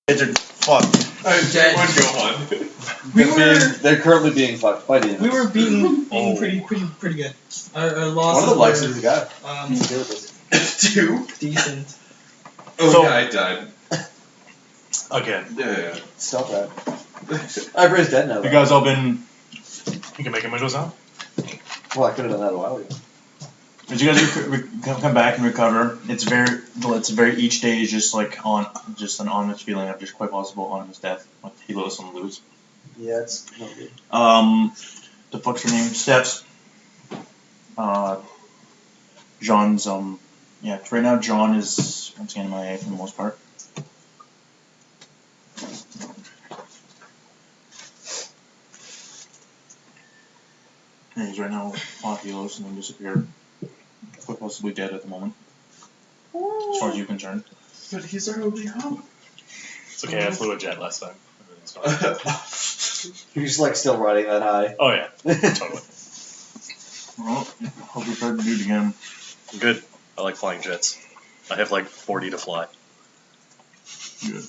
Kids are fucked. They're currently being fucked by the We were being pretty good. Our losses One of the lives is the guy. Two? Decent. Oh, So- yeah, I died. Again. Yeah. Stop that. Ivory's dead now. You Though. guys all been... You can make a windows out. Well, I could have done that a while ago. As you guys come back and recover, it's very each day is just like an honest feeling of just quite possible honest death. Like he lost and lose. Yeah, it's not good. The fuck's her name? Steps. John's yeah. Right now, John is MIA for the most part. And he's right now on helos and then disappeared. Quite possibly dead at the moment. As far as you're concerned. But he's our only hope. It's okay, I flew a jet last time. Everything's fine. You're just like still riding that high. Oh yeah, totally. Well, hope we try to do it again. Good. I like flying jets. I have like 40 to fly. Good.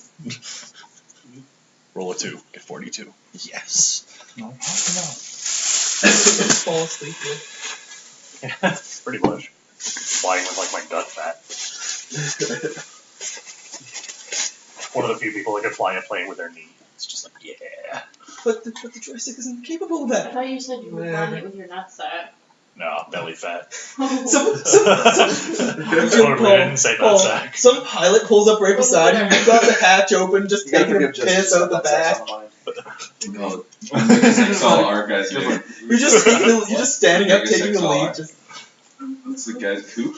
Roll a 2, get 42. Yes. No. Fall asleep. Yeah, pretty much. Flying with like my gut fat. One of the few people that can fly a plane with their knee. It's just like, yeah. But the joystick isn't capable of I that. thought you said you were flying it with your nutsack. No, belly fat. Totally Totally didn't say nutsack. Some pilot pulls up right beside you. You've got the hatch open, just You gotta taking a forgive piss out of the that's sex back. on the mind. No, it's all our guys doing. You're just standing up, taking a leap. Just, That's the guy's coop.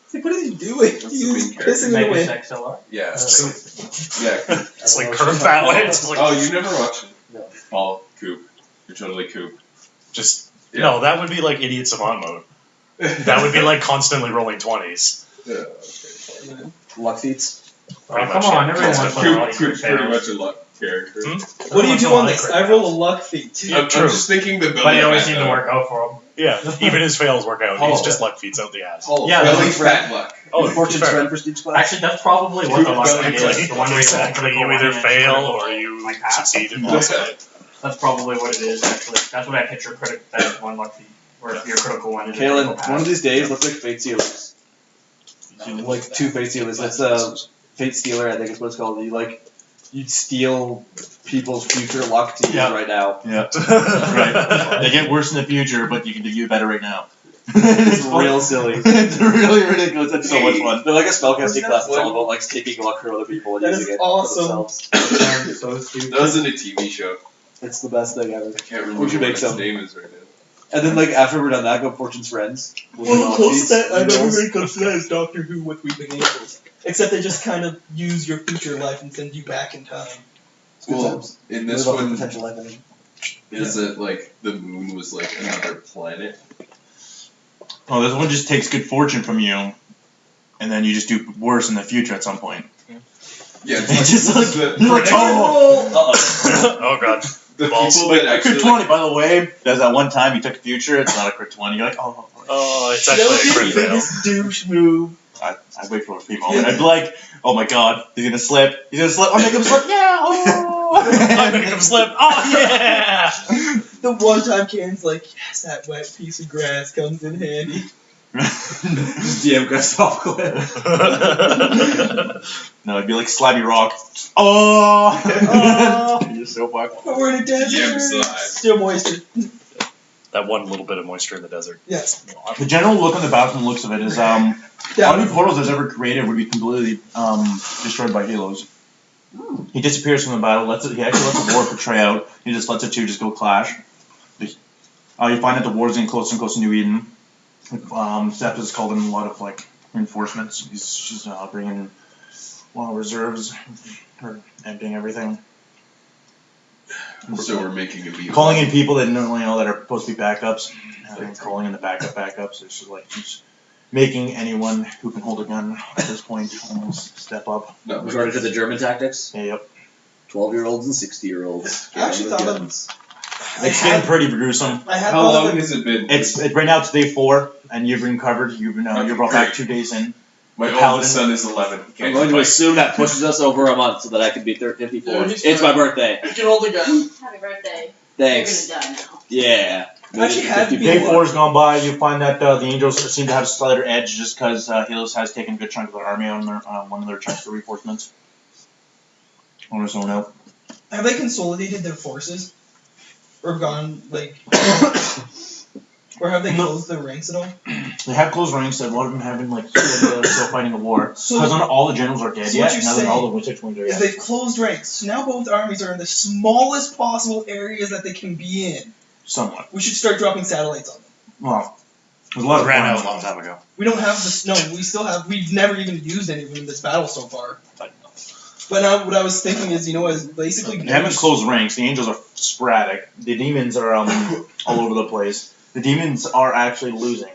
it's like, what is he doing? That's the He's main character. pissing in the wind. Yeah. It's Yeah. like curved fat legs. It's like, Oh, you never watched it? No. Oh, coop. You're totally coop. just Yeah. no, that would be like idiot savant mode. That would be like constantly rolling 20s. Yeah. Luck feats. Pretty come much, on, yeah. everyone wants Coop, to Coop's pretty much a luck character. What do you do on this? I roll a luck feat. I'm just thinking the belly But it always fat seemed to though. work out for him. Yeah, even his fails work out. He's Oh. just luck feeds out the ass. Oh, Yeah, belly that's fat luck. Oh, Fortune's fair. friend prestige class. Actually, that's probably what the luck feat is. The one where Exactly. You either fail or you like half. succeed in Yeah. one side. That's probably what it is, actually. That's what I picture that one luck feat. Where your critical one is a Kaylin, critical one of pass. these days, let's make Fate Stealers. Like 2 Fate Stealers. That's Fate Stealer, I think is what it's called. You steal people's future luck to use Yeah. right now. Yeah. Right. They get worse in the future, but you can do better right now. It's real silly. It's really ridiculous. That's so much fun. They're like a spellcasting That class. It's all about like taking luck from other people and That using is it awesome. for themselves. So stupid. That was in a TV show. It's the best thing ever. I can't remember We should what make its some. name is right now. And then like after we're done that, go Fortune's Friends. Well, the closest that I've ever heard comes to that is Doctor Who with Weeping Angels. Except they just kind of use your future life and send you back in time. Well, in this Live up to one, potential life ending. is it like the moon was like another planet? Oh, this one just takes good fortune from you, and then you just do worse in the future at some point. Yeah, It's just like, the, you're like, oh, Oh god. the balls. people But that a actually crit 20, by the way, there's that one time you took a future, it's not a crit 20. You're like, oh. Oh, it's That actually a would be crit the fail. biggest douche move. I'd wait for people. I'd be like, oh my god, he's gonna slip. He's gonna slip. I'll make him slip. Yeah. Oh. I make him slip. Oh yeah. The one time Kane's like, yes, that wet piece of grass comes in handy. DM goes off cliff. No, it'd be like Slabby Rock. Oh. You're so fucked. But we're in a desert. DM slide. Still moisture. That one little bit of moisture in the desert. Yes. The general look on the bathroom looks of it is how many portals there's ever created would be completely destroyed by halos. He disappears from the battle. He actually lets the war portray out. He just lets the two just go clash. You find that the war's getting closer and closer to New Eden. Sept has called in a lot of like reinforcements. She's bringing a lot of reserves, or emptying everything. So we're making a beat. Calling in people that don't know that are supposed to be backups. And calling in the backups. It's just like she's making anyone who can hold a gun at this point almost step up. No, Resorted to the German tactics. Yeah, yep. 12-year-olds and 60-year-olds. I actually thought of It's getting pretty gruesome. I had How thought long of has it been? Right now it's day 4, and you've been covered. You're brought back 2 days in. My Paladin. oldest son is 11. He I'm can't going to fight. assume that pushes us over a month so that I can be 54. Yeah, he's It's my birthday. You can hold a gun. Happy birthday. Thanks. You're gonna die now. Yeah. Actually, had to be Day one. 4 has gone by. You find that the Angels seem to have a slighter edge just because Helos has taken a good chunk of their army on their one of their chunks of reinforcements. I want to zone out. Have they consolidated their forces? Or gone, like... or have they closed their ranks at all? They have close ranks. A lot of them have been like still fighting a war. So- Because not all the generals are dead So yet. what you're Now that all saying the Six Wings are Is dead. they've closed ranks. So now both armies are in the smallest possible areas that they can be in. Somewhat. We should start dropping satellites on them. Well, there's a lot of ran out a points. long time ago. We don't have this. No, we still have. We've never even used any of them in this battle so far. But now, what I was thinking is, is basically. They haven't closed ranks. The Angels are sporadic. The Demons are all over the place. The Demons are actually losing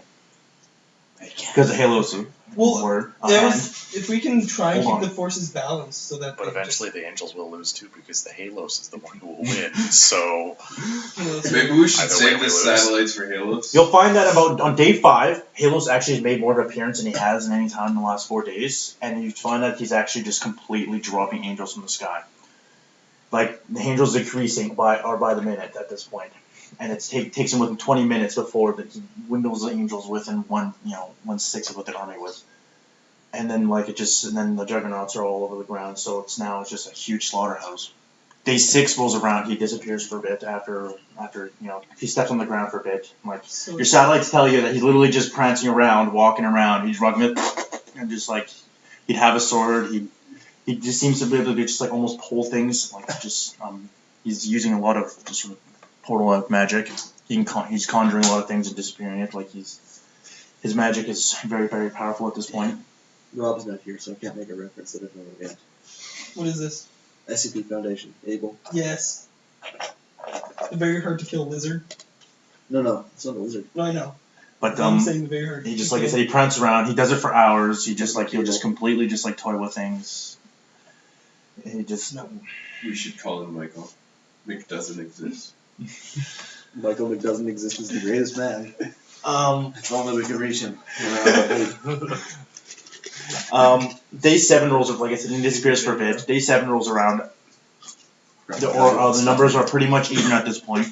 because of Halos. Well, word. if we can try and Hold keep on. the forces balanced so that. But they eventually the Angels will lose too because the Halos is the one who will win. So Maybe we should Either way, save we the lose. satellites for Halos. You'll find that about on day 5, Halos actually has made more of an appearance than he has in any time in the last 4 days, and you find that he's actually just completely dropping angels from the sky. Like the angels decreasing by the minute at this point, and it takes him within 20 minutes before that he windows the angels within 1/6 of what the army was, and then then the juggernauts are all over the ground. So it's just a huge slaughterhouse. Day 6 rolls around, he disappears for a bit after he steps on the ground for a bit. Like So your satellites tell you that he's literally just prancing around, walking around. He's running it, and just like he'd have a sword. He just seems to be able to just like almost pull things. He's using a lot of just sort of portal magic. He's conjuring a lot of things and disappearing it. Like his magic is very, very powerful at this point. Rob's not here, so I can't make a reference that I've never yet. what is this? SCP Foundation. Able. Yes. The very hard to kill lizard. No, it's not a lizard. No, I know. But I'm saying the very hard. he to just kill. like I said, he prances around. He does it for hours. He'll just completely just like toy with things. He just We should call him Michael. Mick doesn't exist. Michael McDoesn't exist as the greatest man. If only we could reach him. Day 7 rolls, like I said, he disappears for a bit. Day 7 rolls around. The numbers are pretty much even at this point.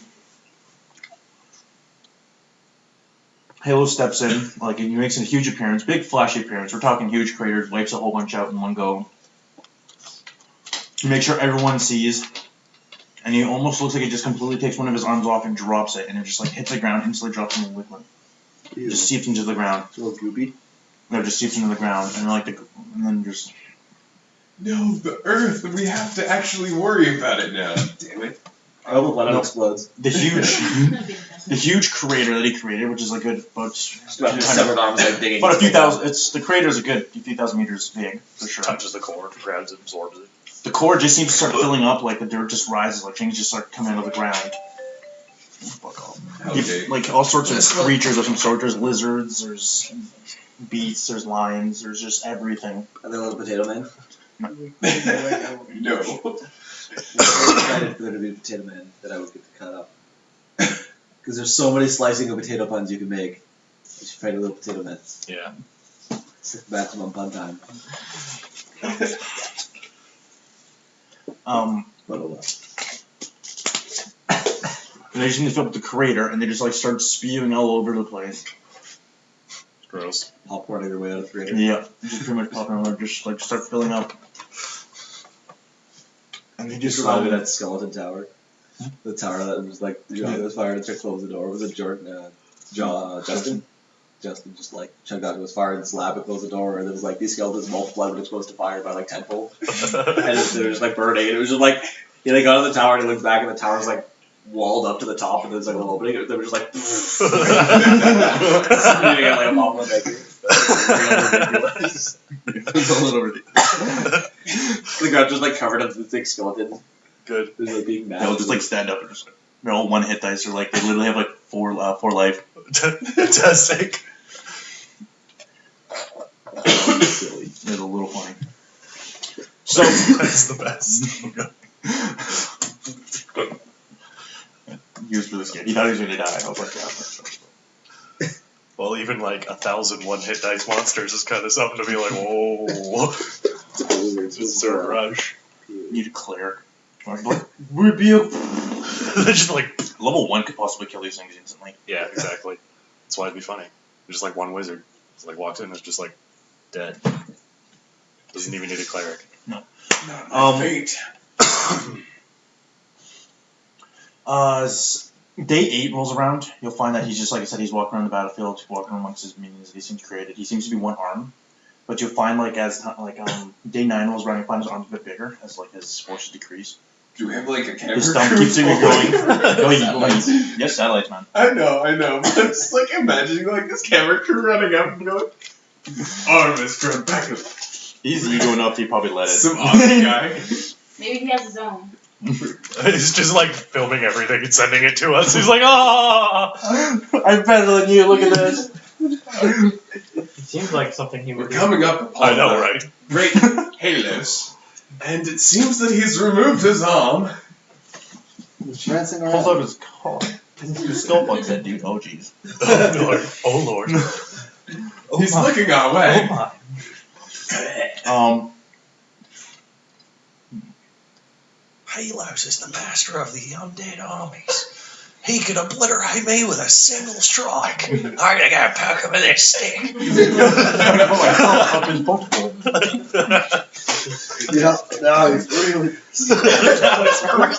Halo steps in, he makes a huge appearance, big flashy appearance. We're talking huge craters, wipes a whole bunch out in one go. He makes sure everyone sees, and he almost looks like he just completely takes one of his arms off and drops it, and it just hits the ground, instantly drops into the liquid. It just seeps into the ground. It's a little goopy. No, it just seeps into the ground, and then just. No, the Earth. We have to actually worry about it now. Damn it. I hope the planet No. explodes. The huge crater that he created, which is a good about Just about severed arms digging. a few thousand. The crater is a good few thousand meters big for sure. touches the core, grabs it, absorbs it. The core just seems to start filling up, like the dirt just rises, like things just start coming out of the ground. Fuck off. Okay. Like all sorts of creatures of some sort. There's lizards, there's beasts, there's lions, there's just everything. Are they little potato men? No. Excited for there to be a potato man that I would get to cut up. Because there's so many slicing of potato puns you can make. You should find a little potato man. Yeah. It's maximum pun time. But oh well. And they just need to fill up the crater, and they just start spewing all over the place. It's gross. Popcorning their way out of the crater. Yeah, just pretty much popping over, just start filling up. And they Just just reminded me of that skeleton tower. The tower that was John was fired and closed the door. Was it Jordan? Justin? Justin just chugged out to his fire and slab and closed the door, and it was these skeletons multiplied when exposed to fire by tenfold. And they were just burning, and it was just they got on the tower and he looked back and the tower was walled up to the top and there's a little opening, and they were just you got a bottle of bakery. It's a little ridiculous. The ground just covered up with thick skeletons. Good. Just being mad. They'll just stand up and just they're all one hit dice, or they literally have four life. Fantastic. Silly. It's a little funny. So That's the best. he was really scared. He thought he was gonna die. I was like, yeah. Well, even like 1,000 one-hit dice monsters is kind of something to be like, whoa. It's a third rush. Need a cleric. Rebuke. They're just like, Level 1 could possibly kill these things instantly. yeah, exactly. That's why it'd be funny. There's just like one wizard. It's like walks in and is just like dead. Doesn't even need a cleric. Not my fate. Day 8 rolls around. You'll find that he's just, like I said, he's walking around the battlefield, walking amongst his minions that he seems created. He seems to be one arm. But you'll find, like, as day 9 rolls around, you'll find his arms a bit bigger as, like, his forces decrease. Do we have like a camera His thumb crew keeps forward? growing. Satellites. Yes, satellites, man. I know, but I'm just like imagining like this camera crew running up and going, arm is grown back up. He's ego enough, he probably let it. Some Aussie guy. Maybe he has his own. He's just like filming everything and sending it to us. He's like, ah! I'm better than you, look at this. It seems like something he We're would do. coming up upon I know, the right? Great Halos. And it seems that he's removed his arm. He's prancing Pulls around. out his car. His skull bugs that dude, oh jeez. Oh Lord. Oh Lord. He's looking our way. Oh my. Halos is the master of the undead armies. He could obliterate me with a single strike. I gotta poke him with this stick. Up his butthole. Yeah, no, he's really. It's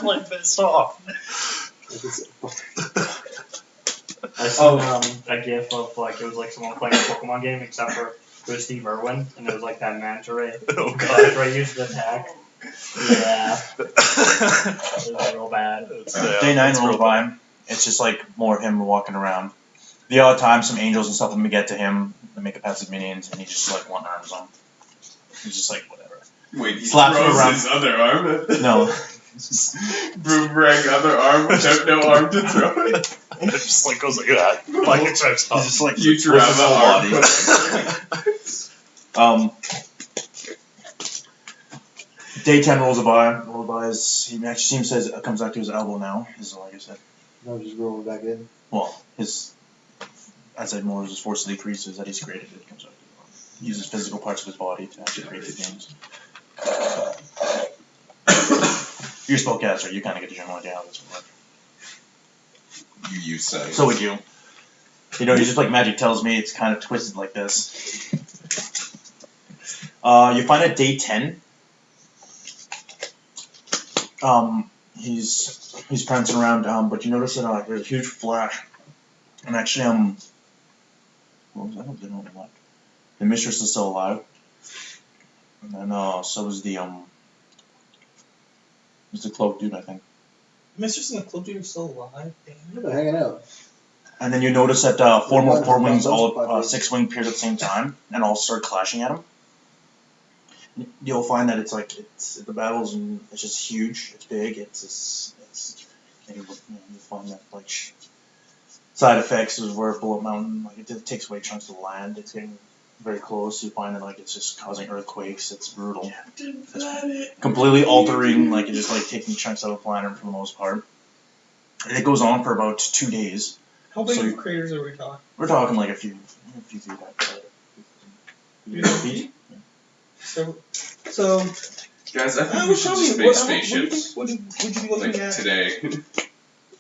really pissed off. I saw a gif of like it was like someone playing a Pokemon game except for it was Steve Irwin and it was like that manta ray. Oh Manta God. ray used to attack. Yeah, it was real bad. Day 9 rolls by. It's just like more of him walking around. The odd time some angels and stuff let me get to him and make it past his minions and he just like one arms them. He's just like whatever. Wait, he Slaps him throws around. his other arm at the No. boomerang other arm without no arm to throw it. It just like goes like that. Like it's so He's tough. just like Future with out his the whole arm. body. Day 10 rolls by. He actually seems to comes back to his elbow now. Is like I said. No, just rolling back in. Well, as I said, more as his force decreases that he's created, it comes out. He uses physical parts of his body to actually create the games. You're a spellcaster, you kind of get the general idea how this would work. You say. So would you. You know, you just like magic tells me it's kind of twisted like this. You find at day 10. He's prancing around, but you notice that there's a huge flash, and actually, what was that? I don't know what. The mistress is still alive, and then so is the cloak dude, I think. Mistress and the Club Dude are still alive. Damn. They're hanging out. And then you notice that four more four wings, all Bunch. 6 wing appeared at the same time, and all start clashing at him. You'll find that it's the battles and it's just huge. It's big. It's you find that like side effects is where Bullet Mountain like it takes away chunks of land. It's getting very close. You find that like it's just causing earthquakes. It's brutal. It's completely altering like it's just like taking chunks out of the planet for the most part. And it goes on for about 2 days. How big So- of craters are we talking? We're talking like a few feet. Feet. So Guys, I think we was should telling just you, make what spaceships. would you be looking Like at today.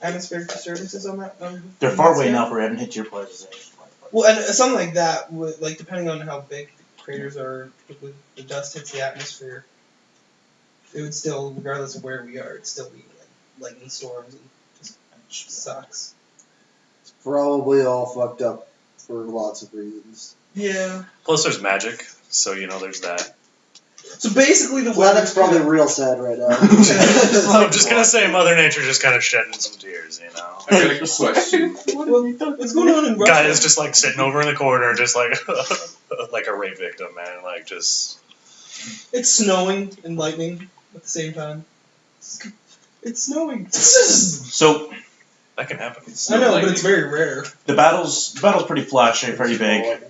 atmospheric disturbances on that? They're far away enough where I haven't hit your places. Well, and something like that, would, like depending on how big the craters are, with the dust hits the atmosphere, it would still, regardless of where we are, it'd still be like lightning storms and just sucks. It's probably all fucked up for lots of reasons. Yeah. Plus, there's magic, so you know there's that. So basically, the Well, that's probably real sad right now. I'm just gonna say Mother Nature just kind of shedding some tears, you know. I got a question. What's going on in Russia? Guy is just like sitting over in the corner, just like like a rape victim, man. Like just It's snowing and lightning at the same time. It's snowing. So that can happen. I know, but it's very rare. the battle's pretty flashy, pretty big.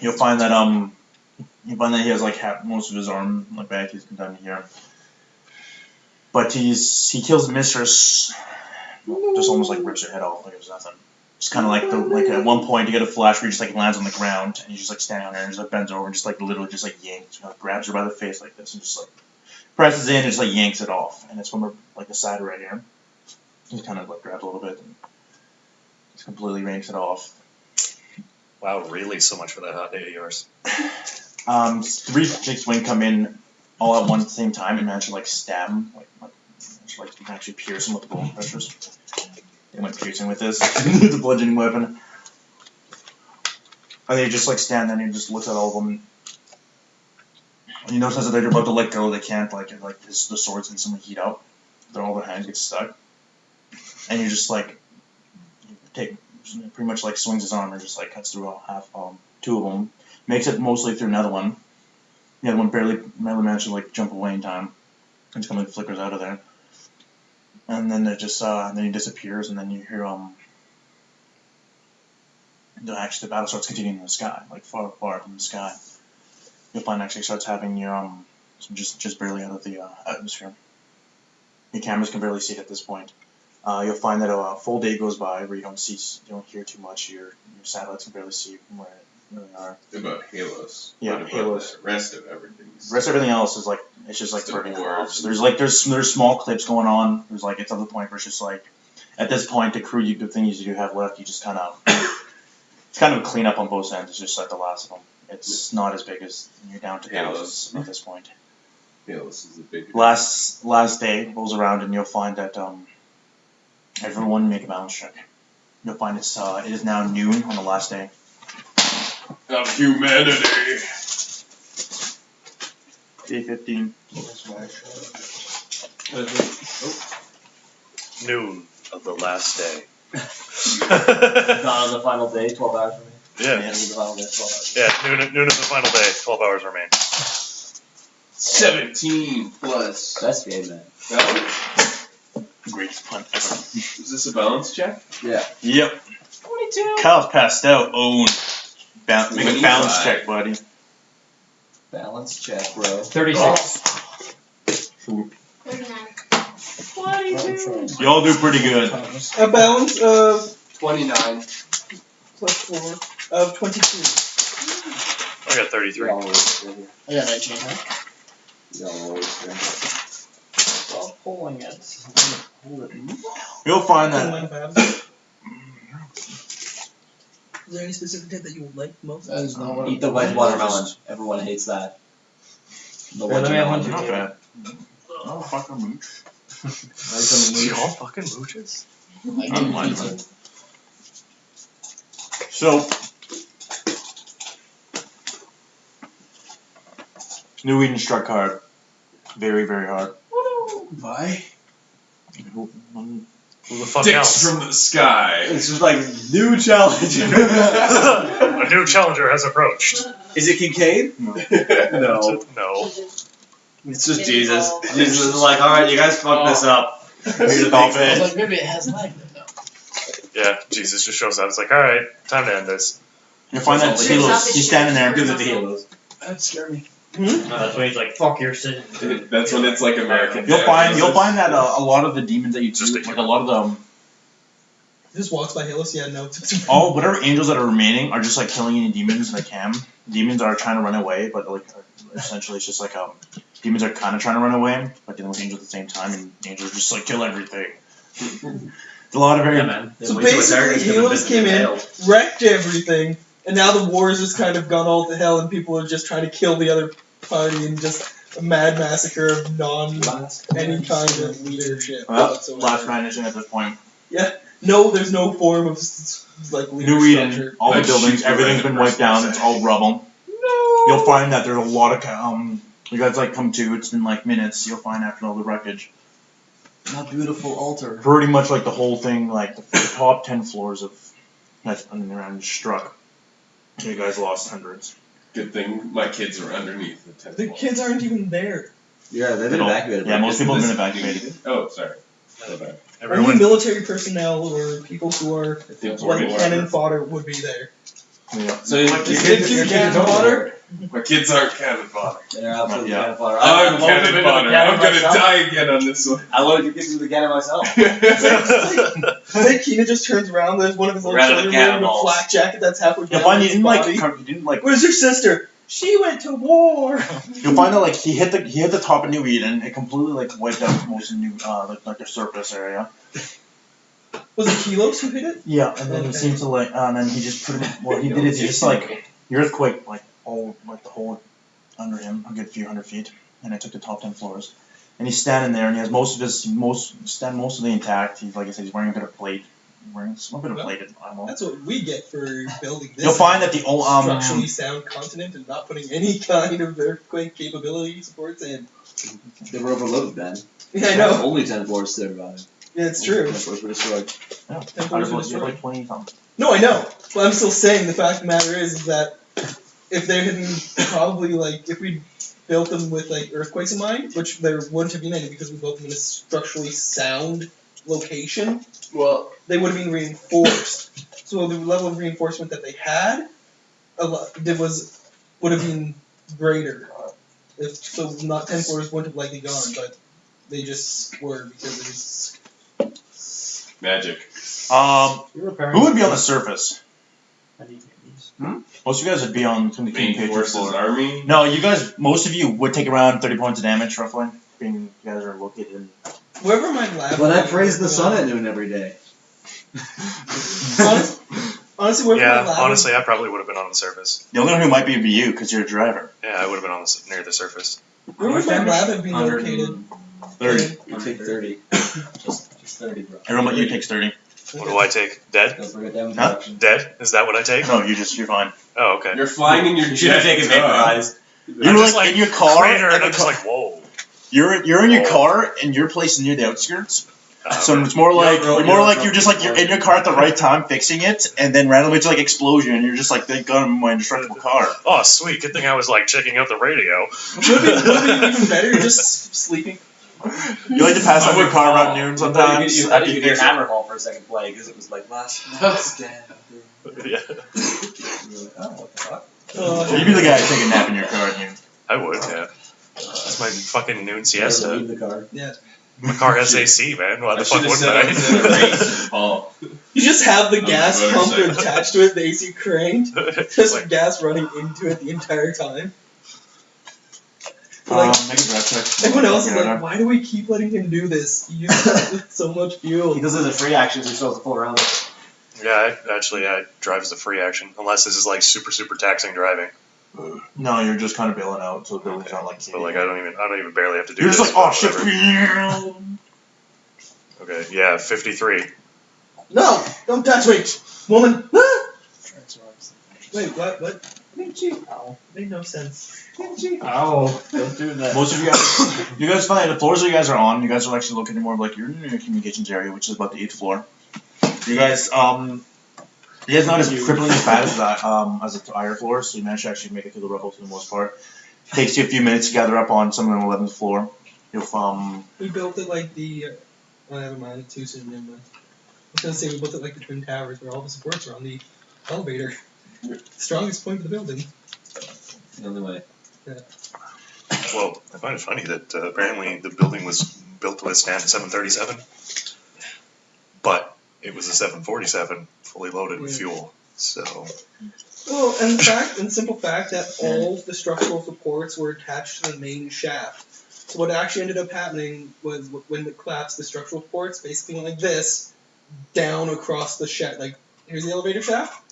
You'll find that he has like most of his arm like back. He's come down to here, but he kills the mistress. Just almost like rips her head off like it was nothing. Just kind of like at one point you get a flash where he just like lands on the ground and he's just like standing on there and just like bends over and just like literally just like yanks, grabs her by the face like this and just like presses in and just like yanks it off. And it's from her like the side right here. Just kind of like grabs a little bit and just completely yanks it off. Wow, really? So much for that hot day of yours. 3 6-wing come in all at one at the same time and manage to like stab him, like you can actually pierce him with the bone pressures. They went piercing with this. It's a bludgeoning weapon. And they just like stand there and he just looks at all of them. And you notice that they're about to let go, they can't, the swords instantly heat up. All their hands get stuck. And you just like pretty much like swings his arm and just like cuts through two of them. Makes it mostly through another one. The other one barely managed to like jump away in time. And just kind of flickers out of there. And then it just then he disappears, and then you hear the battle starts continuing in the sky, like far up in the sky. You'll find actually starts having your just barely out of the atmosphere. Your cameras can barely see it at this point. You'll find that a full day goes by where you don't hear too much. Your satellites can barely see from where they are. About Halos. Yeah, what about Halos. The rest of everything. The rest of everything else is like it's just like Still turning wars. off. There's small clips going on. There's like it's at the point where it's just like at this point the crew the things you do have left you just kind of it's kind of a cleanup on both ends. It's just like the last of them. It's not as big as you're down to thousands at this point. Halos is a big. Last day rolls around and you'll find that everyone make a balance check. You'll find it is now noon on the last day. Of humanity. Day 15. Noon of the last day. Gone on the final day, 12 hours for me. Yeah. The final day, 12 hours. Yeah, noon of the final day, 12 hours remain. 17 plus. Best game, man. Balance? Greatest punt ever. Is this a balance check? Yeah. Yep. 22. Kyle's passed out. Own. Make a 25. balance check, buddy. Balance check, bro. 36. 39. 22. Y'all do pretty good. A balance of 29. plus 4 of 22. I got 33. Y'all always good here. I got 19, huh? Y'all always good. Stop pulling it. Hold it. You'll find that 21 Fabs. Is there any specific type that you would like most? That is not what Eat the wedge watermelon. Everyone hates that. The Here, let me have watermelon. one. not bad. Oh, fucking mooch. Y'all fucking mooches? I give you pizza. So, New Eden struck hard. Very, very hard. Why? Who the fuck Dicks else? from the sky. It's just like, new challenge. A new challenger has approached. Is it Kincaid? No. No. It's just Jesus. Jesus is like, alright, you guys fucked this up. Here's the Stop big I was it. like, maybe it has leg, but no. Yeah, Jesus just shows up. It's like, alright, time to end this. You'll find that He's Halos, he's standing there. Gives it to Halos. That scared me. That's when he's like, fuck your sin. That's when it's like American. You'll find Dad. that a lot of the demons that you Just do, a like a lot of them, Just walks by Halos, yeah, no. all whatever angels that are remaining are just like killing any demons they can. Demons are trying to run away, but like essentially it's just like demons are kind of trying to run away, but dealing with angels at the same time, and angels just like kill everything. It's a lot of very. Yeah, man. So basically, Halos came in, wrecked everything, and now the war has just kind of gone all to hell, and people are just trying to kill the other party and just a mad massacre of any kind of leadership. Well, whatsoever. last man isn't at this point. No, there's no form of like leader New Eden, structure. all the Like buildings, she's everything's the been wiped down. person It's all rubble. No. You'll find that there's a lot of you guys like come to. It's been like minutes. You'll find after all the wreckage, A beautiful altar. pretty much like the whole thing, like the top 10 floors of that's around struck. You guys lost hundreds. Good thing my kids are underneath the tent. The wall. kids aren't even there. Yeah, they've They been don't- evacuated. Yeah, most people have been This- evacuated. Oh, sorry. My bad. Only Everyone, military personnel or people who are If they like boarded cannon water. fodder would be there. Yeah. So your Is kids, it your two kids are cans of water? My kids aren't cannon fodder. They're absolutely Yeah. cannon fodder. I'm I've loaded cannon into the fodder. cannon I'm gonna myself. die again on this one. I loaded the kids into the cannon myself. Say Keenan just turns around, there's one of his little Rather children than wearing a cannonballs. flak jacket that's halfway You'll down find he his didn't like body. he didn't like. Where's your sister? She went to war. You'll find that like he hit the top of New Eden. It completely like wiped out most of New like the surface area. Was it Kilos who hit it? Yeah, and then he Okay. seemed to like, and then he just pretty much what he did is he just like the earthquake like all like the whole under him a good few hundred feet, and it took the top 10 floors. And he's standing there, and he has most of the intact. He's like I said, he's wearing a bit of plate, wearing a bit of plated armor. That's what we get for building this. You'll find that the old structurally sound continent and not putting any kind of earthquake capability supports in. They were overloaded then. Yeah, I know. Only 10 floors survived. Yeah, it's true. 10 floors were destroyed. Yeah, Temples were destroyed. like 20 something. No, I know. But I'm still saying the fact of the matter is that if they hadn't probably like if we built them with like earthquakes in mind, which there wouldn't have been any because we built them in a structurally sound location, Well, they would have been reinforced. So the level of reinforcement that they had would have been greater. If so, not 10 floors wouldn't have likely gone, but they just were because it was. magic. Who would be on the surface? I need these. Most of you guys would be on the Main King Forces floor. Army. No, you guys, most of you would take around 30 points of damage, roughly, being you guys are located in. Wherever my lab. But I praise the sun at noon every day. Honestly, wherever Yeah, my lab. honestly, I probably would have been on the surface. The only one who might be you, because you're a driver. Yeah, I would have been on near the surface. Where would my lab have been 100 located? 30. You take 30. Just 30, bro. Everyone but you takes 30. What do I take? Dead? Don't forget down Huh? production. Dead? Is that what I take? No, you're fine. Oh, okay. You're flying in your You should have jet. taken duh. vaporized. You're I'm like, just like in your car, Crater, and I'm and just like, whoa. you're in your Whoa. car, and you're placed near the outskirts. So Okay. it's more like You're you're just like you're in your car at the right time fixing it, and then randomly it's like explosion, and you're just like, thank God I'm in my indestructible car. Oh, sweet. Good thing I was like checking out the radio. Would have been even better just sleeping. You like to pass I out your would car fall. around noon You sometimes. thought you could hear Hammerfall for a second play because it was like last stand. Yeah, You were like, oh, what the fuck? You'd be the guy taking a nap in your car at noon. I would, yeah. That's my fucking noon Leave siesta. the car. My car has AC, man. Why I the should fuck have wouldn't said I was in a race and fall. You just have the On gas the pump motorcycle. attached to it, the AC cranked, just Like, gas running into it the entire time. Make a drive check. Everyone else is Yeah, like, why do we keep letting him do this? He uses up with so much fuel. Because of the free actions, you're supposed to pull around it. yeah, I drive as a free action. Unless this is like super, super taxing driving. No, you're just kind of bailing out, so the building's not like. So like I don't even barely have to do You're this. just like, oh but shit. whatever. Okay, yeah, 53. No! Don't touch me! Woman! Ah! Wait, what? Minchi. Oh, made no sense. Minchi. Oh, don't do that. Most of you guys find the floors that you guys are on. You guys are actually located more of like you're in your communications area, which is about the 8th floor. You guys not as crippling as bad as that as the higher floors, so you managed to actually make it through the rubble for the most part. It takes you a few minutes to gather up on some of the 11th floor. You'll We built it like the. Never mind, too soon, never mind. I was gonna say we built it like the Twin Towers, where all the supports are on the elevator. Strongest point of the building. The only way. Well, I find it funny that apparently the building was built to withstand a 737, but it was a 747 fully loaded with fuel. So Well, and the simple fact that all the structural supports were attached to the main shaft. So what actually ended up happening was when it collapsed, the structural supports basically went like this, down across the shaft. Like, here's the elevator shaft.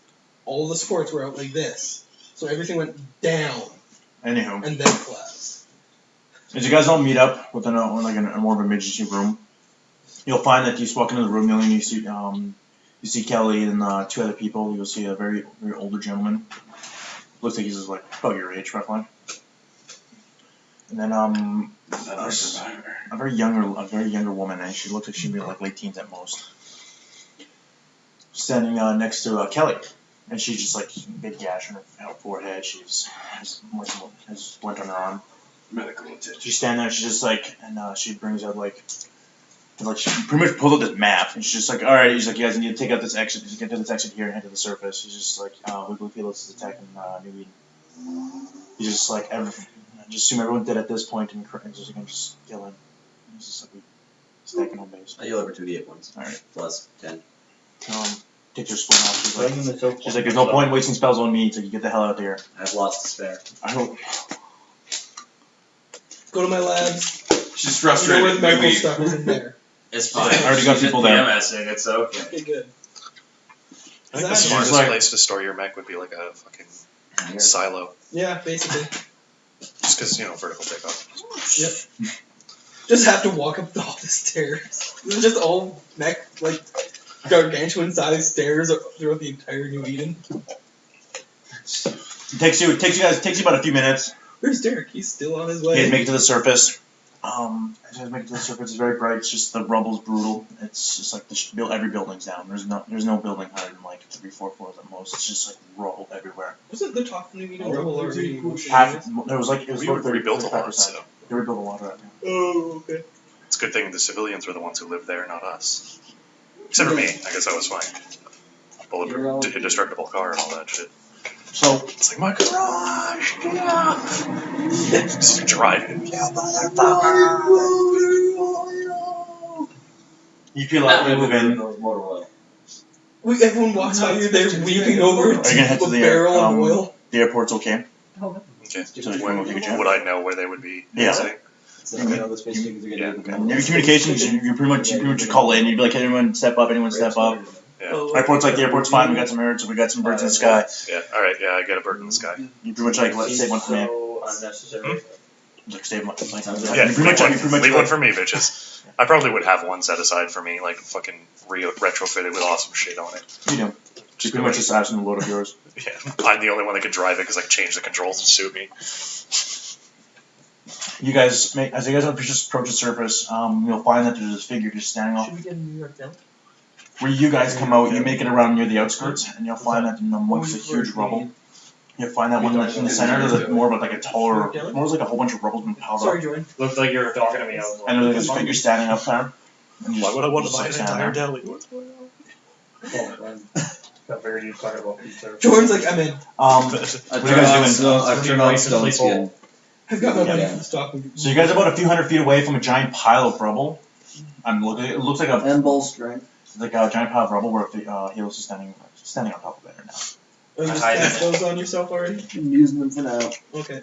All the supports were out like this. So everything went down anywho, and then collapsed. as you guys all meet up within a more of an emergency room, you'll find that you just walk into the room, and you see Kelly and 2 other people. You'll see a very very older gentleman. Looks like he's just like about your age, roughly. And then there's a very younger woman, and she looks like she'd be like late teens at most. Standing next to Kelly, and she's just like a big gash on her forehead. Has went on her arm. Medical attention. She's standing there. She's just like, and she brings out like she pretty much pulled out this map, and she's just like, all right. He's like, you guys need to take out this exit. You get to this exit here and head to the surface. He's just like, we believe Felix is attacking New Eden. He's just like, just assume everyone dead at this point, and just gonna just kill him. He's just like stacking on base. I heal over 2d8 points. Alright. Plus 10. Take your swing off. Bring him the soap. She's like, there's no point wasting spells on me, so you get the hell out of here. I have lots to spare. I hope. Go to my labs. She's You know frustrated. where the We medical leave. stuff is in there. It's fine. I already got She's people just there. PMSing, it's okay. Okay, good. I think the Is that- smartest like- place to store your mech would be like a fucking silo. Yeah, basically. Just because, vertical takeoff. Yep. Just have to walk up all the stairs. There's just all like gargantuan sized stairs throughout the entire New Eden. It takes you about a few minutes. Where's Derek? He's still on his You guys way. make it to the surface. As you guys make it to the surface, it's very bright. It's just the rubble's brutal. It's just like every building's down. There's no building higher than like 3-4 floors at most. It's just like rubble everywhere. Wasn't the top of New Eden rubble already? There was like it was We about rebuilt a 35%. lot, so They rebuilt a lot right now. Oh, okay. it's a good thing the civilians were the ones who lived there, not us. Except for me, I guess I was fine. Bulletproof, indestructible car and all that shit. So It's like, my garage, get out! Just driving. you feel like we move in. Motor oil. Everyone walks by you, they're weeping over Are you gonna head to a the barrel of oil. The airport's okay. Okay, So when will you get would I know where they would be Yeah. sitting? So you know the space stations are Yeah, gonna And your communications, you pretty much call in. You'd be like, anyone step up, anyone step up. Airport's like, the airport's fine. We got some birds, we got some birds in the sky. Yeah, alright, yeah, I got a bird in the sky. You pretty much like let's save one for me. So unnecessary. Like save one. Like, Yeah, you pretty much leave one for me, bitches. I probably would have one set aside for me, like fucking retrofitted with awesome shit on it. You know, you pretty much just ask them the load of yours. Yeah, I'm the only one that can drive it because I can change the controls to suit me. You guys as you guys approach the surface, you'll find that there's this figure just standing off. Should we get a New York down? Where you guys come out, you make it around near the outskirts, and you'll find that amongst the huge rubble. You'll find that one that's in the center. There's more of like a taller, more like a whole bunch of rubble's been piled Sorry, up. Jordan. Looked like you were talking to me. I was like, And there's this figure standing up there. And you Why just- would I want to just, buy like, an stand entire there. deli? What's going on? oh, man. I figured you were talking about pizza. Jordan's like, I'm in. What are you guys doing? I've turned on stone skin. I've got my money Yeah. for the stock. So you guys are about a few hundred feet away from a giant pile of rubble. I'm looking. It looks like a And bull strength. giant pile of rubble where Helos is standing on top of it right now. Oh, you just I cast did. those on yourself already? I'm using them for now. Okay.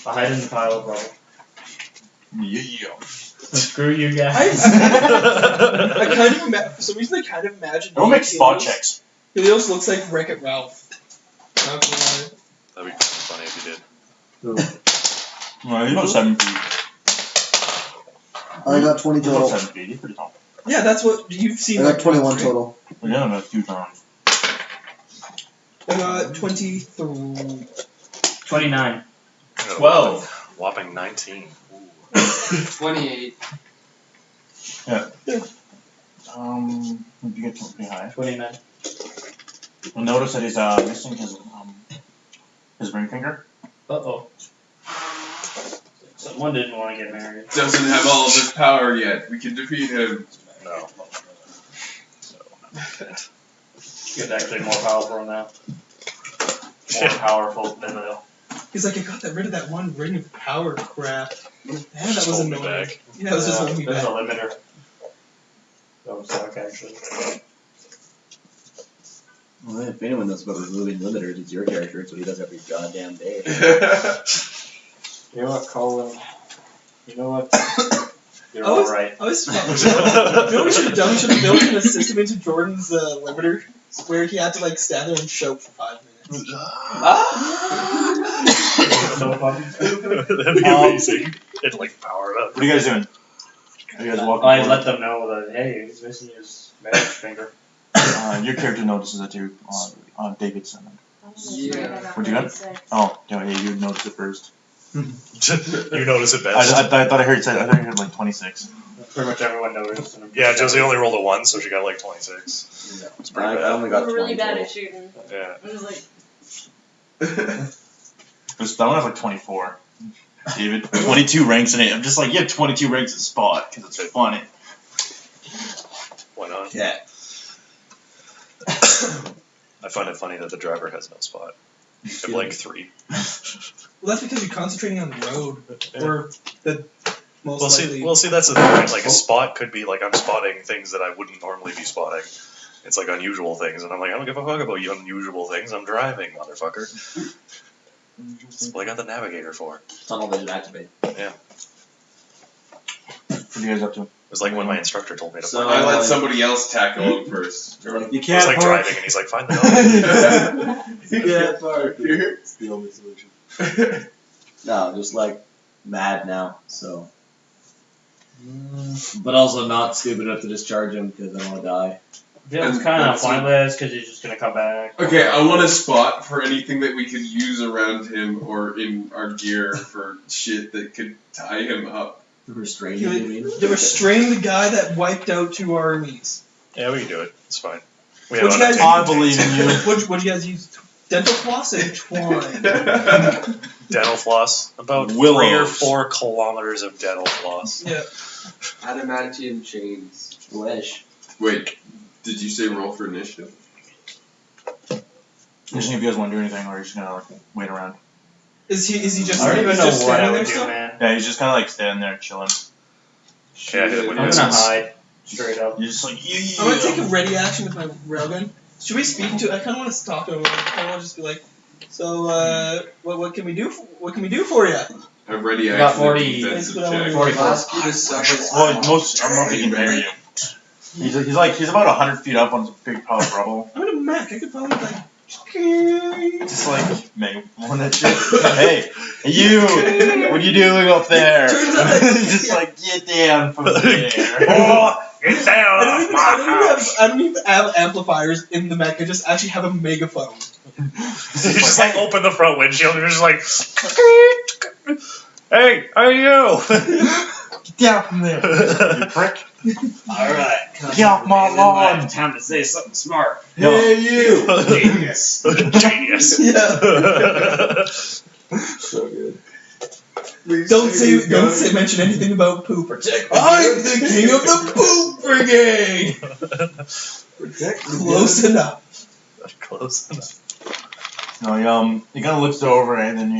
I hide in the pile of rubble. Yeah. Screw you guys. I kind of for some reason I kind of imagine. Don't make spot Helios- checks. Helios looks like Wreck-It Ralph. Not gonna lie. That'd be funny if you did. Well, he's about 7 feet. I got 20 He's about total. 7 feet. He's pretty tall. Yeah, that's what you've seen. I like got 21 right? total. But yeah, that's huge arms. I got 23. 29. I got a 12. Whopping 19. 28. You get to pretty high. 29. You'll notice that he's missing his ring finger. Uh-oh. Someone didn't want to get married. Doesn't have all of his power yet. We can defeat him. No. He's actually more powerful now. More powerful than the He's like, I got rid of that one ring of power crap. Man, that Just was hold me annoying. back. Yeah, it was just holding me There's a back. limiter. That would suck, actually. Well, if anyone knows about removing limiters, it's your character. It's what he does every goddamn day. You know what, Colin? You know what? You're I was- alright. I was. You know what we should have done? We should have built in a system into Jordan's limiter where he had to like stand there and shout for 5 minutes. So fun. That'd be amazing. It'd like power it up. What are you guys doing? Are you guys walking I forward? let them know that, hey, he's missing his marriage finger. Your character notices it too. David's son. Yeah. What'd you got? Oh, yeah, you noticed it first. You notice it best. I thought I heard like 26. Pretty much everyone noticed. Yeah, Josie only rolled a 1, so she got like 26. Yeah. It's pretty I bad. only got I'm 20 really bad total. at shooting. Yeah. I'm just like, That one has like 24. David, 22 ranks in it. I'm just like, you have 22 ranks in Spot because it's funny. Why not? Yeah. I find it funny that the driver has no spot. I have like 3. Well, that's because you're concentrating on the road, or the most likely. Well, see, that's the thing, right? Like, a spot could be, like, I'm spotting things that I wouldn't normally be spotting. It's like unusual things, and I'm like, I don't give a fuck about you unusual things, I'm driving, motherfucker. That's what I got the navigator for. Tunnel vision activate. Yeah. What are you guys up to? It was like when my instructor told me to So, find I let somebody else tackle him first. Like, you It was can't like park. driving, and he's like, find the dog. You can't park. It's the only solution. No, just like mad now, so. But also not stupid enough to just charge him because I want to die. Yeah, it's And kind of that's pointless because he's just gonna come back. Okay, I want a spot for anything that we could use around him or in our gear for shit that could tie him up. The restraining, you mean? They restrained the guy that wiped out 2 armies. Yeah, we can do it. It's fine. We What'd you have guys I believe in you. What'd you guys use? Dental floss and twine. dental floss. About 3 Willows. or 4 kilometers of dental floss. Yeah. Adamantium chains. Wish. Wait, did you say roll for initiative? Just if you guys want to do anything, or you're just gonna like wait around. Is he just? I don't even he's know just what I standing would there do, still? man. Yeah, he's just kind of like standing there chilling. Yeah, I hit it with I'm his. gonna hide straight up. You're just like yeah. I'm gonna take a ready action with my railgun. Should we speak to? I kind of want to talk to him. I kind of want to just be like, so what can we do? What can we do for you? A ready Got action 40 defensive That's what I check. wanna I'll ask you to separate. Well, most I don't know if he can hear you. He's about 100 feet up on some big pile of rubble. I'm in a mech. I could probably like. Just like megaphone that shit. Hey, you! What are you doing up there? Turns out- Just like get down from there. Oh, get down I off my house. don't even have amplifiers in the mech. I just actually have a megaphone. You just like open the front windshield and you're just like, hey, how are you? Get down from there, you prick. Alright. Get off my lawn. Time to say something smart. No. Hey, you! Genius. Genius. Yeah. So good. Don't mention anything about poop. I'm the king of the poop brigade. Close enough. Close enough. No, he kind of looks over and then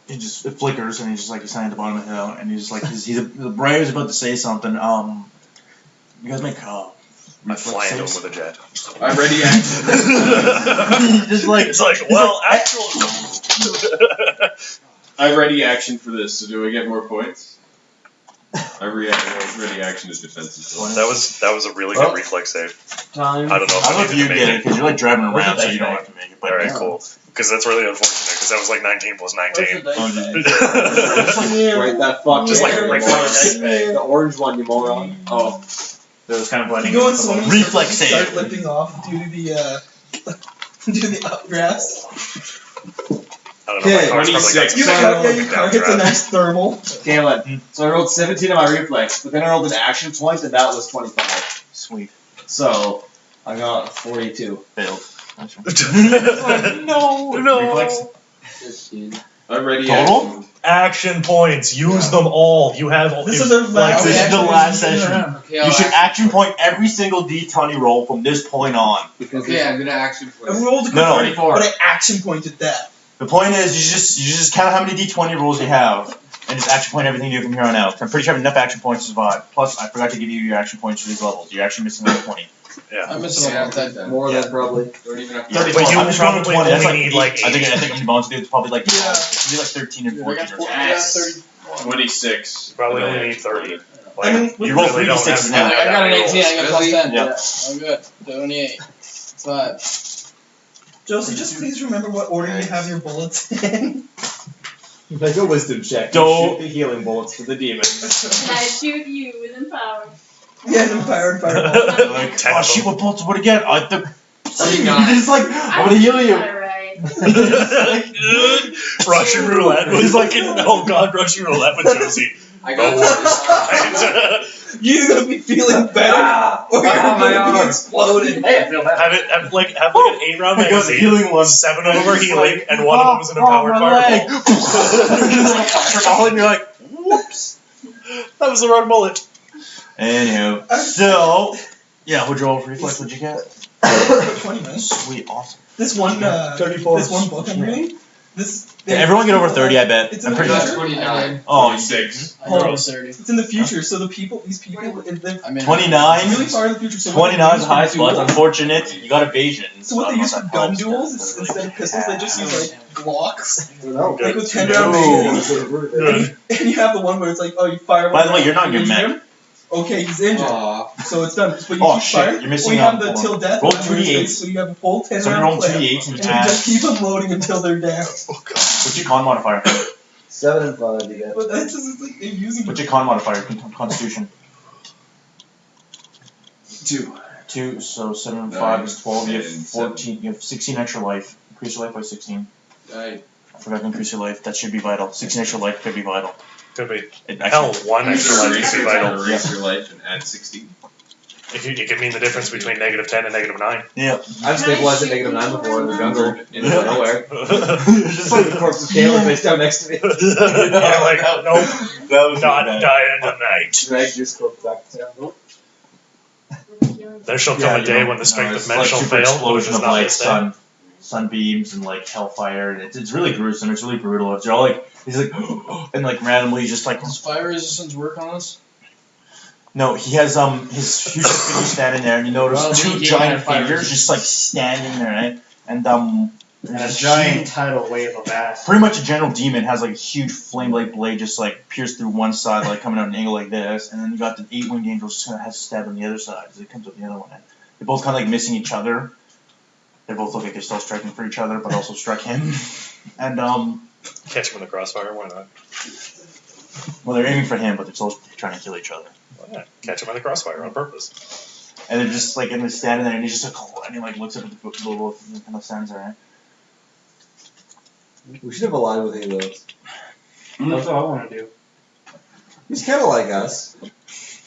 it flickers and he's just like he's standing at the bottom of the hill and he's just like the Briar's about to say something. You guys make I fly into him with a jet. I ready action. just like It's like, well, actually. I ready action for this. So do I get more points? I ready action is defensive. That was a really good reflex save. Time. I don't know I don't know if if you made get it because you're like driving around, so that you don't thing? have to make it. But Alright, cool. Because that's really unfortunate, because that was like 19 plus 19. Right, that fuck. Just like a regular dice bag. The orange one, you moron. Oh. That was kind of You blending. go in so many Reflex circles, you save. start lifting off due to the updrafts. I don't know, my Okay, car's probably got 26. some Your fucking car hits a downdraft. nice thermal. Galen. So I rolled 17 on my reflex, but then I rolled an action point, and that was 25. Sweet. So I got 42. Failed. No. Reflex. 15. I ready Total? action. Action points. Use them all. You have. This is the last This is the last session. Okay, I'll You should action action point every single D20 roll from this point on. Because Okay, I'm gonna action I point. rolled a No. 34, but I action pointed that. The point is, you just count how many D20 rolls you have, and just action point everything you do from here on out. I'm pretty sure I have enough action points to survive. Plus, I forgot to give you your action points for these levels. You're actually missing like 20. Yeah. I'm missing Yeah, one outside then. more than probably. Don't even have to. 34. But you I'm just going with probably 20. That's only like need, like, I think how many bones do. It's probably like Yeah. maybe like 13 or 14 or something. Yes. 26. Probably only need 30. I mean, You roll really 3 don't d6s have now. to I have got an that 18, I got plus 10. Yeah. I'm good. 28. 5. Josie, just please remember what order you have your bullets in. Make a wisdom check. Don't- Shoot the healing bullets for the demon. And I shoot you with empower. Yeah, no fire and fireball. Like, oh shit, what bolts? What again? I think. 39. He's like, I'm gonna heal you. Alright. Russian roulette. He's like, oh god, Russian roulette with Josie. I No got worries. You're gonna be feeling better, or you're my gonna be arm. exploding. Hey, I feel better. Have like an 8-round I got the magazine. healing one. 7 of them are healing, and 1 of them is an empowered my fireball. leg. And you're like, whoops. That was the wrong bullet. Anywho, so yeah, what'd you roll for reflex? What'd you get? About 20 minutes. Sweet, awesome. This one, 34. this one book I'm reading. This. Did everyone get over 30, I bet. It's I'm in the pretty future. sure. 29. Oh, 26. I know it's 30. It's in the future, so the people, these people, they're I mean, 29? really far in the future. So what they 29 is use the highest, for but it's duels- unfortunate. You got evasion. So what I they don't use know for if that gun helps. duels That's is really instead of pistols, they just use like blocks. No. Like with 10 No. round magazines. Good. And you have the one where it's like, oh, you fire one. By the way, round, you're not you in your injure mech. him. Okay, he's injured. Aw. So it's done. But you Oh, keep shit, firing. you're missing Well, you have out the on till death roll one, where it's 2d8s. basically you have a full 10 So you're round rolling clip. 2d8s and And you just keep them loading until they're down. What's your con modifier? 7 and 5 you get. But that's just like they're using What's your con modifier? Constitution. 2. 2, so 7 and 5 is 12. You have And 14. You have 16 extra life. Increase your life by 16. I I forgot to increase your life. That should be vital. 16 extra life could be vital. Could be. It Hell, actually, one extra life erase could be your, vital. erase your life and add 16. If you, it could mean the difference between -10 and -9. yeah. I've stabilized at -9 before in the jungle. In the nowhere. Just Like the corpse of Caleb face down next to me. Yeah, like, nope, that was not really bad. dying tonight. Drag your corpse back to town. There shall come Yeah, a you day know, when the strength no, of it's men like shall super fail, explosion which is of not like this day. sunbeams and like hellfire, and it's really gruesome. It's really brutal. It's all like he's like and like randomly just like does fire resistance work on us? no, he has his huge figure standing there, and you notice Well, two we gain giant our fire figures just like standing there, right? And And a there's giant huge- tidal wave of ass. pretty much a general demon has like a huge flame like blade just like pierced through one side, like coming out an angle like this, and then you got the 8-winged angel just kind of has stabbed on the other side as it comes up the other one. And they're both kind of like missing each other. They both look like they're still striking for each other, but also struck him. And Catch him in the crossfire, why not? well, they're aiming for him, but they're still trying to kill each other. Why not? Catch him in the crossfire on purpose. And they're just like, and they're standing there, and he's just like, and he like looks up at the book and kind of stands there. Right? We should have aligned with Halos. That's what I want to do. He's kind of like us.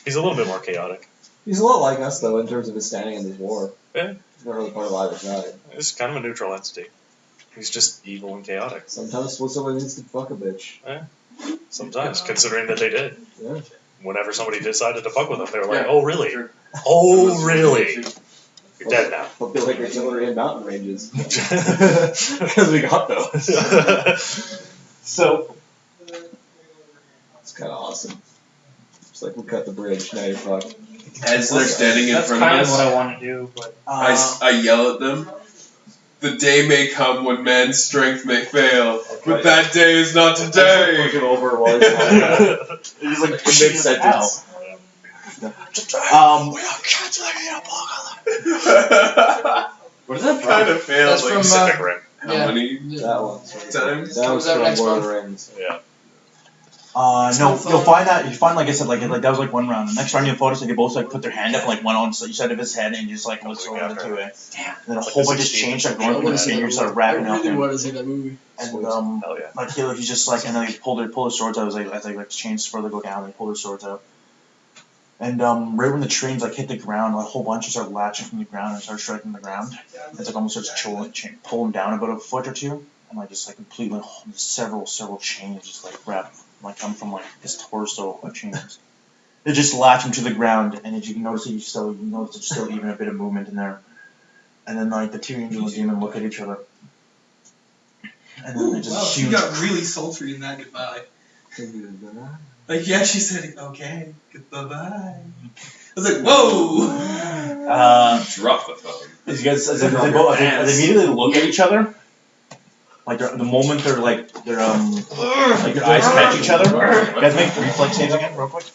He's a little bit more chaotic. He's a lot like us, though, in terms of his standing in this war. Yeah. He's not really part of either side. He's kind of a neutral entity. He's just evil and chaotic. Sometimes when someone needs to fuck a bitch. Sometimes, considering that they did. Yeah. Whenever somebody decided to fuck with them, they were like, Yeah, oh, really? sure. Oh, really? You're dead now. But they like artillery and mountain ranges. Because we got those. So It's kind of awesome. It's like we cut the bridge, now you're fucked. As they're standing in That's front kind of of what us, I want to do, but I yell at them. The day may come when man's strength may fail, but that day is not today. Look it over while he's talking. he's like, Mid-sentence. Um, we are canceling the apocalypse. What is that kind of fail? That's Like, from, Pacific Rim. how yeah. many That one. times? That was Comes out from next Lord of month. the Rings. Yeah. no, you'll find that like I said, like that was like one round. The next round you photos, like they both like put their hand up, and, like one on each side of his head, and just like looks over the two way. And then a whole bunch of change started going through his fingers, started wrapping I up really him. want to see that movie. And Hell yeah. like he's just like, and then they pulled their swords out as they like chains further go down. They pulled their swords out. And right when the trains like hit the ground, like, a whole bunch started latching from the ground and started striking the ground. It's like almost starts pulling down about a foot or two, and like just like completely several chains just like wrap like come from like his torso of chains. They just latch him to the ground, and as you can notice that you notice there's still even a bit of movement in there. And then like the two angel and the demon look at each other, and then they just Wow, she shoot. got really sultry in that goodbye. Like, yeah, she said, okay, goodbye. I was like, whoa! Drop the phone. As you guys, as they immediately look at each other, like the moment their eyes catch each other. You guys make reflex saves again, real quick.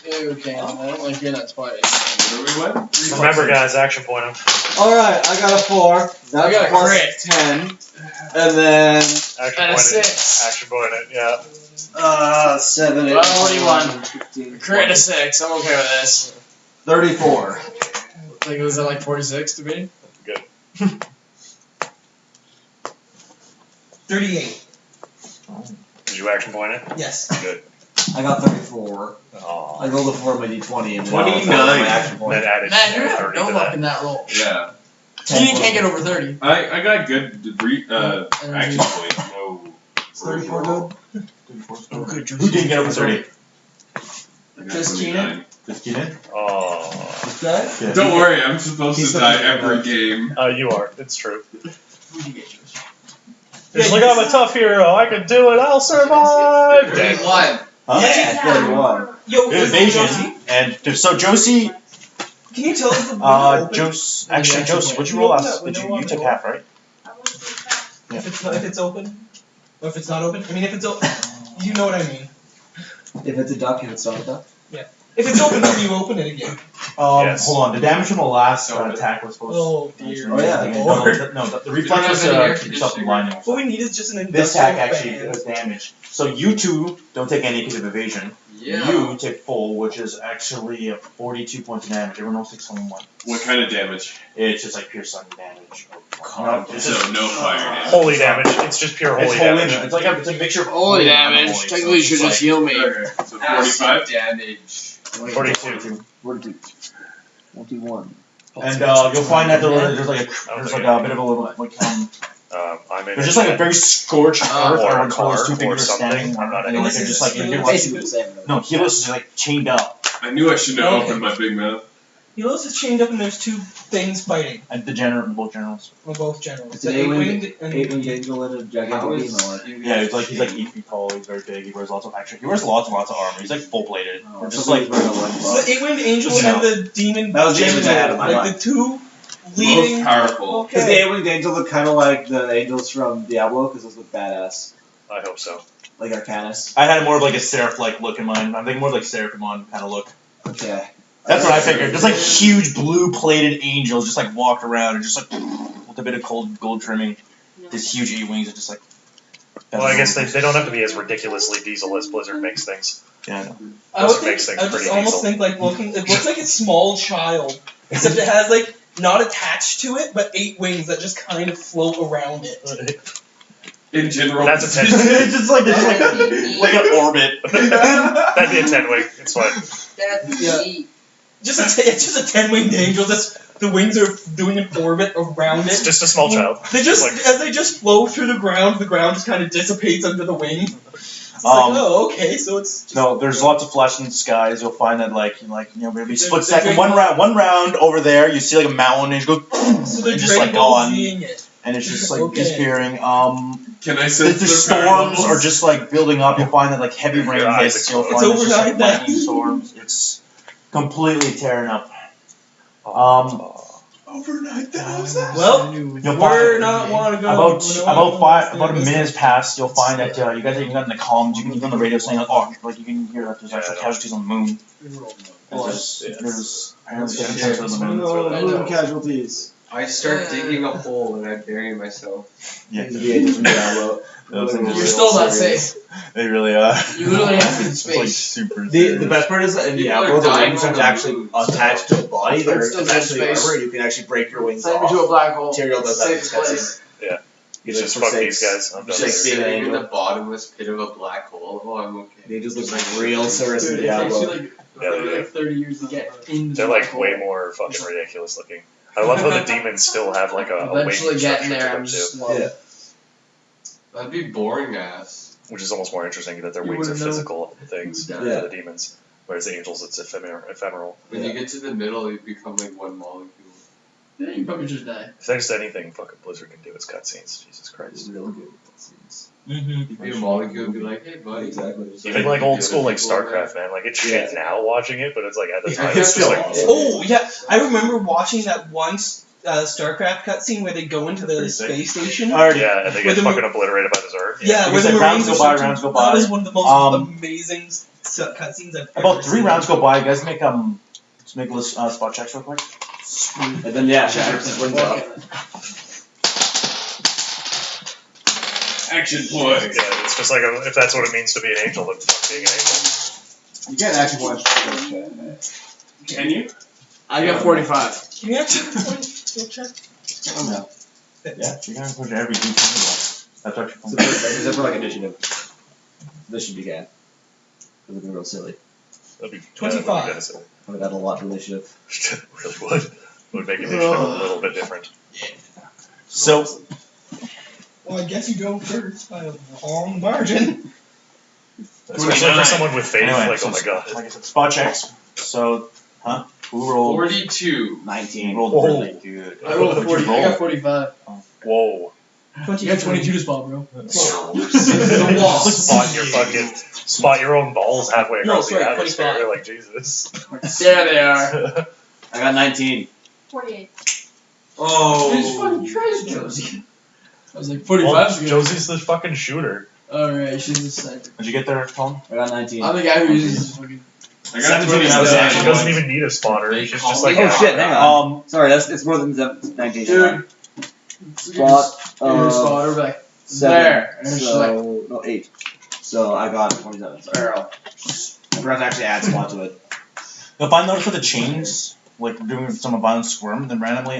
Ew, Cam, I don't like hearing that twice. Where we went? Remember, guys, action point him. Alright, I got a 4. That's I got a plus crit. 10. And then Action And a point it. 6. Action point it, yeah. 7, 8, Well, what do you want? 15, Crit a 6. I'm okay with this. 34. Like, was that like 46 to me? 38. Did you action point it? Yes. Good. I got 34. Aw. I rolled a 4 on my d20 and then 29. my action point. Then added Man, you have 30 no to luck that. in that roll. Yeah. You can't get over 30. I got good action point. No. 34 good? Oh, good. Who didn't get over 30? I got Just 29. Just get in. Oh. This guy? Yeah. Don't worry, I'm supposed He's to looking die for every game. You are. It's true. Who'd you get, Josh? He's like, I'm a tough hero. I can do it. I'll survive. Wait, Dead. one. Huh? Yeah, 31. Yo, It was listen, Josie, Asian, and so Josie, can you tell us the window open? Actually, Josie, what'd you roll last? You took half, right? I want to see that. If it's open, or if it's not open. I mean, if it's open, you know what I mean. If it's a duck, if it's not a duck. If it's open, then you open it again. Yes. Hold on. The damage from the last attack was supposed. Oh dear. Oh, yeah. No, the reflex was keep yourself in line. What we need is just an industrial This attack actually ban. does damage. So you two don't take any because of evasion. Yeah. You take full, which is actually 42 points of damage. Everyone else takes only 1. What kind of damage? It's just like pure sun damage. It's So just no fire damage. Holy damage. It's just pure holy it's holy damage. damage. It's like a mixture of Holy and damage. unholy, Technically, you so should it's just heal me. Okay, so 45? damage. 42. 42. 21. And you'll find that there's like a bit of a little I'm in there's just like a very scorched earth or where a car those two or figures something. standing. I'm not and in like this they're is just like Helios. you're like Basically the same. no, Helios is like chained up I knew I shouldn't have opened my big mouth. Helios is chained up and there's two things fighting. at both generals. Well, both generals. It's The an eight-winged eight-winged angel and a gigantic demon. Yeah, he's like 8 feet tall. He's very big. He wears lots of he wears lots and lots of armor. He's like full plated. Oh, Or just so like he's wearing a one So the eight-winged angel Just and the demon That was the image I had in general, my like mind. the two Most leading. powerful. Because the Okay. eight-winged angel look kind of like the angels from Diablo, because those look badass. I hope so. Like Arcanus. I had more of like a seraph-like look in mind. I'm thinking more like Seraphimon kind of look. Okay. That's what I figured. Just like huge blue-plated angels just like walk around and just like with a bit of gold trimming. These huge 8 wings are just like. Well, I guess they don't have to be as ridiculously diesel as Blizzard makes things. Yeah, I know. I would Blizzard think, makes things I just pretty almost diesel. think like looking. It looks like a small child, except it has like not attached to it, but 8 wings that just kind of float around it. In general. That's a 10. It's just like an orbit. That'd be a 10 wing. It's fine. That's Yeah. neat. It's just a 10-winged angel. The wings are doing an orbit around It's it. just a small child. They just Like- as they just flow through the ground just kind of dissipates under the wing. It's like, oh, okay, so it's just, No, there's lots of flash in the skies. You'll find that maybe split they're second, doing- one round over there. You see like a mountain and it goes so they're and just like Dragon Ball gone, Z-ing it. and it's just like Okay. disappearing. Can I The sense their storms power levels? are just like building up. You'll find that like heavy rain Your eyes hits. You'll explode. find It's it's just like overnight. lightning storms. It's completely tearing up. Over 9,000? Well, You'll we're find not want to go. about a minute has passed. You'll find that you guys even got in the comms. You can hear on the radio saying like you can hear that there's actual casualties on the moon. There's apparently 7 on the moon. Moon casualties. I start digging a hole and I bury myself. Yeah, The angels from Diablo. You're still not safe. they really are. You literally have to be in It's like space. super. The best part is that in People Diablo, are the dying wings on aren't the actually moon. attached to the body. They're Still in attached to the space. armor. You can actually break your wings Send me to a off. black hole. Material does that. Safest place. It's just fuck these guys. I'm done Just with like this. being an Sitting in the angel. bottomless pit of a black hole. Oh, I'm okay. They just look like real Cerus in Dude, it takes you Diablo. like, Yeah, they do. 30 years to get into They're the like black hole. way more fucking ridiculous looking. I love how the demons still have like a wing Eventually getting structure there, to I'm them just too, slow. Yeah. That'd be boring ass. which is almost more interesting that their You wings are wouldn't know. physical things Yeah. for the demons, whereas the angels it's ephemeral. When you get to the middle, you become like one molecule. Yeah, you probably just die. If there's anything fucking Blizzard can do, it's cutscenes. Jesus Christ. It's real good. Scenes. Mm-hmm. Be a molecule and be like, hey buddy. Exactly. Even like old school like StarCraft, man. Like it's shit now watching it, but it's like at the Yeah, time it's it's just still like awesome. Oh yeah, I remember watching that one StarCraft cutscene where they go into the Pretty sick. space station. yeah, and they get With the fucking obliterated by the Zerg. Yeah, Because where the like rounds Marines go are by, searching- rounds go That by. was one of the most amazing cutscenes I've ever About 3 seen. rounds go by. You guys make let's make spot checks real quick. And then she rips his wings off. Action point. Yeah, it's just like if that's what it means to be an angel, then fuck being an angel. You can't actually watch. Can you? I got 45. Can you actually skill check? Oh no. Yeah, you gotta push every D20 That's actually fun. Except for like initiative. This should be good. It would be real silly. That'd be 25. that'd be silly. I would add a lot to initiative. It really would. It would make initiative a little bit different. So, Well, I guess you go first by a long margin. Especially for someone with faith, anyway, like, so oh my god. like I said, spot checks. So, who rolled? 42. 19. You rolled Whoa. really good. I rolled What'd you 40. I roll? got 45. Whoa. I got 22 to spot, bro. The wall. Spot your own balls halfway No, across the sorry, atmosphere. 25. Like Jesus. There they are. I got 19. 48. Oh. Who's fucking trash, Josie? I was like 45. Well, is good. Josie's the fucking shooter. Alright, she's a sniper. Did you get there, Tom? I got 19. I'm the guy who uses fucking. I got 17 27. is She doesn't even need a spotter. She's just like, Oh shit, hang on. Sorry, Um, it's more than 19. Dude. Spot, Your spotter back. 7. There. And she's like, So, no, 8. So I got 27. Sorry. barrel. I forgot to actually add spot to it. if I notice with the chains, like doing some violent squirm, then randomly,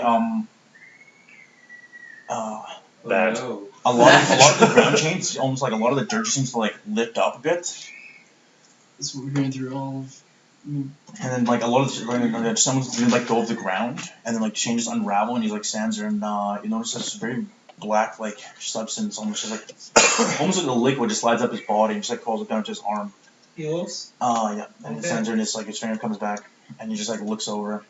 Bad. a lot of the ground chains, almost like a lot of the dirt seems to like lift up a bit, That's what we're going through all of. and then like a lot of like, someone's gonna let go of the ground, and then like chains unravel, and he like stands there, and you notice this very black like substance, almost just like almost like a liquid, just slides up his body, and just like crawls up down to his arm. Heals. Yeah, and he Okay. stands there, and it's like his finger comes back, and he just like looks over,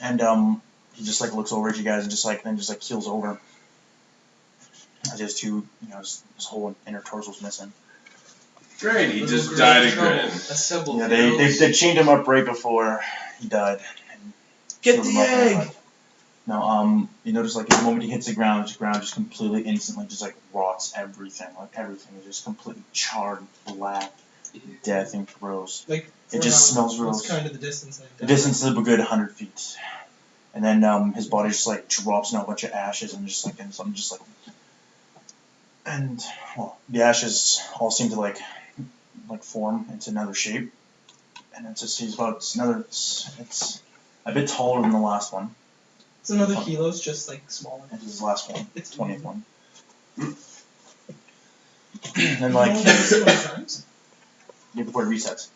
and he just like looks over at you guys, and just like then just like keels over. As his two, his whole inner torso's missing. Great, he just died again. A symbol. Yeah, they chained him up right before he died. And Get sealed the him up in egg! mud. No, you notice like the moment he hits the ground just completely instantly just like rots everything. Like everything is just completely charred, black, death and gross. Like, It just smells What's gross. kind of the distance? The distance is a good 100 feet. And then his body just like drops in a bunch of ashes and just like, and something just like, and well, the ashes all seem to like form into another shape. And it's just, it's a bit taller than the last one. It's another kilos, just like smaller. It's his last one, It's 20th one. And You like, only have it so many times? yeah, before it resets.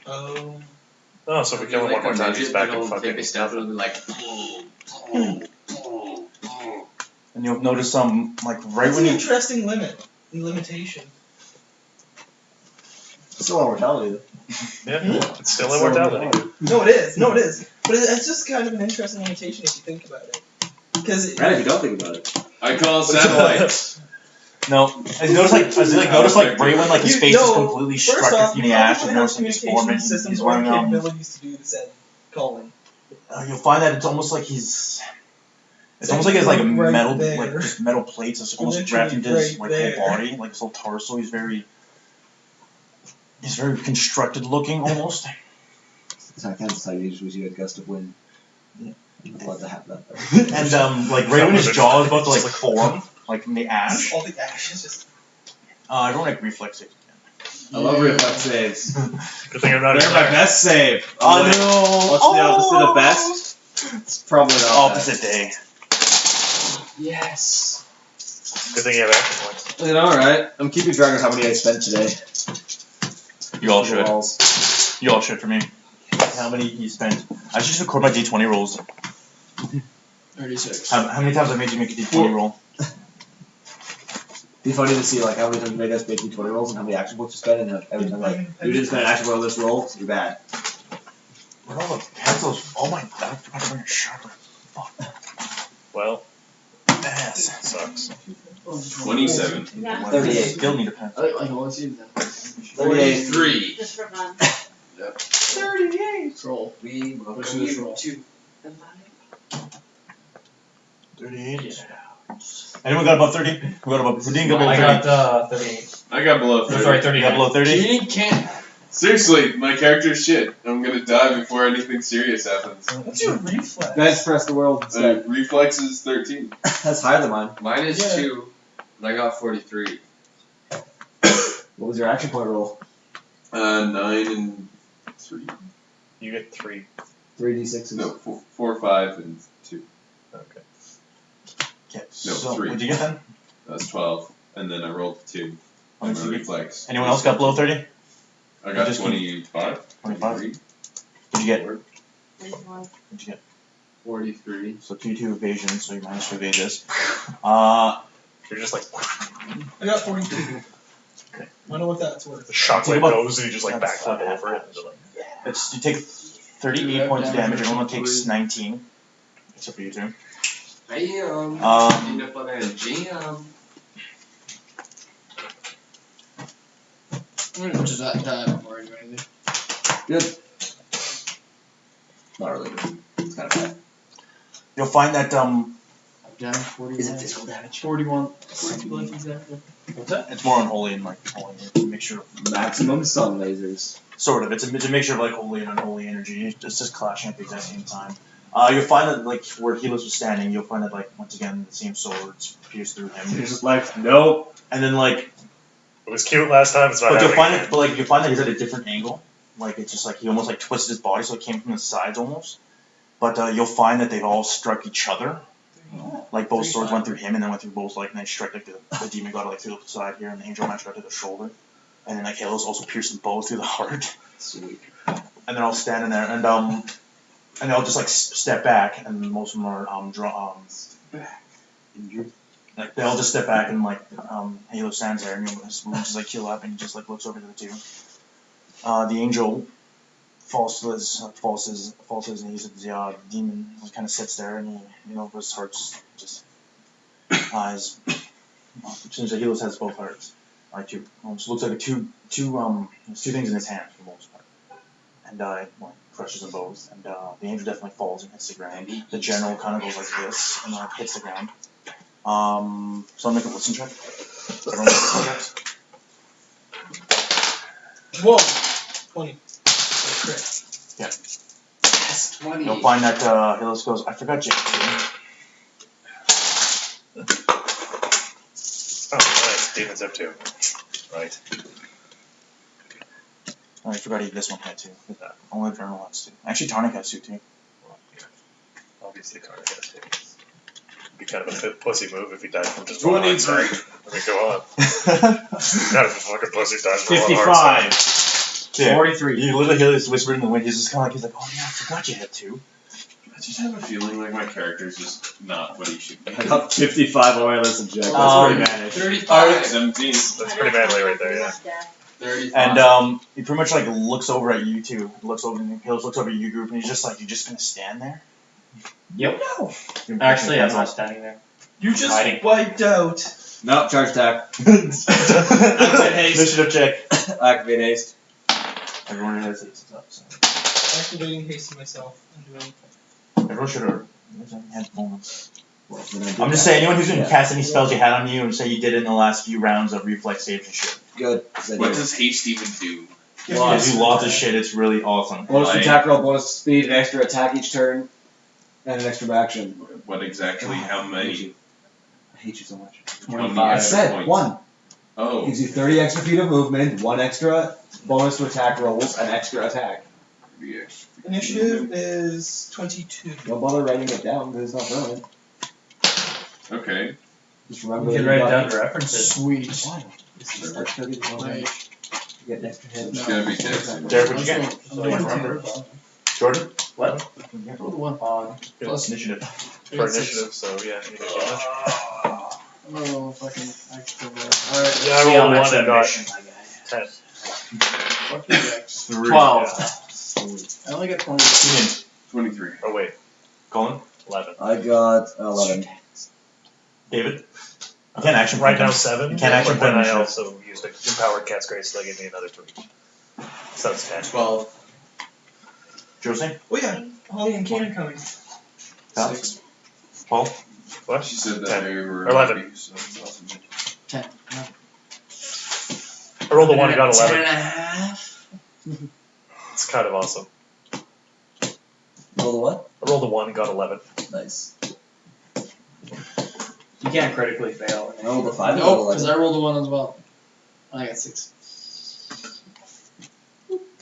Oh. Oh, so if we kill him one more time, he's back in fucking. Take a step and like. And you'll notice like right That's when an you interesting limitation. Still immortality. Yeah, it's still immortality. No, it is. But it's just kind of an interesting limitation if you think about it. Because Right, if you don't think about it. I call satellites. no, as you notice like right when like his face is completely first struck off, in you the probably ash and have notice like he's forming. communication systems He's or wearing capabilities to do the said calling. you'll find that it's almost like he's. It's It's almost like he has like a right metal, there. like just metal plates that's almost Literally wrapped into his right like there. whole body, like his whole torso. He's very constructed looking almost. So I can't decide you just wish you had a gust of wind. Yeah. I'd love to have that. And like right when his jaw is about to like form, like from the ash. All the ashes just. I don't like reflex saves. I love reflex saves. Good thing I'm not. They're my best save. Oh Wait, no! What's the opposite of best? It's probably not Opposite day. Yes. Good thing you have action points. best. You know, alright. I'm keeping track of how many I spent today. You all should. Balls. You all should for me. How many you spent? I should just record my D20 rolls. 36. How many times I made you make a D20 roll? It'd be funny to see like how many times you made us make 20 rolls and how many action points you spent, and every time like you didn't spend an action point on this roll, so you're bad. Where all the pencils? Oh my god! I forgot to bring a sharpener. Well, Ass. sucks. 27. Yeah. 38. Still need a pen. I like all I see that. 38. 43. Just for fun. 38. Roll. We What's this roll? 38. Anyone got above 30? Who got above? Who didn't get above I 30? got 38. I got below 30. Sorry, 30. You got below 30? Genie can't. Seriously, my character's shit. I'm gonna die before anything serious happens. What's your reflex? Bench press the world instead. Reflex is 13. That's higher than mine. Mine is Yeah. 2, and I got 43. What was your action point roll? 9 and 3. You get 3. 3d6s. No, 4, 5, and 2. Okay. Okay, No, so 3. what'd you get then? That's 12. And then I rolled 2. How And much my did you get? reflex. Anyone else got below 30? I got Just 25. 25? 23. What'd you get? 31. What'd you get? 43. So 2 evasion, so you managed to evade this. You're just like. I got 42. wonder what that's worth. The shockwave about- goes and you just like that's backflip half over it. damage. It's you take 38 points of damage. Everyone takes 19, except for you two. Bam. Peanut butter and jam. Which is that or do anything. Good. Not really good. It's kind of bad. You'll find that I'm down 41. Is it physical damage? 41. 42 life exactly. What's that? it's more unholy and like holy. It's a mixture of Maximum sun lasers. sort of. It's a mixture of like holy and unholy energy. It's just clashing at the exact same time. You'll find that like where Helios was standing, you'll find that like once again the same swords pierce through him. He's just like, nope. And then like, It was cute last time. It's not but you'll happening find again. it. But like you'll find that he's at a different angle. Like it's just like he almost like twisted his body, so it came from the sides almost. But you'll find that they've all struck each other. Like both swords went through him and then went through both like and they struck like the demon god like through the side here and the angel man struck to the shoulder. And then like Helios also pierced them both through the heart. Sweet. And they're all standing there and they'll just like step back and most of them are Injured. like they all just step back and like Halo stands there and his wounds just like heal up and he just like looks over to the two. The angel falls to his knees and the demon kind of sits there and his heart's just his seems like Helios has both hearts. Like two almost looks like there's two things in his hand for the most part. And crushes them both and the angel definitely falls and hits the ground. The general kind of goes like this and hits the ground. So I'll make a listen check. Everyone make a listen check. Whoa! 20. Crit. That's 20. You'll find that Helios goes, I forgot Jack too. Oh, nice. Demons have two. Right. Oh, I forgot this one had two. Only Vernal has two. Actually, Tonic has two too. Well, yeah. Obviously, Carter has two. It'd be kind of a pussy move if he died from just 23. one heart strike. I mean, go on. Kind of a fucking pussy dies from one heart strike. 55. Yeah. 43. You literally hear this whispered in the wind. He's just kind of like, he's like, oh yeah, I forgot you had two. I just have a feeling like my character's just not what he should be. I got 55 on my listen check. That's Um, pretty managed. 35. 17. That's pretty manly right there, yeah. 35. And he pretty much like looks over at you two. Looks over, Helios looks over at you group, and he's just like, you're just gonna stand there? Yep. No. Actually, I'm not standing there. You just Hiding. wiped out. Nope, charge attack. Activate haste. Initiative check. Activate haste. Everyone has haste up. So. Activating haste myself. I'm doing. Everyone should have had bonus. I'm just saying, anyone who's going to cast any spells you had on you and say you did it in the last few rounds of reflex saves and shit. Good. What does haste even do? Gives you lots of shit, it's really awesome. Bonus Like- attack roll, bonus speed, an extra attack each turn, and an extra action. What exactly? How many? I hate you so much. How many I extra said points? 1. Oh. Gives you 30 extra feet of movement, 1 extra bonus to attack rolls, an extra attack. The extra- Initiative is 22. Don't bother writing it down because it's not permanent. Okay. Just remember You that can write got down the references. Sweet. Why? This is like 30 to 1. You Like, get an extra hit. It's gonna be dead. Derek, what'd you get? I'm doing Remember. Jordan? What? Roll the one. On. Plus Initiative. For initiative, so yeah, you didn't get much. Oh, fucking extra roll. Alright, Yeah, I See how rolled a much 1 and that got mission I got. 10. fuck you, Dex. 12. I only got 20. 23. Oh, wait. Colin? 11. I got 11. David? You can't action Right point now, them. 7. You can't action but then point I initiative. also used an empowered cat's grace, so that gave me another 3. So it's 10. 12. Josie? Oh yeah, Holly and Cannon coming. Val? 6. Paul? What? She said that 10. they were 11. happy, so that's awesome. 10. I rolled a 1 and got 10 11. and a half. It's kind of awesome. Roll the what? I rolled a 1 and got 11. Nice. You can't critically fail. I rolled a 5 and Nope, because 11. I rolled a 1 as well. I got 6.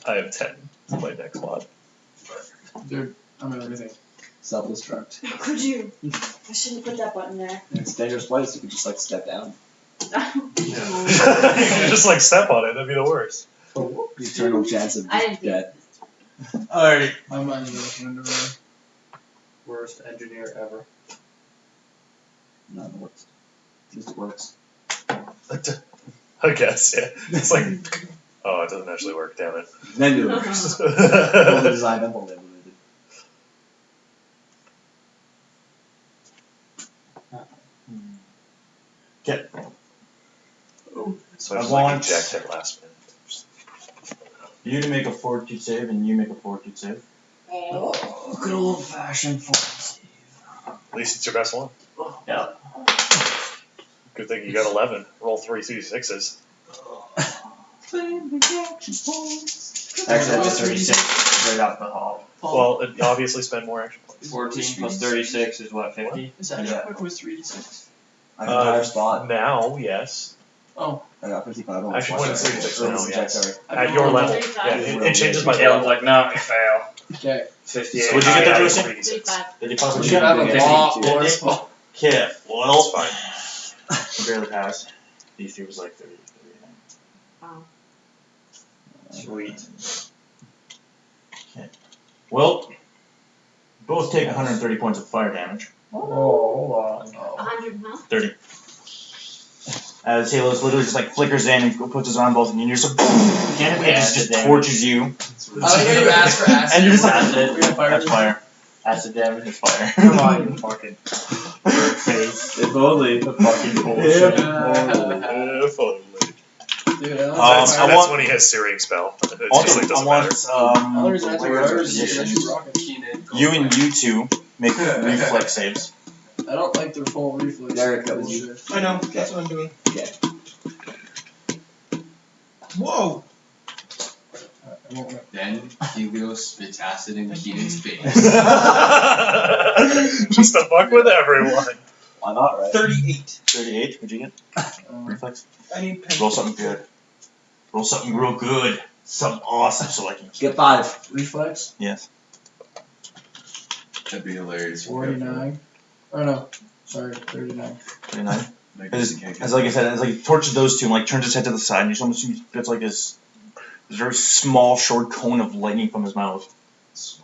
I have 10. It's my next one. Dude, I'm at everything. Self-destruct. How could you? I shouldn't put that button there. It's a dangerous place, you could just like step down. Yeah. You can just like step on it, that'd be the worst. The eternal chance of I didn't death. Alright. I might need to look into it. Worst engineer ever. Not the worst. Just works. I guess, yeah. It's like, oh, it doesn't actually work, damn it. Nebulous. Well, the design of all nebulated. So I I just like want- eject at last minute. You to make a fortitude save, and you make a fortitude save. Oh, good old fashioned force. At least it's your best one. Yeah. Good thing you got 11. Roll 3 C6s. Actually, Actually, that's 36 right off the hop. Well, it obviously spend more action points. 14 plus 36 is what, 50? Is that Yeah. quick was 3d6? I have a higher spot. Now, yes. Oh, I got 55 on Actually, my when it's spot. 36 Or now, was it yes. sorry. At your level. Yeah, 35. it changes by Michael's level. like, no, you fail. okay. 58. So what'd you get there, Josie? 35. 55. What'd You you have get? a lot Yeah. more spot. Okay, well, It's fine. I barely passed. D3 was like 30. Wow. Sweet. Okay. Well, both take 130 points of fire damage. Oh, hold on. 100, huh? 30. As Halos literally just like flickers in and puts his arm both in you, and you're just like, and it just torches you. I like how you asked for acid. And you're just like, Acid. We got fire. that's fire. Acid damage is fire. Come on, you fucking face. If only. The fucking bullshit. If only. Dude, That's, I that's want- when he has Searing Spell. It Also, just like I doesn't want matter. Other reason I took weird fires is positions. electric rocket. You and you two make reflex saves. I don't like their full reflex. Derek, that was you. Bullshit. I know. That's what I'm doing. Okay. Whoa! I won't know. Then Hugo spits acid in Keaton's face. Just to fuck with everyone. Why not, right? 38. 38, what'd you get? Reflex? I need pen. Roll something good. Roll something real good. Something awesome so I can Get 5. Reflex? Yes. That'd be hilarious. 49. Oh no. Sorry, 39. 39. Like, As like I said, as like he torches those two and like turns his head to the side, and you almost see gets like this very small, short cone of lightning from his mouth.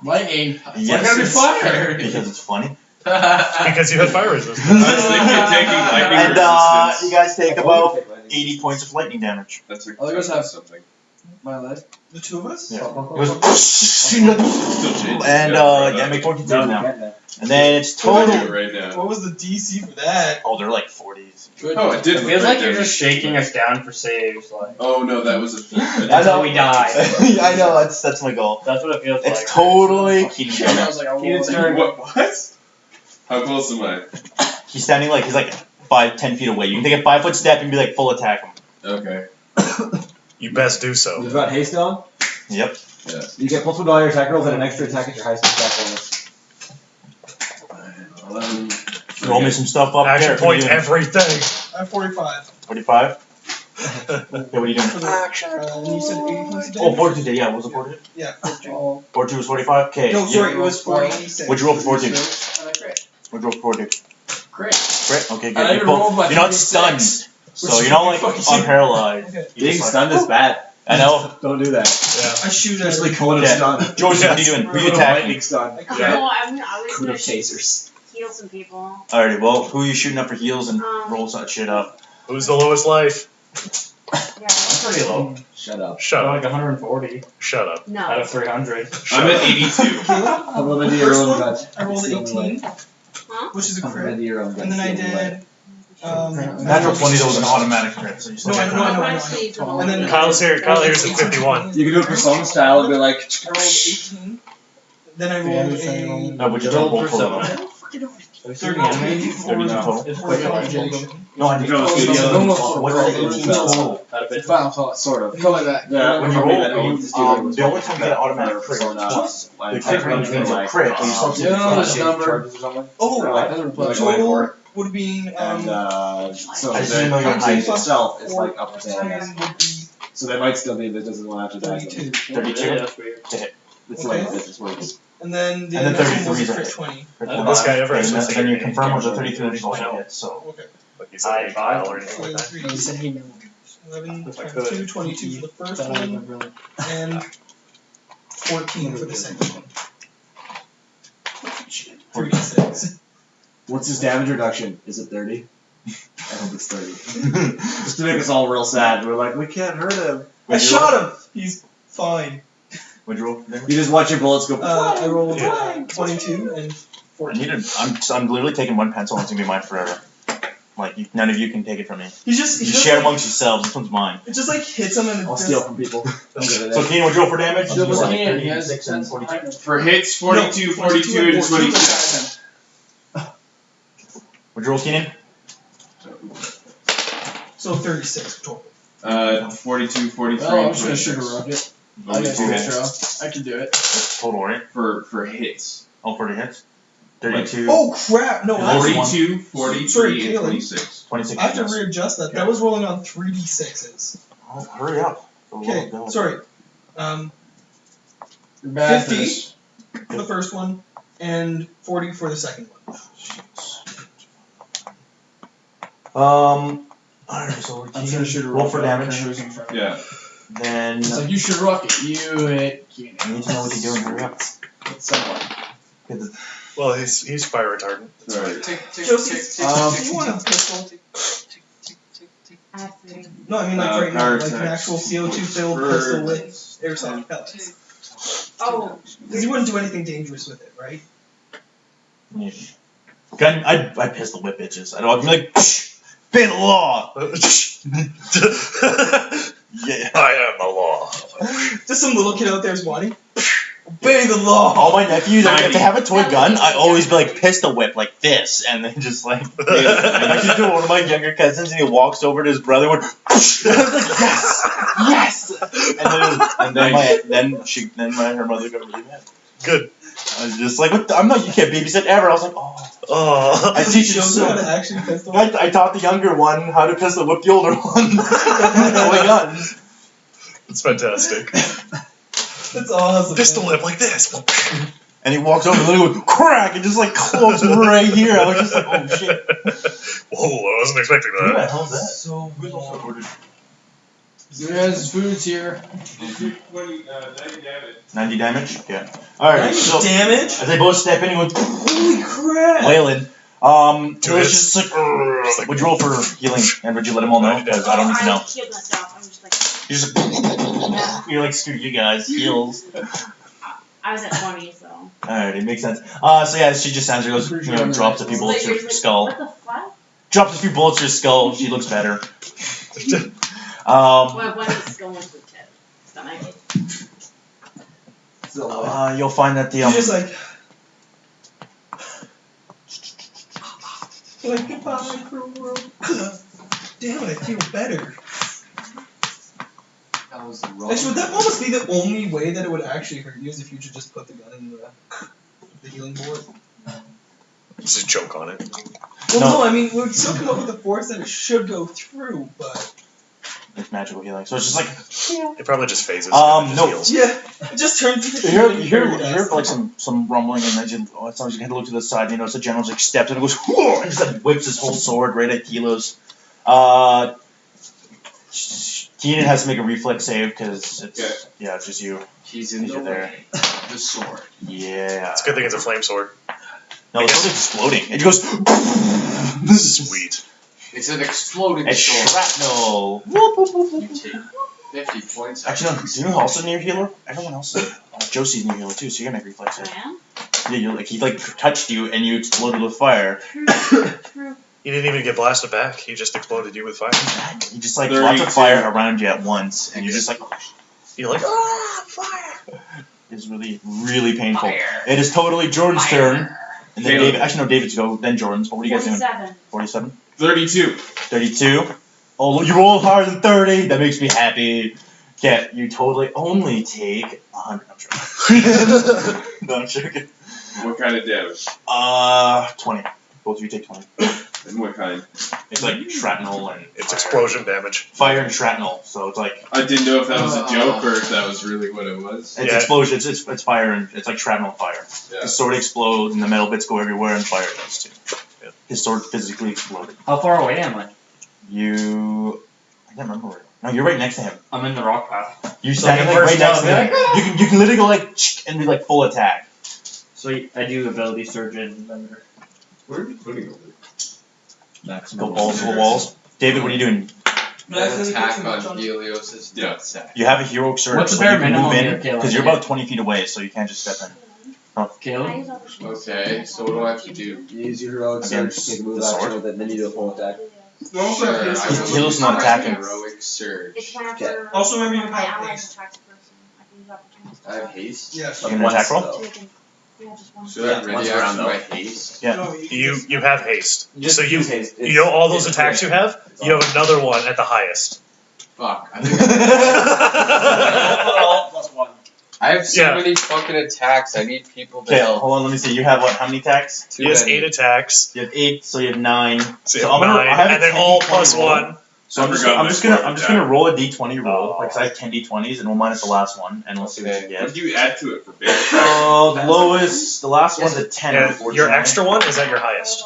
Lightning. Yes, Why gotta be it's- fire? Because it's funny. Because you had fire resistance. I was thinking taking lightning And resistance. you guys take about 80 points of lightning damage. That's a, I'll go have something. My leg. The two of us? Yeah. Oh, It goes Still changes. and yeah, make 14 saves now. And then it's I'll do it total. right now. What was the DC for that? Oh, they're like 40s. Good. Oh, it did. It look feels right like you're there. just shaking us down for saves, like. Oh no, that was a thing. Until we die. I know that's my goal. That's what it feels It's like. totally Keaton's I turn. was like, I Keaton's won't. turn. What? How close am I? He's standing like he's like 5-10 feet away. You can take a 5-foot step and be like full attack him. Okay. You best do so. You've got haste on. Yep. You get +1 to all your attack rolls and an extra attack at your highest attack bonus. Roll me some stuff up Action there. point everything. I have 45. 45. Okay, what are you doing? For the, and you said 80 points of Oh, damage? 42. Yeah, what was it 42? Yeah, 42. Oh, 42 was 45. Okay. No, sorry, it Yeah. was 46. What'd you roll for 42? and I crit. What'd you roll for 42? Crit. Crit. Okay, I good. even rolled my You're not 56. stunned, so you're not like Fucking- unparalyzed. Okay. You're Being just like- stunned is bad. I know. Don't do that. I shoot at Especially cone of Yeah. stun. George, what are you doing? Who are you attacking? Lightning stun. I Oh, crit. no, I was Cone gonna of tasers. heal some people. Alrighty, well, who are you shooting up for heals and Um, roll that shit up? Who's the lowest life? Yeah. Pretty low. Shut up. Shut Like up. 140 Shut up. out No. of 300. I'm at 82. How about the First own one, gut? I rolled an 18, Huh? which is a How about crit. your own gut? And then I did. Natural 20 though was an automatic crit, so you still No, I get know, I crit. know, I I'm know. actually using And then- the Kyle's here. Kyle here's at 51. You can do it persona style and be like, I rolled 18. Then I rolled a. No, but you don't roll for them. 30 30 total. It's for pretty the hard. total. No, I think No, it's it's good. almost What's full. the 18 total? It's final thought. sort of. Go like that. Yeah, When you roll, the only time you get an automatic crit is persona. twice. Like, The crit range means a crit, but you still have to Yeah, do there's it. a number. charges or something. Oh, Right. Doesn't Like, reply. going for it. total would be. And so I just the didn't know you were height high. itself is Four like up to 10. Would be So they might still be, but it doesn't go after that. 32. 32? Yeah, that's weird. It's like this, it's works. And then the And then next one 33 was is a a crit hit. 20. Crit This guy ever and actually then you said confirm with the anything. 33 which is also a hit, so. Okay. Like he's like Kyle or anything like that. 23, said he knew. 11, If I 22, could. 22 for the first That I one, really. and 14 for the second one. 36. What's his damage reduction? Is it 30? I hope it's 30. Just to make us all real sad. We're like, we can't hurt him. I shot him. He's fine. What'd you roll? You just watch your bullets go. I rolled Yeah. 22 and 14. I'm literally taking one pencil and it's gonna be mine forever. Like, none of you can take it from me. He's just You share amongst yourselves, this one's mine. It just like hits him and it I'll just, steal from people. I'm good at So, it. Keenan, what'd you roll for damage? Still You said looking in, he 36 and 42. For hits, 42, No, 42, and 26. What'd you roll, Keenan? So 36 total. 42, 43, Oh, I'm and just gonna 26. sugar rocket. I Only got two two hits. extra. I can do it. That's total, right? For hits. Oh, 40 hits? 32, Oh crap! No, Yeah, actually, 42, Sorry, 43, and Keelan. 26. 26 I have to hits. readjust that. Yeah. That was rolling on 3d6s. Oh, hurry up. Okay, sorry. You're bad for 50 this. for the first one, and 40 for the second one. Alright, so I'm just gonna shoot a roll for rocket. damage. Who's in front of me. Yeah. Then It's like you shoot a rocket. You hit Keenan. you need to know what you're doing. Hurry up. Someone. Get the- Well, he's fire retardant. Alright. Josie, do you want a pistol? I have three. No, I mean like right now, power like an attacks. actual CO2 filled pistol with airsoft pellets. Oh, Because you wouldn't do anything dangerous with it, right? Yeah. Gun, I pistol whip bitches. I'd be like, obey the law. Yeah. I am the law. Just some little kid out there is wanting. Obey the law. All my nephews, if they have a toy gun, I always be like pistol whip like this, and then just like. I keep doing one of my younger cousins, and he walks over to his brother, and went, I was like, yes, and then her mother got really mad. Good. I was just like, what the, I'm not, you can't babysit ever. I was like, oh. Oh. I teach you Shows you how to so. actually pistol whip. I taught the younger one how to pistol whip the older one. Toy guns. It's fantastic. That's awesome. Pistol whip like this. And he walks over and literally goes, crack, and just like close right here. I was just like, oh shit. Whoa, I wasn't expecting Who the that. hell's that? So There's foods here. 90 damage. 90 damage? Yeah. Alright, so damage. as they both step in, he goes, Holy crap! wailing. Two it was hits. just like, would you roll for healing? And would you let him all know? Because I don't need to know. I killed myself. I'm just like, You're just you're like, screw you guys, heals. I was at 20, so. Alright, it makes sense. So yeah, she just stands there, goes, drops a few bullets to her skull. What the fuck? Drops a few bullets to her skull, she looks better. Well, one is going to the stomach. You'll find that the You're just like goodbye, cruel world. Damn it, I feel better. That was the wrong. Actually, would that almost be the only way that it would actually hurt you is if you should just put the gun in the healing board? Just choke on it. Well, No. no, I mean, we would still come up with the force that it should go through, but it's magical healing. So it's just like, It probably just phases. and it no. just heals. yeah, it just turns into you hear like some rumbling, and then it sounds like you look to the side, and you notice the general's like steps and it goes, whoa, and just like whips his whole sword right at Kilo's. Keenan has to make a reflex save because it's it's just you. He's in the You're there. way. The sword. Yeah. It's a good thing it's a flame sword. No, the sword's exploding. It goes. Sweet. It's an exploding It's sword. shrapnel. Whoop, whoop, whoop, whoop. You take 50 points. Actually, no. Do you know who also near healer? Everyone else. Josie's near healer too, so you gotta make reflex I save. am? Yeah, you like he like touched you and you exploded with fire. True. You didn't even get blasted back. He just exploded you with fire. He just like lots of 32. fire around you at once, and you're just like, You're like, ah, fire. it's really, really painful. Fire. It is totally Jordan's turn, and then Caleb. David. Actually, no, David's go. Then Jordan's. What were you guys doing? 47. 47, 32. 32. Oh, you rolled higher than 30. That makes me happy. Yeah, you totally only take 100. I'm sure. No, I'm joking. What kind of damage? 20. Both of you take 20. And what kind? It's like shrapnel and It's fire. explosion damage. Fire and shrapnel. So it's like I didn't know if that was a joke or if that was really what it was. it's Yeah. explosion. It's fire and it's like shrapnel and fire. Yeah. His sword explodes and the metal bits go everywhere and fire does too. Yeah. His sword physically exploded. How far away am I? I can't remember where. No, you're right next to him. I'm in the rock path. You So I stand can like right burst next out to and him. be like, You can literally go like and be like full attack. So I do ability surge and bender. Where are you putting all Maximum. Go balls to the walls. David, what are you doing? Attack on Helios' death sack. You have a heroic surge, What's the so bare you can minimum move in here, Caleb? because you're about 20 feet away, so you can't just step in. Caleb? Okay, so what do I have to do? You use your heroic Against surge, take a move the action sword? with it, then you do a full attack. Also, Sure, have haste. I will Helos use not my attacking. heroic surge. It's whenever Okay. Also, remember you can my have ally haste. attacks a person. I can use opportunities to I have attack. haste. Yes. You gonna attack roll? Though. So we can- yeah, just one. Should Yeah, I ready once action around, my haste? Yeah. No, You have haste. Just So you use haste. you know all those It's attacks you have. It's You all- have another one at the highest. Fuck. I Plus 1. have so Yeah. many fucking attacks. I need people to Okay, help. hold on, let me see. You have what? How many attacks? Too He has many. 8 attacks. You have 8, so you have 9. So you So have I'm gonna- I 9, have a and then 10 all D20 plus roll. 1. So I'm just, I forgot I'm my just gonna score I'm just attack. gonna roll a d20 roll Oh. because I have 10 d20s and we'll minus the last one and we'll see what Okay. you What get. did you add to it for base? The lowest, the last one's a 10. Yeah, unfortunately. your extra one is at your highest.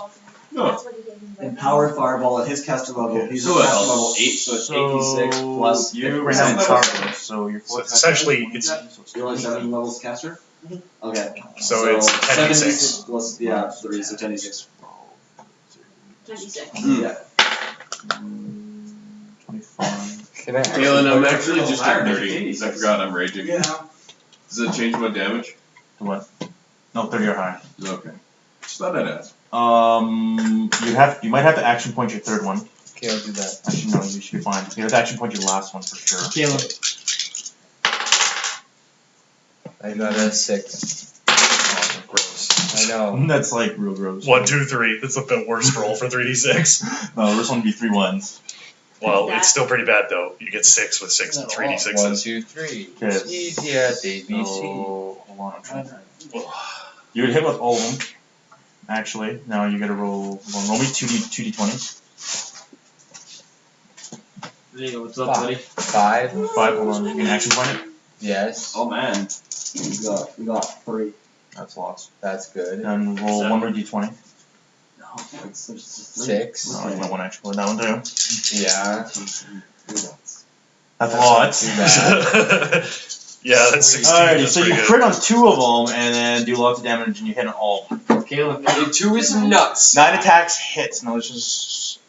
No. That's what he gave me right now. Empowered Fireball at his caster level. He's So caster else. level 8, so it's 8d6 plus you 50%. ran out of charge, so your So full essentially, it's You're only 7 levels caster? Okay. so it's 10d6. 7d6 plus, yeah, 3, so 10d6. 26. Yeah. 25. Can I actually Galen, I'm put- actually just at Higher, 30. I forgot I'm raging. Yeah. Does it change my damage? What? No, 30 or higher. Okay. Just thought I'd ask. You might have to action point your third one. Okay, I'll do that. Actually, no, you should be fine. You have to action point your last one for sure. Caleb. I got a 6. Oh, gross. I know. That's like real gross. 1, 2, 3. That's the worst roll for 3d6. No, this one would be 3 ones. Well, it's still pretty bad though. You get 6 with 6 and 1, 3d6s. 2, 3. Okay. Easy as ABC. So, hold on, I'm trying to think. You would hit with all of them. Actually, now you gotta roll. Hold on, roll me 2d20s. There you go. What's up, buddy? 5. 5. Hold on, you can action point it. Yes. Oh man. We got 3. That's lost. That's good. Then roll 1 more d20. No, it's just 6. No, you got 1 action point. That one too. Yeah. That's a That's lot. not too bad. Yeah, that's 16. Alrighty, That's so you pretty good. crit on 2 of them and then do lots of damage and you hit on all. Caleb. 2 is nuts. 9 attacks hits. No, it's just.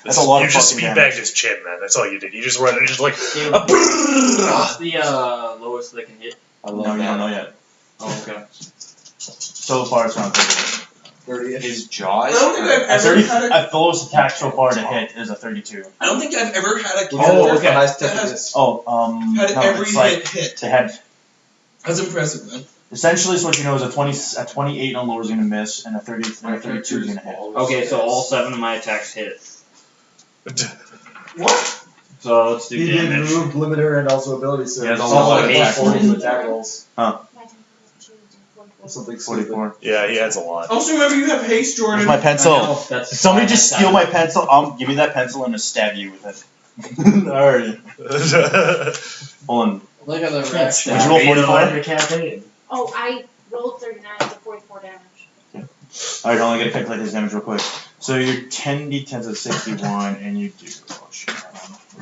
That's a lot You of just fucking speed damage. bagged his chin, man. That's all you did. You just run and just like. Caleb. What's the lowest they can hit? I No, love you don't that. know yet. Oh, okay. So far, it's around 30. 30-ish. His jaws. I don't think I've At ever 30, had a. at the lowest attack so far to hit is a 32. I don't think I've ever had a Oh, character okay. Nice that touch has this. Oh, had no, every it's like hit. to head. That's impressive, man. Essentially, so what you know is a 28 on lower is gonna miss, and a 30 and a 32 is gonna hit. Okay, so all 7 of my attacks hit. What? So let's do He did damage. remove limiter and also ability surge. Yeah, it's So all like about attack attack rolls, attack rolls. Something stupid. 44. Yeah, he adds a lot. Also, remember you have haste, Jordan. Where's my pencil? I know, that's Did somebody fine, just that's steal fine. my pencil? Give me that pencil and I'll stab you with it. Alright. Hold on. Look at the Would reaction. you roll 44? Your campaign. Oh, I rolled 39 to 44 damage. Alright, hold on, I gotta calculate his damage real quick. So your 10d10's at 61, and you do. Oh shit,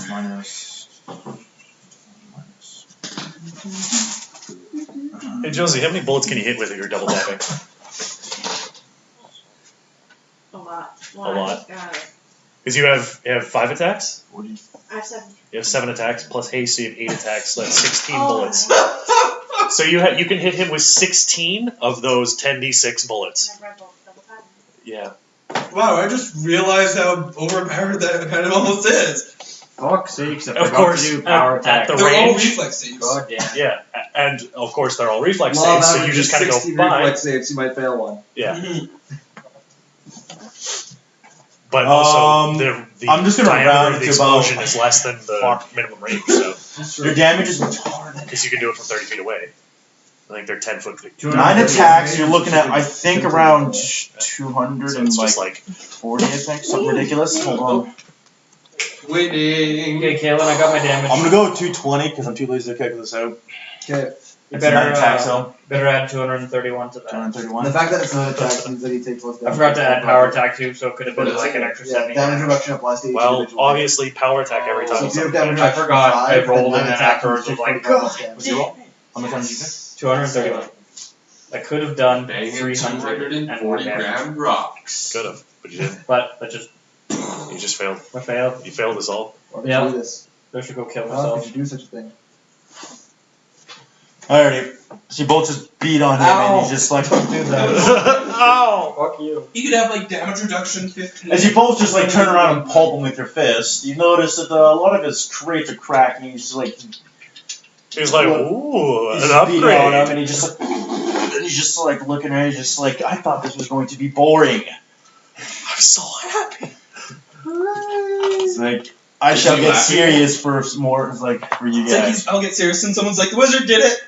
minus. Hey Josie, how many bullets can you hit with if you're double tapping? A lot. A lot. Got it. Because you have 5 attacks. 40. I have 7. You have 7 attacks plus haste, so you have 8 attacks. So that's 16 Oh, bullets. my So you can hit him with 16 of those 10d6 bullets. God. My red ball double time. Yeah. Wow, I just realized how overpowered that kind of almost is. Fuck sakes, I Of forgot course, to do power at attack. the They're all range. reflex saves. God damn. Yeah, and of course they're all reflex Law saves, of so you average just is kind of go 60 fine. reflex saves, you might fail one. Yeah, Mhm. but also the I'm just gonna diameter round of the to about- explosion is less than the minimum range, so Your damage is retarded. because you can do it from 30 feet away. I think they're 10 foot. 9 attacks, you're looking at, I think, around 200 So and it's like just like 40, I think, something ridiculous. Hold on. Winning. Okay, Kaylin, I got my damage. I'm gonna go with 220 because I'm too lazy to calculate this out. Okay. It's better, 9 attacks, uh, so Better add 231 to that. 231. The fact that it's not attack means that he takes less I damage. forgot to add power attack too, so it could have been What is like it? an extra Yeah, 70. damage reduction applies to each well, individual. obviously power attack every So time. if you have something damage I reduction forgot, I 5, rolled then and attack afterwards is was like, 45 damage. What's your roll? How much damage did you get? 231. I could have done Banging 300 and 240 more damage, gram rocks. Could have, but you didn't. but just You just failed. I failed. You failed us all. Why would Yeah. you do this? I should go kill How myself. could you do such a thing? Alrighty. So you both just beat on him and he's just like, don't do that. Ow! Fuck you. You could have like damage reduction 15. As you both just like turn around and pulp him with your fist, you notice that a lot of his crates are cracking. He's just like, He's like, ooh, he's an just beating on him, upgrade. and he's just like looking at it, he's just like, I thought this was going to be boring. I'm so happy. It's like, I Is shall he get laughing? serious for some more. It's like for you It's like guys. I'll get serious and someone's like, the wizard did it.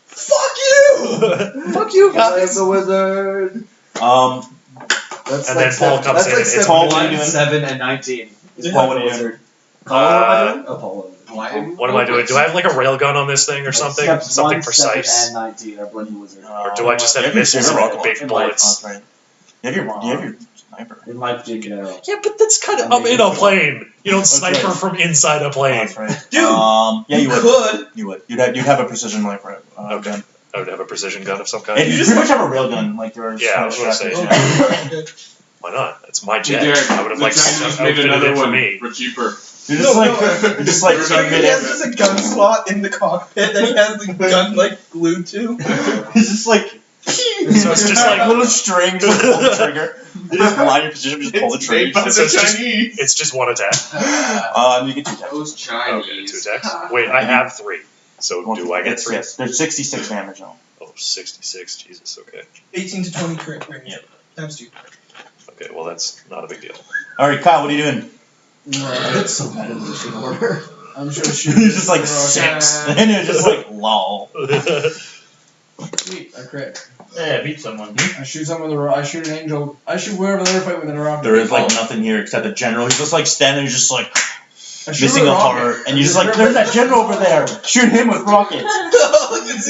Fuck you! Fuck you I'm the wizard. That's And like then Paul comes in and it's Paul, what are you 1, doing? 7, and 19. Yeah. Paul, what are you doing? Wizard. Paul, what am I doing? Oh, Paul. What am I doing? Do I have like a railgun on this thing or something? Steps Something 1, 7, precise. and 19 are blending wizard. Or do I just have you your missiles favorite and rifle. big In bullets? life, You have your sniper. In my particular arrow. Yeah, but that's kind of. I'm in a plane. You don't sniper right. from inside a Oh, plane. that's right. Dude, yeah, you would. could. You would. You'd have a precision rifle gun. I would have a precision gun of some And kind. you pretty much have a railgun, like yours. Yeah, I was gonna say. Good. Why not? It's my jet. Derek, I would have the like Chinese made outfitted another it for one me. for cheaper. You're just No, like, no. you're just like He submit has it. just a gun slot in the cockpit that he has the gun like glued to. He's just like. So it's just like little strings with pull the trigger. You just line your position, just pull the trigger. Made by the So it's just- Chinese. it's just one attack. You get 2 attacks. Those Okay, Chinese. 2 attacks. Wait, I have 3. So do I get 3? Yes, there's 66 damage now. Oh, 66. Jesus. Okay. 18 to 20 crit range. Yep. Times 2. Okay. Well, that's not a big deal. Alright, Kyle, what are you doing? It's so bad in this order. I'm sure You're just like 6. And you're just like, lol. Sweet, I crit. Yeah, beat someone. I shoot someone with a rock. I shoot an angel. I shoot whoever they're fighting with a rocket. There is like nothing here except the general. He's just like standing, he's just like I shoot missing with a rocket. heart. And you're just like, there's that general over there. Shoot him with rockets.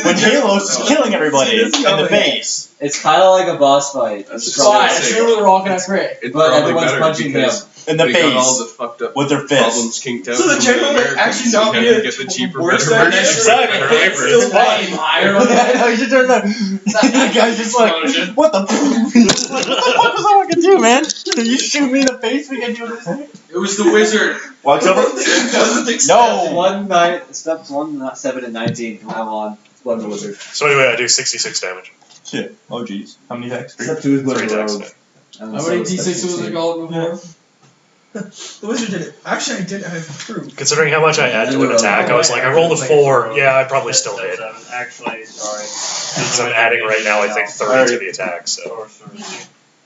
When Halo's just killing everybody in the face. It's kind of like a boss fight. That's It's the Fine, I Say- shoot with a rocket. I crit. It's But probably everyone's better punching because In the they got all face. the fucked up With their problems fists. kinked out. So the from general might Americans, actually so not you be have to a get the cheaper, worse better than version. Exactly. Better It's flavor. still fine. I know, you should turn that. The guy's just like, Explosion. what the fuck was I fucking do, man? You shoot me in the face, we can do this thing? It was the wizard. Walks over. No! Steps 1, 7, and 19 from now on. It's Blood and Wizard. So anyway, I do 66 damage. Shit. Oh, jeez. How many attacks? Step 2 is Blood 3 and attacks. Rogue. How many D6 was it called before? The wizard did it. Actually, I did. I have proof. Considering how much I add to an attack, I was like, I rolled a 4. Yeah, I probably still hit. Actually, sorry. So I'm adding right now, I think 30 to the attack. So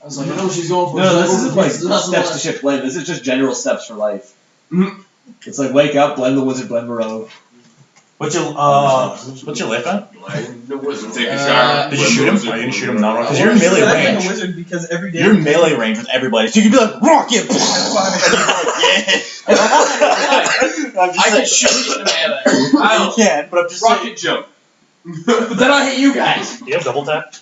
I was like, I know she's going for. No, this isn't like This is steps to shift blend. This is just general steps for life. It's like wake up, blend the wizard, blend the rogue. What's your life at? Like the wizard. Take a shower. Did you shoot him? Are you gonna shoot him now? Because you're in I melee wanna shoot range. a wizard because every day. You're in melee range with everybody, so you can be like, rocket! I'm just I can saying- shoot in melee. You can, but I'm just saying. Rocket jump. But then I hit you guys. you have double tap?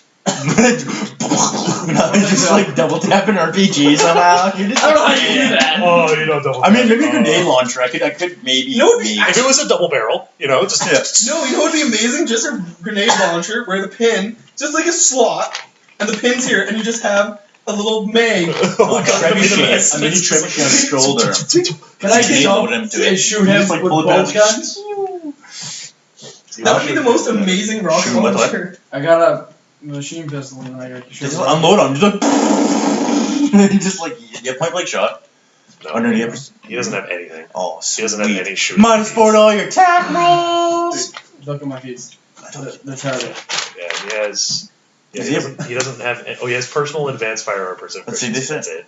No, it's just like double tapping RPG somehow. You're just I don't know how you do that. Oh, you don't double I tap. mean, maybe a grenade launcher. I could maybe. You know what would be If it was a double barrel, you know, just No, you know what would be amazing? Just a grenade launcher where the pin, just like a slot, and the pin's here, and you just have a little mag. Oh, trebuchet. A mini trebuchet on his shoulder. Can I Just jump load him to and it. shoot You him just, like, with pull it both back. guns? That would be the most amazing rocket Shoot him with what? launcher. I got a machine pistol and I got Just unload him. Just like, just like yeah, point blank shot. no, Underneath. he doesn't have anything. Oh, He doesn't have sweet. any shooting. -4 to all your attack rolls. Look at my feet. They're target. Yeah, he has. Yeah, Does he he doesn't. He doesn't have. Oh, he has personal advanced firearm proficiency. Let's see, this That's is- it.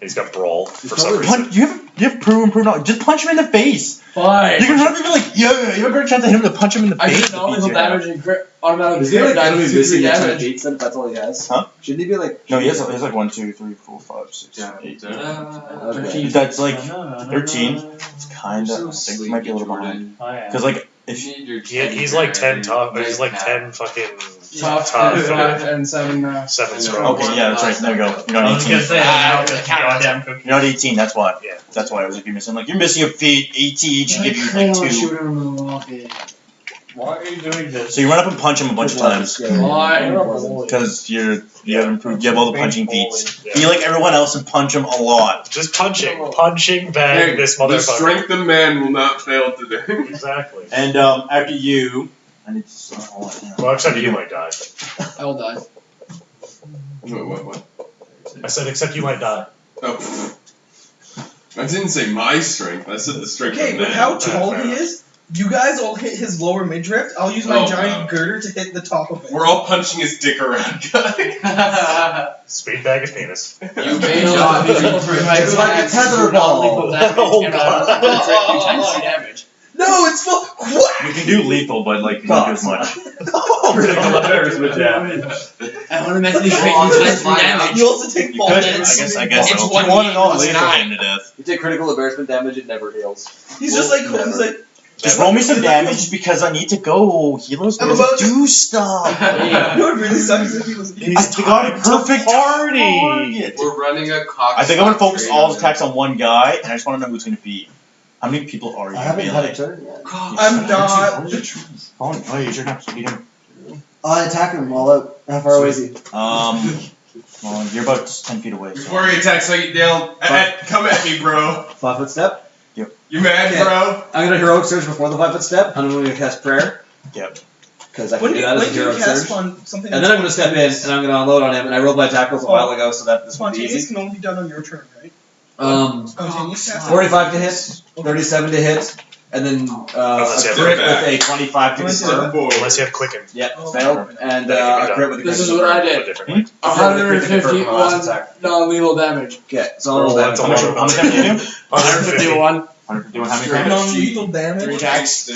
And he's got brawl for some reason. Punch, you have proven knowledge. Just punch him in the face. Fine. You can run up and be like, yo, you have a great chance to hit him to punch him in the I face. did to not beat lethal you. damage and crit automatically Is he crit like enemy damage, missing 2 and trying to damage. beat them? That's all he has? Huh? Shouldn't he be like. No, he has like 1, 2, 3, 4, 5, 6, Yeah, 8. Okay. That's like 13. It's kind of. I think it might be a little behind. Oh, yeah. Because like if He's like 10 tough. He's like 10 fucking Tough, tough. and 5 and 7. 7 I know. strong. okay, yeah, that's right. There we go. You're I not was gonna 18. say, now it's goddamn cookie. You're not 18. That's why. Yeah. That's why I was like you're missing. Like you're missing a feet. 18 should give you I like don't 2. shoot him with a rocket. Why are you doing this? So you run up and punch him a bunch of times. Why? Because you have improved. You have all the punching feats. Yeah. Be like everyone else and punch him a lot. Just punching bag Hey, this the motherfucker. strength of man will not fail today. Exactly. And after you, I need to. Well, except you might die. I will die. What? I said except you might die. Oh. I didn't say my strength. I said the strength Okay, of but man. how tall he is? You guys all hit his lower midriff. I'll use my Oh, giant wow. girder to hit the top of it. We're all punching his dick around, guys. Speed bag his penis. You may not be It's like a tether ball. Oh, God. Damage. No, it's full. What? You can do lethal, but like not do as much. Critical embarrassment damage. I automatically create times 3 damage. You also take You fall could. I damage. guess. It's So. one You want to hit know plus lethal 9. him to death. You take critical embarrassment damage, it never heals. He's just like, he's like, Just roll me some damage because I need to go. Healers I'm don't about to- do stuff. you know what really sucks is if he was. He's got a perfect target. We're running a cock. I think I'm gonna focus all his attacks on one guy, and I just want to know who's gonna be. How many people are you? I haven't had a melee? turn yet. I'm not. Oh, you sure not beat him. I attack him all out. How far away is he? Well, you're about 10 feet away. So. Before he attacks, I get down. Come at me, bro. 5 foot step. You mad, Okay. bro? I'm gonna heroic surge before the 5 foot step, and I'm gonna cast prayer. Yep. Because I can When do do that as a you heroic cast surge. on something? And then I'm gonna step in, and I'm gonna unload on him, and I rolled my attack rolls a while ago, so that this will be Spontaneous easy. can only be done on your turn, right? Spontaneous cast. 45 to hit, 37 to hit, and then Unless a you have crit back. with a 25 to Unless you confirm. Unless you have quicken. Yeah, Oh. failed, and Then it can be a done. crit with a This crit is what I But did. differently. 151 non-lethal damage. Okay, so I'll roll That's damage. a lot. How much damage do you do? 151. 151. How many Straight damage? Non-lethal damage. 3 attacks.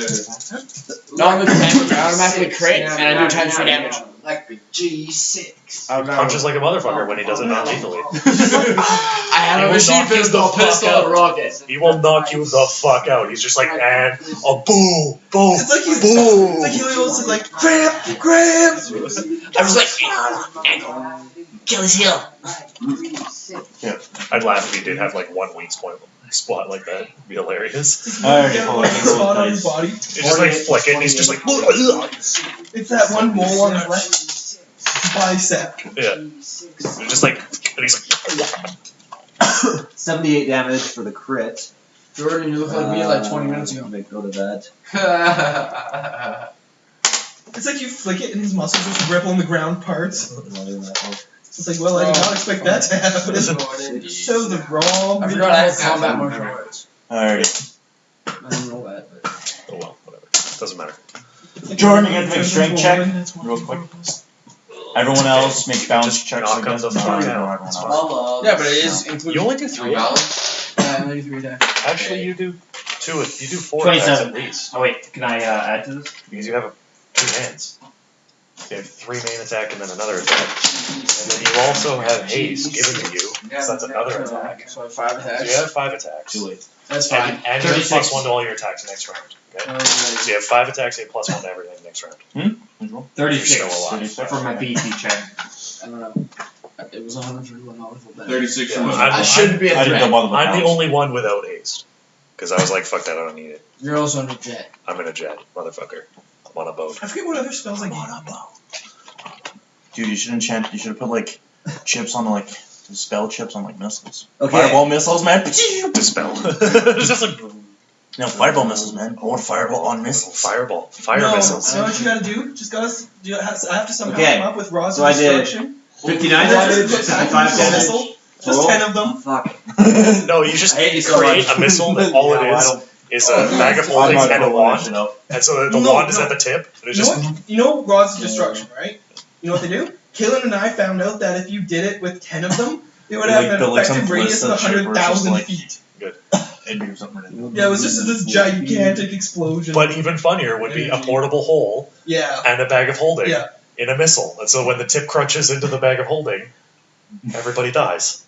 Non-lethal damage. I automatically crit, and I do times 3 damage. Like a G6. Punches like a motherfucker when he does it non-lethally. I have a machine pistol, a rocket. He will knock you the fuck out. He's just like, and a boom, boom, It's like he's. boom. It's like Helios is like cramp. I was like, kill his heel. I'd laugh if he did have like one weak spot like that. It'd be hilarious. Alright, Yeah, hold on, like a let's roll spot on his dice. body. He's just like flicking. He's just like, It's that one mole on his left bicep. yeah. He's just like, and he's like, 78 damage for the crit. Jordan, you look like me like 20 minutes ago. Let me go to that. It's like you flick it and his muscles just ripple in the ground parts. It's just like, well, I did not expect that to happen. So the wrong. I forgot I have combat martial arts. Alrighty. I didn't know that, but. oh well, whatever. Doesn't matter. Jordan, you gotta make a strength check real quick. Everyone else make balance Just checks. knock against him the them. fuck No, out. everyone That's else. Yeah, but it is including. You only do 3. Yeah, I only do 3 attacks. Actually, you do 2. You do 4 attacks 27. at least Oh wait, can I add to this? because you have 2 hands. You have 3 main attack and then another attack, and then you also have haste given to you. So that's another attack. So I have 5 So attacks. you have 5 attacks. Too late. That's fine. And you have 36. plus 1 to all your attacks next round. Okay. So you have 5 attacks and plus 1 to everything next round. You're 36 still alive. for my BT check. I don't know. It was 131 non-lethal damage. 36 Yeah. from I shouldn't be a I didn't know threat. about the I'm the balance. only one without haste. Because I was like, fuck that, I don't need it. You're also on a jet. I'm in a jet, motherfucker. I'm on a boat. I forget what other spells I gave. Dude, you should enchant. You should have put like chips on like spell chips on like missiles. Okay. Fireball missiles, man. Dispel. It's just like, No, fireball missiles, man. Or fireball on missiles. fireball. Fire No, missiles. you know what you gotta do? Just gotta. I have to somehow Okay. come up with Rod's So I did instruction. 59 Just damage, put 65 packages of damage. missile. Just Roll. 10 of them. Fuck. No, you just I hate you so create much. a missile that all Yeah, well, I it don't- is a bag of holdings and a wand. And so the No, wand is no. at the tip. And it's You know just, what? You know Rod's of destruction, right? You know what they do? Kalen and I found out that if you did it with 10 of them, it would They, have like, an built, like, some effective radius of ballistic shit where it's just, 100,000 like- feet. It'd be something ridiculous. Yeah, it was just this gigantic explosion. but even funnier would be a portable hole Yeah. and a bag of holding Yeah. in a missile. And so when the tip crunches into the bag of holding, everybody dies.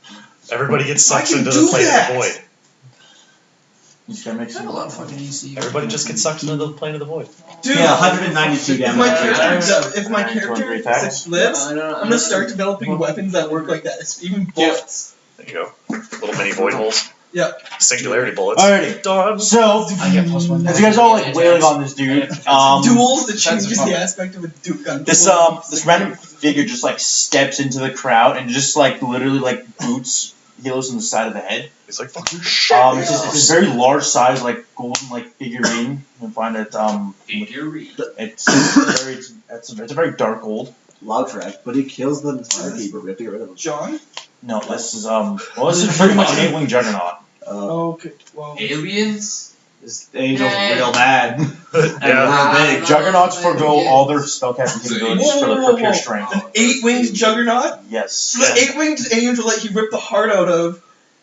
Everybody gets I sucked can into do the plane that. of the void. You just gotta make I have a some. lot of fucking EC. Everybody just gets sucked into the plane of the void. Dude, Yeah, 192 if damage. my every time. character, if my 200 character attacks. lives, I don't know. I'm gonna start developing weapons that work like that. It's even bullets. There you go. Little mini void holes. Singularity bullets. Alrighty. Done. So, I get +1. as you guys all like wailing on this dude, Duels that changes fun. the aspect of a duke gun. this random figure just like steps into the crowd and just like literally like boots Helos on the side of the head. It's like fucking It's a very large size like golden like figurine. You can find it it's a very dark gold. Loud track, but he kills the firekeeper. We have to get rid of him. John? No, this is this is pretty much an eight-wing juggernaut. Okay, well. Aliens? This angel's real bad. Yeah. Real big. Juggernauts forgo all their spellcasting capabilities for pure strength. An 8-winged juggernaut? Yes. So the 8-winged angel that he ripped the heart out of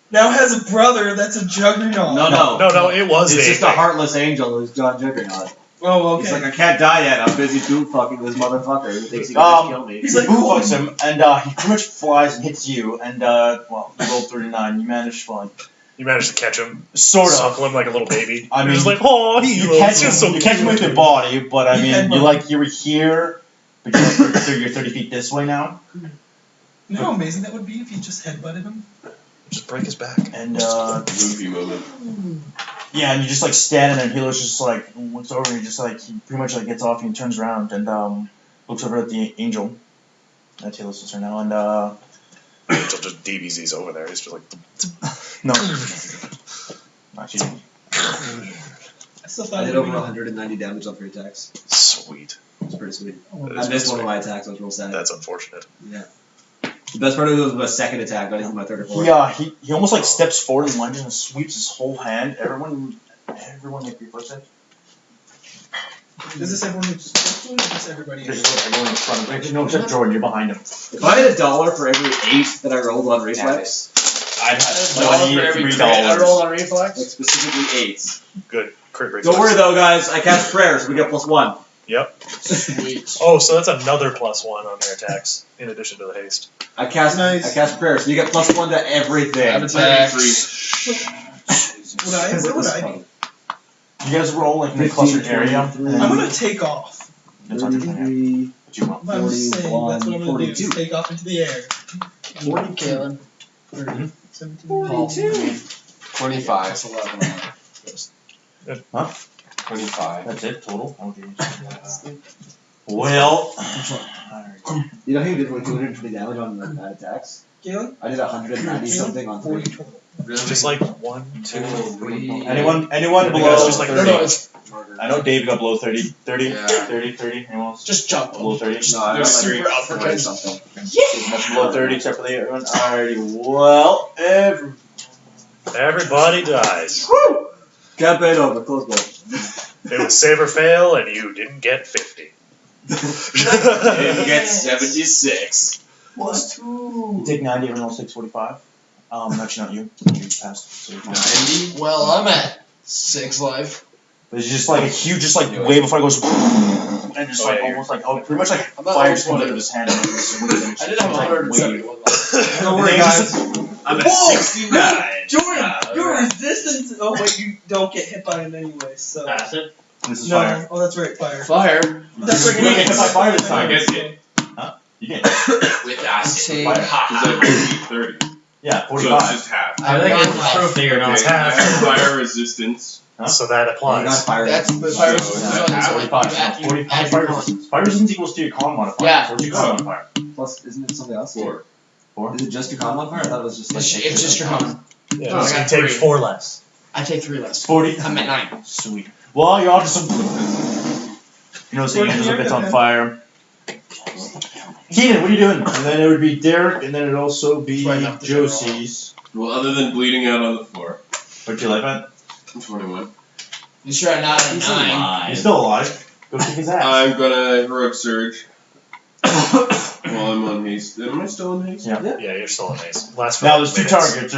now has a brother that's a juggernaut. No, it was It's the just a heartless angel who's John Juggernaut. Oh, okay. He's like, I can't die yet. I'm busy boot fucking this motherfucker who thinks he can just kill me. He's like, Boo fucks him, and he pretty much flies and hits you, and well, you rolled 39. You managed to You managed to catch him. sort of. Suckle him like a little baby. I He mean, was like, oh, You Helos, catch you're him. so You catch him with cute." your body, but I You mean, headbutt. you were here, but you're 30 feet this way now, You know how amazing that would be if you just headbutted him? Just break his back. and Goofy moment. yeah, and you just like stand there, and Helos just like looks over, and he just like he pretty much like gets off and he turns around and looks over at the angel. That's Helos' turn now, and Angel just DBZ's over there. He's just like, no, actually, I still thought I it did would over be 190 damage on 3 attacks. sweet. It's pretty sweet. That's I missed one of my attacks. I was real sad. That's unfortunate. Yeah. The best part of it was my second attack, not even my third or fourth. yeah, he almost like steps forward and lunges and sweeps his whole hand. Everyone make reflex save. Is this everyone who just spoke to him, or just everybody? This is what everyone in front of him. No, except Jordan, you're behind him. If I had $1 for every 8 that I rolled on reflex, I'd have I $23. roll on reflex. like specifically 8s. Good. Crit rate. Don't worry though, guys. I cast prayer, so we get +1. Yep. Sweet. Oh, so that's another +1 on their attacks, in addition to the haste. I cast prayer, so you get +1 to everything. Attacks. Where would I be? You guys roll like in a clustered area. I'm gonna take off. That's not different here. 33, But you won't. But I'm just saying, that's what I'm gonna do, 42. take off into the air. 40 Kalen. 17. 25. That's 11. 25. That's it total. Okay. Well, You know how you did like 220 damage on like bad attacks? Galen? I did 190 something on 3. 40 total. Really? Just like 1, 2, 3. anyone I below? think that's just like No, no, it's I know David got below 30. 30? Yeah. 30? Anyone else? just jump. Below 30? No, I They're got super like uppercuts. 40 something. Much below 30 except for the other one. Alrighty. Well, Everybody dies. Woo! Campaign over, close goal. It was save or fail, and you didn't get 50. You get 76. +2. you take 90, everyone else takes 45. Actually, not you. You passed. So you're fine. 90? Well, I'm at 6 life. But it's just like a huge, just like wave before it goes, and just like almost like pretty much like I'm not fire almost just comes out wanted. of his hand. And it's I did have like 171 life. Don't worry, guys. I'm at Whoa! 69. Jordan, your resistance. Oh wait, you don't get hit by him anyway. So Acid. This is no. fire. Oh, that's right, fire. Fire. That's right. You don't get hit by fire this I time. guess it. You get With acid. fire. Because I beat 30. Yeah, So it's 45. just half. I think got it's life. proof that you're not. Okay, I have fire resistance. So that You got applies. fired. That's the fire So resistance is on that this one. 45. You add- you 45 add fire your con. resistance. Fire resistance equals to your con modifier. Yeah. So what's your con modifier? Plus, isn't it something else? 4. Is it just your con modifier? I thought it was just like. It's just your con. Yeah, Oh, I so you got take 3. 4 less. I take 3 less. 40. I'm at 9. Sweet. Well, you're all just you know, seeing angels a bit on fire. Keenan, what are you doing? And then it would be Derek, and then it'd also be Right up the Josie's. Well, other than bleeding out on the floor. What'd you like, man? 21. You sure I'm not at 9? He's still alive. Go kick his ass. I'm gonna heroic surge. While I'm on haste. Am I still on haste? Yeah. Yeah, you're still in haste. Last Now there's 2 minutes. targets.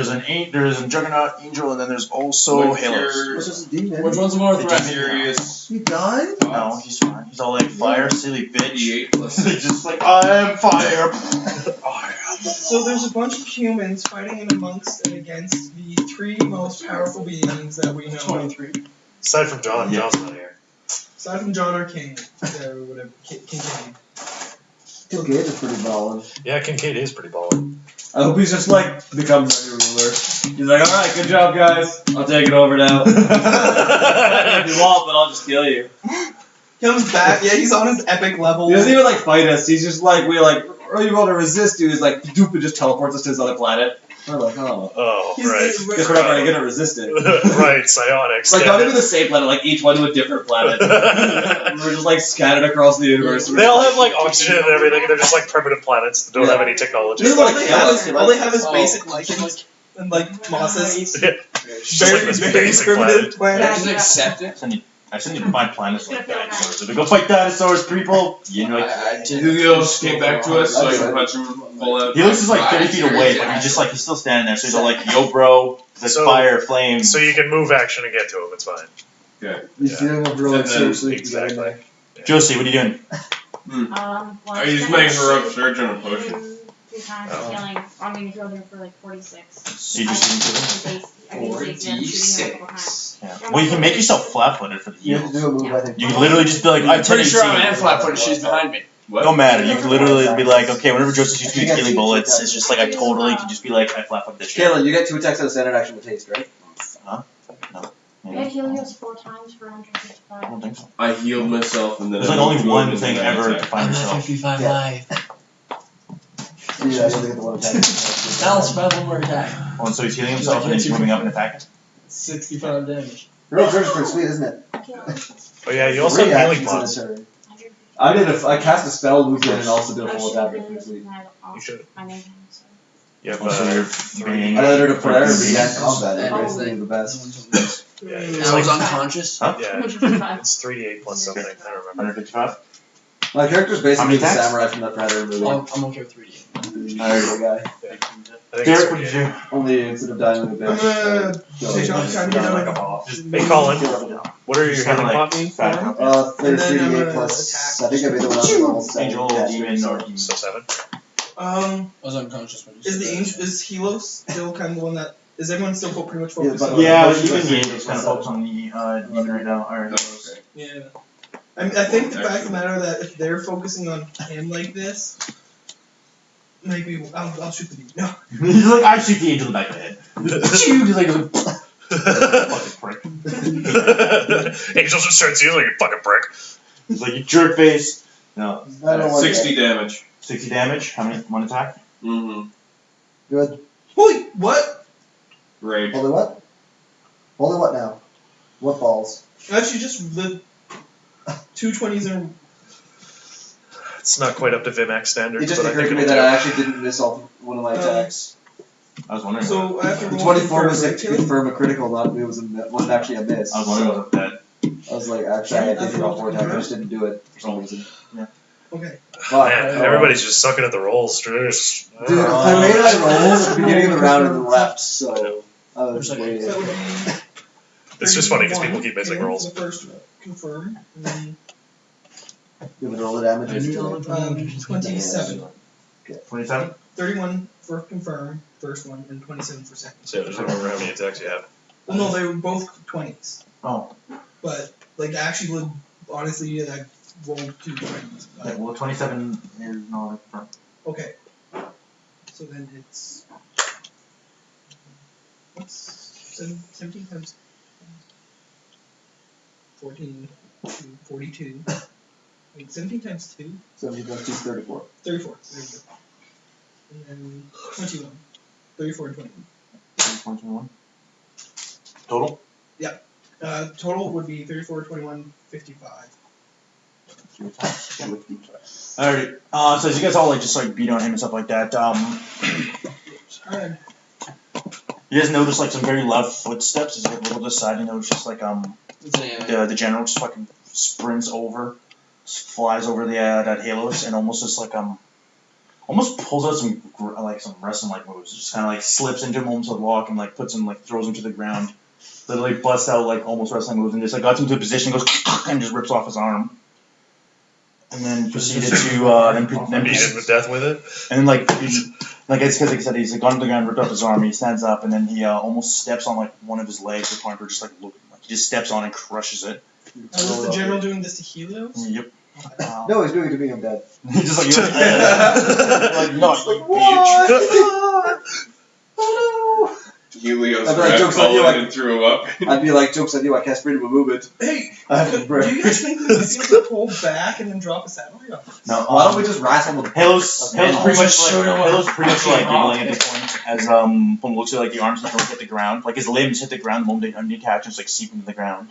There's a Juggernaut Angel, and then there's also What's Halos. your- What's this demon? Which one's the more threat? Furious. You died? No, he's fine. He's all like fire, silly bitch. 88 plus. He's just like I am fire. So there's a bunch of humans fighting in amongst and against the 3 most powerful beings that we know. 23. Aside from John, Yeah. John's not here. Aside from John or King, or whatever, King. Kincaid is pretty ballin'. Yeah, Kincaid is pretty ballin'. I hope he's just like becomes a ruler. He's like, all right, good job, guys. I'll take it over now. If you want, but I'll just kill you. Comes back, yeah, he's on his epic level. He doesn't even like fight us. He's just like, are you able to resist? Dude, he's like, doop, and just teleports us to his other planet. We're like, oh. Oh, He's right. Guess we're not very good at resisting. Right, psionics. Like, yeah. not even the same planet, like each one to a different planet. We're just like scattered across the universe. They all have like oxygen and everything, and they're just like primitive planets that don't have any technology. Just all they have is Oh. basic lichens and like mosses. Yeah. Just like this basic primitive planet. planet. Just accept it. I still need to find planets like dinosaurs. If we go fight dinosaurs, people, you know. Helios came back to us, so I can punch him full out. He looks just like 30 feet away, but he's still standing there. So he's all like, "Yo, bro, there's So- fire, flame." So you can move action and get to him, it's fine. Okay. You feeling up really And then seriously. Exactly. Josie, what are you doing? One Are you just second. making her up surge on a potion? 2 times Oh. healing. I'm gonna heal him for like 46. So you just shooting to them? I can safety him, shooting him a couple times. Yeah. Well, you can make yourself flat-footed for the You have to heals. do a move, I think. You can literally just be like, I'm I'm pretty sure turning I'm flat-footed. She's behind me. What? Don't matter. You can literally be like, okay, whenever Josie shoots me with healing bullets, it's just like I totally can just be like, I flat-foot this shit. Kayla, you get 2 attacks out of standard action with haste, right? I had Helios 4 times for I 155. don't think so. I healed myself and then There's I like only moved one into thing that ever to attack. find I'm at yourself. 55 Yeah. life. Yeah, I don't get the one attack. Now let's grab one more attack. Oh, and so he's healing himself and then he's moving up and attacking. 65 damage. Real surge is pretty sweet, isn't it? Oh yeah, you also 3 have healing actions in a pots. turn. I cast a spell, moved in, and also did a full attack. Pretty sweet. You should. My name, so. You have Also, you're 3. I uttered a prayer and Yeah. began combat. And It's the best. Yeah, And it's I was like, unconscious. Huh? yeah, 155. it's 3d8 plus something, I don't remember. 155? My character's How basically many the attacks? samurai from that Predator movie. I'm okay with 3D. Alright, guy. I think Derek, it's what did 3d8. you do? Only instead of dying like a I'm bitch. gonna take off trying to get Like a out. boss. Hey Colin, what are your Just healing kinda like pots? fat. And then I'm 3d8 gonna plus. attack. I think I made the one on level 7. Angel, demon, or demon. So 7. I was unconscious when you Is said the that. angel is Helios still kind of the one that is everyone still pretty much Yeah, focused but- on? Yeah, Motion even is- the Angel's kind of focused on the demon right now. Or Okay. Yeah. I think the fact of the matter that if they're focusing on him like this, maybe I'll shoot the demon. No. he's like, I shoot the angel in the back of the head. He's like, fucking prick. Angel just starts healing, you fucking prick. He's like, you jerk face. No. I don't like 60 damage. 60 damage. How many? One attack? Mm-hmm. Good. Holy what? Rage. Holy what? Holy what now? What balls? Actually, just the 220s in. It's not quite up to Vimax standards, It just but I occurred think to me it'll that do. I actually didn't miss all one of my attacks. I was wondering. So I have to The roll 24 was for to confirm a critical, not it was wasn't actually a miss. I was wondering about that. I was like, actually, I had to roll 4 attacks. I just didn't do it for some reason. Okay. Fuck. Man, everybody's just sucking at the rolls. Just, Dude, I made my rolls at the beginning of the round and then left, so I was So waiting. that would be. It's just funny because 31 people keep missing again rolls. for the first confirm, and then You have to roll the damage. I knew all the 27. 27? 31 for confirm, first one, and 27 for second. So just remember how many attacks you have. Well, no, they were both 20s. Oh. But, like, actually, honestly, I rolled 2 20s. Yeah, well, 27 is not confirmed. Okay. So then it's. What's 17 times 14, 42. Wait, 17 times 2? 17 plus 2 is 34. 34. There you go. And then 21. 34 and 21. 21. Total? Total would be 34, 21, 55. Alright, so as you guys all like just like beat on him and stuff like that, Alright. you guys notice like some very loud footsteps as you get a little to the side. You notice just like It's an anime. the general just fucking sprints over, flies over the that Halos and almost just like almost pulls out some some wrestling like moves. Just kind of like slips into him almost with a walk and like puts him like throws him to the ground. Literally busts out like almost wrestling moves and just like got him to a position, goes and just rips off his arm. And then proceeded to then Beat him to death with it. and then like he's like it's because like I said he's like gone to the ground, ripped off his arm. He stands up and then he almost steps on like one of his legs. The point where just like look, like he just steps on and crushes it. Is the general doing this to Helios? Yep. No, he's doing it to me. I'm dead. Just like, like no, like what? Oh Helios I'd be like, grabbed jokes on you, Colin like- and threw him up. I'd be like, jokes on you. I cast freedom of movement. Hey, I have to do break. you guys think we might be able to pull back and then drop a satellite on us? no. Why don't we just wrestle with Halo's pretty much like giggling at rocket. this point as when it looks like the arms don't hit the ground, like his limbs hit the ground the moment they unattach, just like seep into the ground.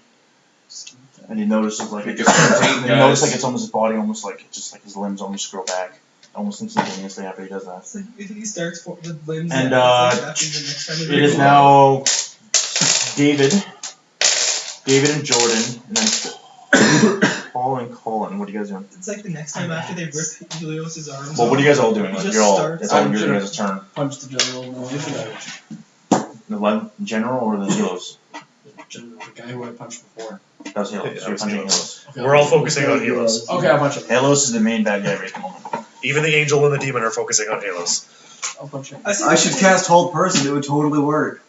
And he notices like it Because just, paint you notice guys- like it's almost his body almost like just like his limbs almost grow back almost instantaneously after he does that. It's like if he starts for the limbs, And, that's the next time we It is go. now David and Jordan, and then Paul and Colin. What are you guys doing? It's like the next time after they rip Helios' arms. Well, what are you guys all doing? He Like, just you're all. starts- It's all I'm your gonna- guys' turn. Punch the general. No, The one general or the Helos? general, the guy who I punched before. That was Helos. Yeah, So that you're was punching Helos. Helos. Okay, We're all focusing on Helos. Okay, I'll punch him. Helos is the main bad guy right at the moment. Even the angel and the demon are focusing on Halos. I'll punch him. I should cast Hold Person. It would totally work.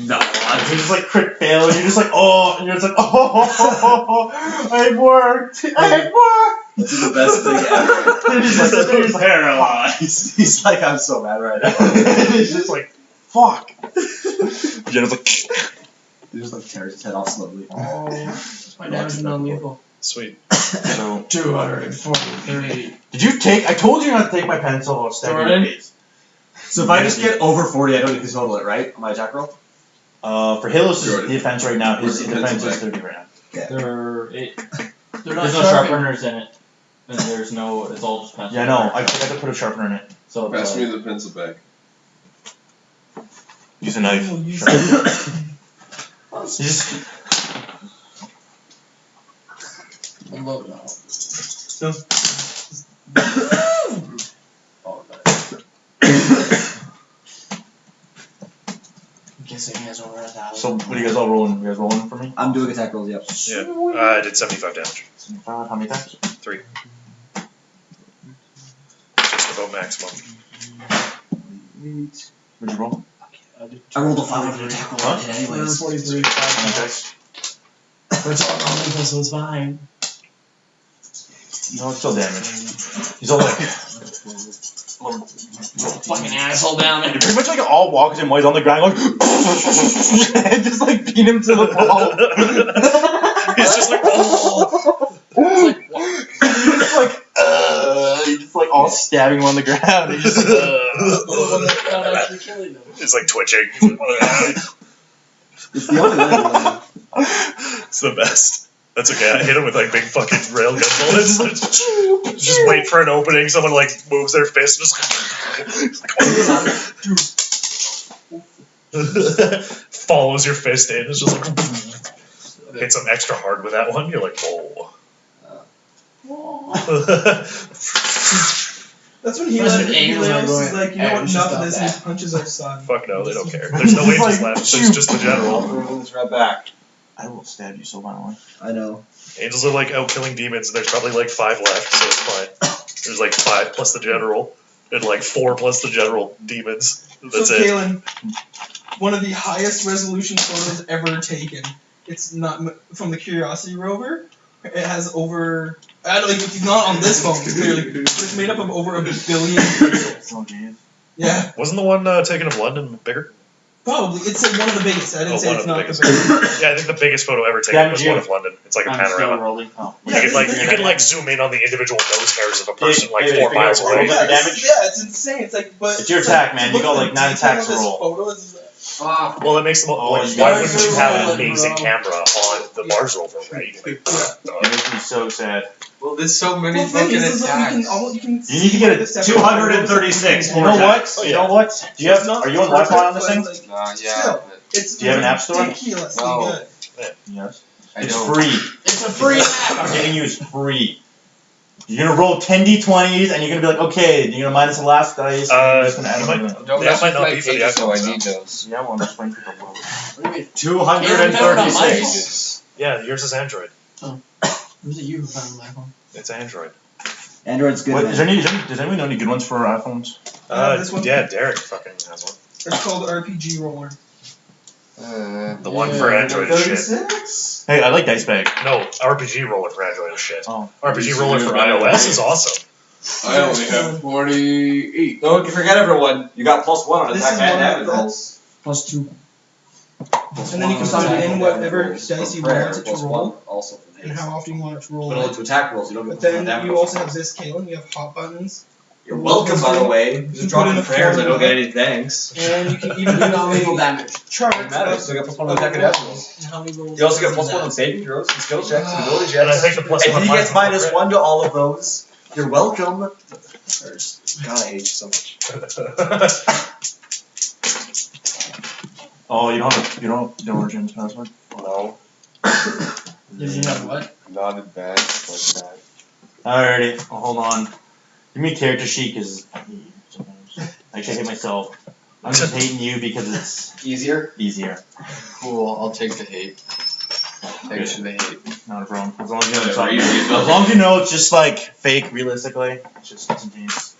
No, you're just like crit fail, and you're just like, oh, and you're just like, oh, it worked, it worked. This is the best thing ever. And he's just like, he's paralyzed. He's like, I'm so mad right now. He's just like, fuck. Jenna's like, He just like tears his head off slowly. Oh, my damage is non-lethal. Sweet. so, 243. did you take? I told you not to take my pencil. I'll stab you in the Jordan? face. So if I just get over 40, I don't need to total it, right? On my attack roll? For Helos' Jordan. defense right now, his Where's the defense is pencil 30 right now. They're not There's no sharpeners in it. And there's no, it's all just pencil. Yeah, no, I forgot to put a sharpener in it. So it's Pass me the pencil back. Use a knife. We'll use Sharpener. You just, low now. Oh, I'm guessing he has over 1,000. so, what are you guys all rolling? You guys rolling for me? I'm doing attack rolls, yep. Yeah. I did 75 damage. How many times? 3. Just about maximum. What'd you roll? I rolled a 5 on attack roll. Huh? I did anyways. 43. How many dice? But it's all non-lethal, so it's fine. No, it's still damage. He's all like, Fucking asshole down there. you're pretty much like all walks in white on the ground, like, and just like beat him to the ball. He's just like, oh. You're just like, you're just like all stabbing him on the ground. You're just like, Not actually killing them. He's like twitching. It's the only way. It's the best. That's okay. I hit him with like big fucking railgun bullets. Just wait for an opening. Someone like moves their fist. Just follows your fist in. It's just like hits him extra hard with that one. You're like, oh. That's when he That's like, when angels are Helios going, is like, you "Hey, know we what, should enough of stop this, and that." he punches our son. Fuck no, they don't care. There's no agents left. There's just the general. Roll this right back. I will stab you so violently. I know. Angels are like out killing demons, and there's probably like 5 left, so it's fine. There's like 5 plus the general, and like 4 plus the general demons. That's So it. Kalen, one of the highest resolution photos ever taken. It's not from the Curiosity rover. It has over. I don't like it's not on this phone clearly, but it's made up of over 1 billion pixels. Oh, geez. Yeah, Wasn't the one taken of London bigger? probably. It's like one of the biggest. I didn't Oh, say one it's of the not the biggest. biggest. Yeah, I think the biggest photo ever taken Yeah, was you- one of London. It's like a I'm still panorama. rolling. Oh. Yeah, You can like zoom in on the individual nose hairs of a person like David, 4 figure miles out away. what Yeah, damage? yeah, it's insane. It's like, but It's your like, attack, man. You look got, at like, the 9 detail attacks of to this roll. photo is- Fuck. Well, it makes them. Oh, Like, you why guys wouldn't you are have an rolling, amazing bro. camera on the Mars rover, right? Like, It makes me so sad. Well, there's so many Well, the thing fucking is that attacks. you can You need to get a 236 You more know what? attacks. You know what? Do you have? Are you on Wi-Fi on this thing? Yeah, Still, it's Do you have an app store? ridiculously No. good. Yes. I It's know. free. It's a free I'm app. getting you is free. You're gonna roll 10 d20s and you're gonna be like, okay, you're gonna minus the last dice. and you're just gonna add you them might- in. Don't That mess might with not my be for the pages, so I iPhones, need those. Yeah, well, I'm explaining to people. What do you mean? 236. yeah, yours is Android. Was it you who found my phone? It's Android. Android's good. What, man. does anyone know any good ones for iPhones? This one? Yeah, Derek fucking has one. It's called RPG Roller. The one for Android is shit. 36? Hey, I like Dice Bag. No, RPG Roller for Android is shit. Oh. RPG Roller for iOS is awesome. I only have 48. Don't forget, everyone. You got +1 on This attack is and one damage of rolls. +2. And then you can put in whatever dice you want it to roll, Also for and how often you want it to roll. But only to attack rolls. You don't But get then damage you rolls. also have this, Kalen. You have hot buttons, You're welcome, by the way. can Just put in dropping a prayers. I don't formula. get any thanks. and you can even do Non-lethal a damage. chart Doesn't matter. You of still get +1 on attack and damage rolls. And how many rolls? You also get does +1 on that? saving throws and skill checks and ability And I checks. think the plus And one he gets minus -1 to all of those. You're welcome. God, I hate you so much. Oh, you don't have James password? No. Does he have what? Not advanced like that. Alrighty, hold on. Give me a character sheet because I hate you sometimes. Actually, I hate myself. I'm just hating you because it's Easier? easier. Cool, I'll take the hate. Thanks for the hate. Not a problem. As long as you know, Yeah, it's as long as you know it's just like fake, realistically. It's just instantaneous.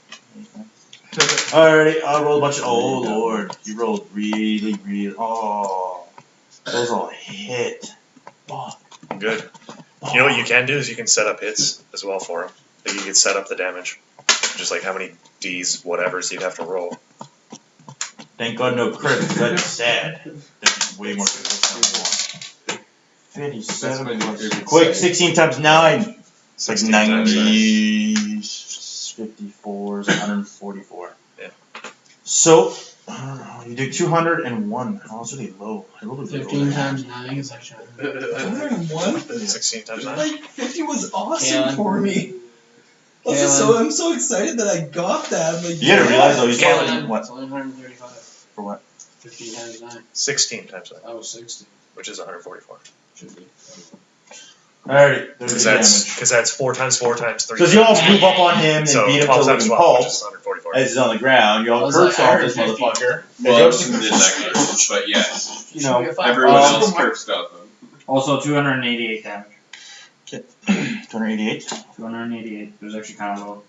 Alrighty, I rolled a bunch of. Oh lord, you rolled really. Oh, those all hit. Fuck. Good. You know what you can do is you can set up hits as well for him. Like you can set up the damage. Just like how many Ds, whatever, so you'd have to roll. Thank God no crit, because that'd be sad. That'd be way more critical. 57 That's my plus. favorite Quick, side. 16 times 9. It's like 16 times 90. 54 is 144. Yeah. So, you do 201. Oh, that's really low. I rolled a really 15 low. times 9 is actually 101. 16 times 9. Like 50 was awesome Kalen. for me. I'm so excited that I got that. I'm like, You gotta realize though, he's Kalen. probably, what, It's only 135. for what? 15 times 9. 16 times 9, That was 60. which is 144. Should be. Alright, there's Because the that's, damage. because that's 4 times 4 times 3. So you all move up on him and So beat him 12 till times he 12, which pulps is 144. as he's on the ground. You all was curse like, off I this heard 50. motherfucker. Well, And in that case, but yes. you know, Everyone else cursed off him. Also 288 damage. 288. 288. It was actually kind of low.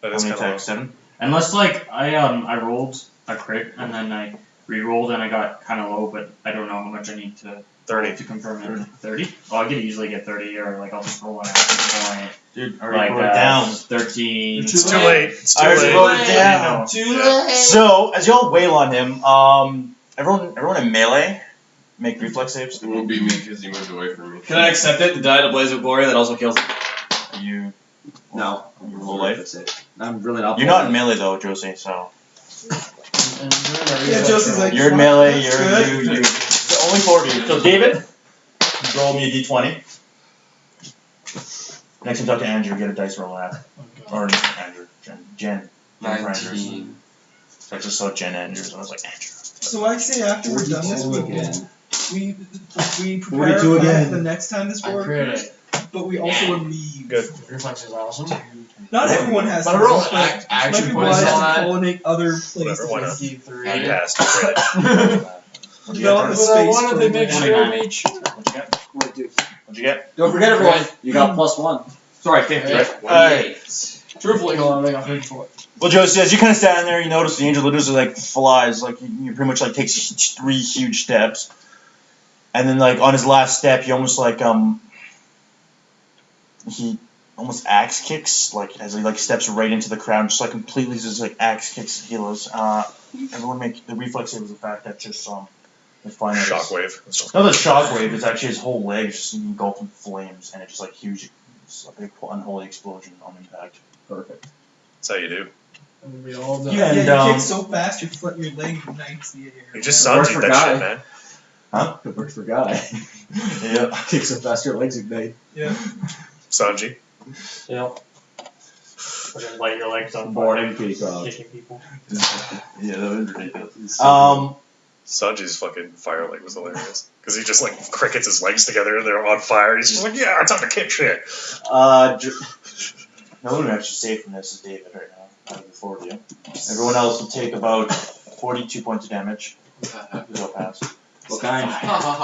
That How is many kind of attacks? 7? Unless like I rolled a crit and then I re-rolled and I got kind of low, but I don't know how much I need to 30. to confirm it. 30? Well, I could easily get 30, or like I'll just roll an extra point. Dude, Like already wrote it down. 13. It's too late. It's too I already late. wrote it down. Too late. So, as y'all wail on him, everyone in melee, make reflex saves. It won't be me because he moved away from me. Can I accept it? The die to Blaze of Glory that also kills it? You, No. you roll life. I'm really not. You're not in melee though, Josie. So Yeah, Josie's like, you're in melee. that's You're good. you. So only 4 of you. So David, roll me a d20. Next time, talk to Andrew. Get a dice roll at. Or Andrew, Jen. Jennifer Andrews. 19. So I just saw Jen Andrews, and I was like, Andrew. So I'd say after we're done this, we prepare 42 a plan again. for the next time this I works, crit but we also would leave. Good. Reflex is awesome. Not everyone has But I roll this, but action might be points wise on to that. pollinate other Whatever, why not? places. 53. You passed. Crit. Develop a But I space wanted to make program. sure I made sure. What'd you get? Don't forget, everyone. You got +1. Sorry, 50. Right. Alright. Truthfully, hold on, I got 34. Well, Josie, as you kind of stand there, you notice the angel literally like flies, like you pretty much like takes 3 huge steps, and then like on his last step, he almost like he almost axe kicks like as he like steps right into the crowd, just like completely just like axe kicks healers. Everyone make the reflex save was the fact that just the final Shockwave. not the shockwave, it's actually his whole leg just engulfed in flames, and it just like huge, it's like an unholy explosion on impact. Perfect. That's how you do. And we all done. Yeah, And, you kick so fast, your leg ignites the air. You just Works Sanji'd for that Guy. shit, man. It works for Guy. Yeah. Kick so fast your legs ignite. Yeah. Sanji. Yep. Fucking light your legs on Morning peacock. kicking people. Yeah, that was ridiculous. Sanji's fucking fire leg was hilarious. Because he just like crickets his legs together and they're on fire. He's just like, yeah, time to kick shit. No one actually saved from this is David right now, out of the 4 of you. Everyone else will take about 42 points of damage. Who's all pass? What kind?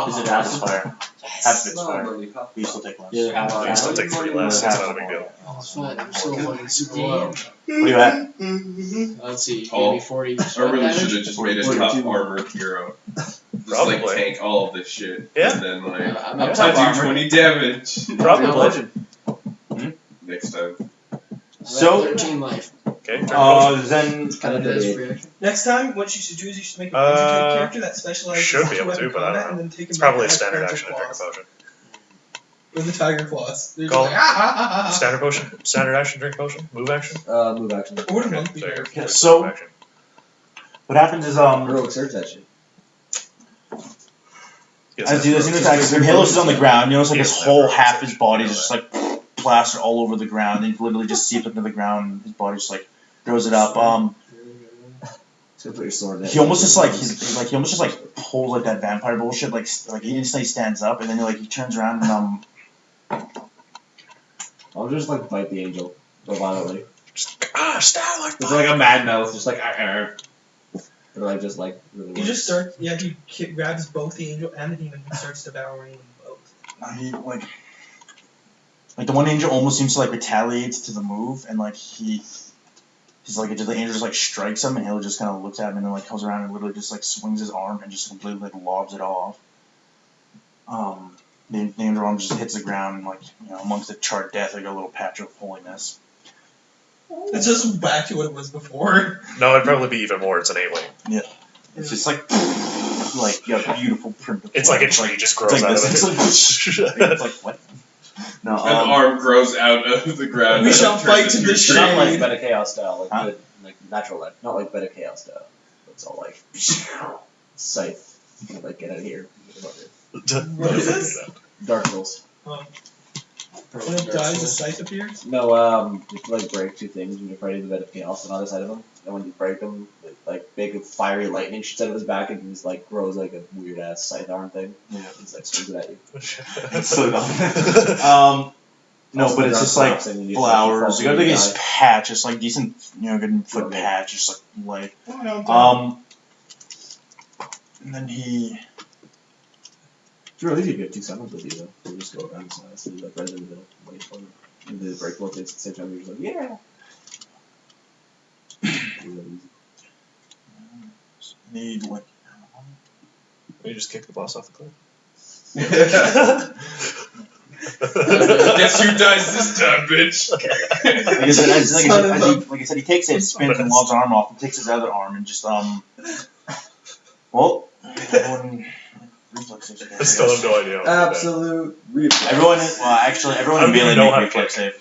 Is it half is fire? Half of it's fire. You still take less. Yeah, half You still take 3 less. It's not a big deal. Oh, it's fine. I'm still fucking super low. What are you at? Let's see, Oh, maybe 40. I really should have just made a top 42. armor hero. just like Probably. tank all of this shit. Yeah. And then like I'm I up top do armor. 20 damage. Probably. Next time. So, 13 life. Okay. then Kind of debate. Next time, what you should do is you should make a wizard character that specializes should in be able two-weapon to, but I don't combat, know. and then take him It's back probably a and have standard tiger action to drink a claws. potion. With the tiger claws. They're just Call- like, ah. Standard potion? Standard action, drink potion? Move action? Move action. Or would a monk be So you're better? forced So- move action. what happens is Heroic search that shit. Yes, as you that's as right. attack, Halos is on the ground. You notice like his He's whole never half such his body a is just like plastered all over the ground. And he literally just seeps into the ground. His body just like throws it up. So put your sword there. He almost just like he almost just like pulls like that vampire bullshit. Like he instantly stands up and then he turns around and I'll just like bite the angel violently. Stab like It's like a mad mouth, just like or like just like really. He just starts, he grabs both the angel and the demon and starts devouring them both. he like the one angel almost seems to like retaliate to the move and like he's like the angel just like strikes him and he'll just kind of looks at him and then like comes around and literally just like swings his arm and just completely like lobs it off. The angel arm just hits the ground and like amongst the charred death like a little patch of holiness. It's just back to what it was before. No, it'd probably be even more. It's an 8-wing. It's just like beautiful print. It's like a tree just grows out of it. It's like what? No, An arm grows out of the ground. We and shall turns fight to into the a shade. tree. Not like Beta Chaos style, like Huh? good, like natural life. Not like Beta Chaos style. It's all like scythe. You can, like get out of here. What is this? Dark Souls. When it dies, a scythe appears? No, you can like break two things when you're fighting the Beta Chaos on the other side of them. And when you break them, like big fiery lightning shoots out of his back and he's like grows like a weird ass scythe arm thing. Yeah. He's like swings it at you. It's so dumb. No, but it's just like flowers. You got like this patch. It's like decent, good foot patch. Just like and then he. It's really easy to get two summons with you though. So you just go around the side, like right in the middle, wait for them. And do the break both things at the same time. You're just like, yeah. Need like. You just kick the boss off the cliff. Guess who dies this time, bitch? Like I said, he takes it, spins and lobs arm off, and takes his other arm and just well, everyone. I still have no idea. Absolute reflex. Everyone in melee know make how to reflex save.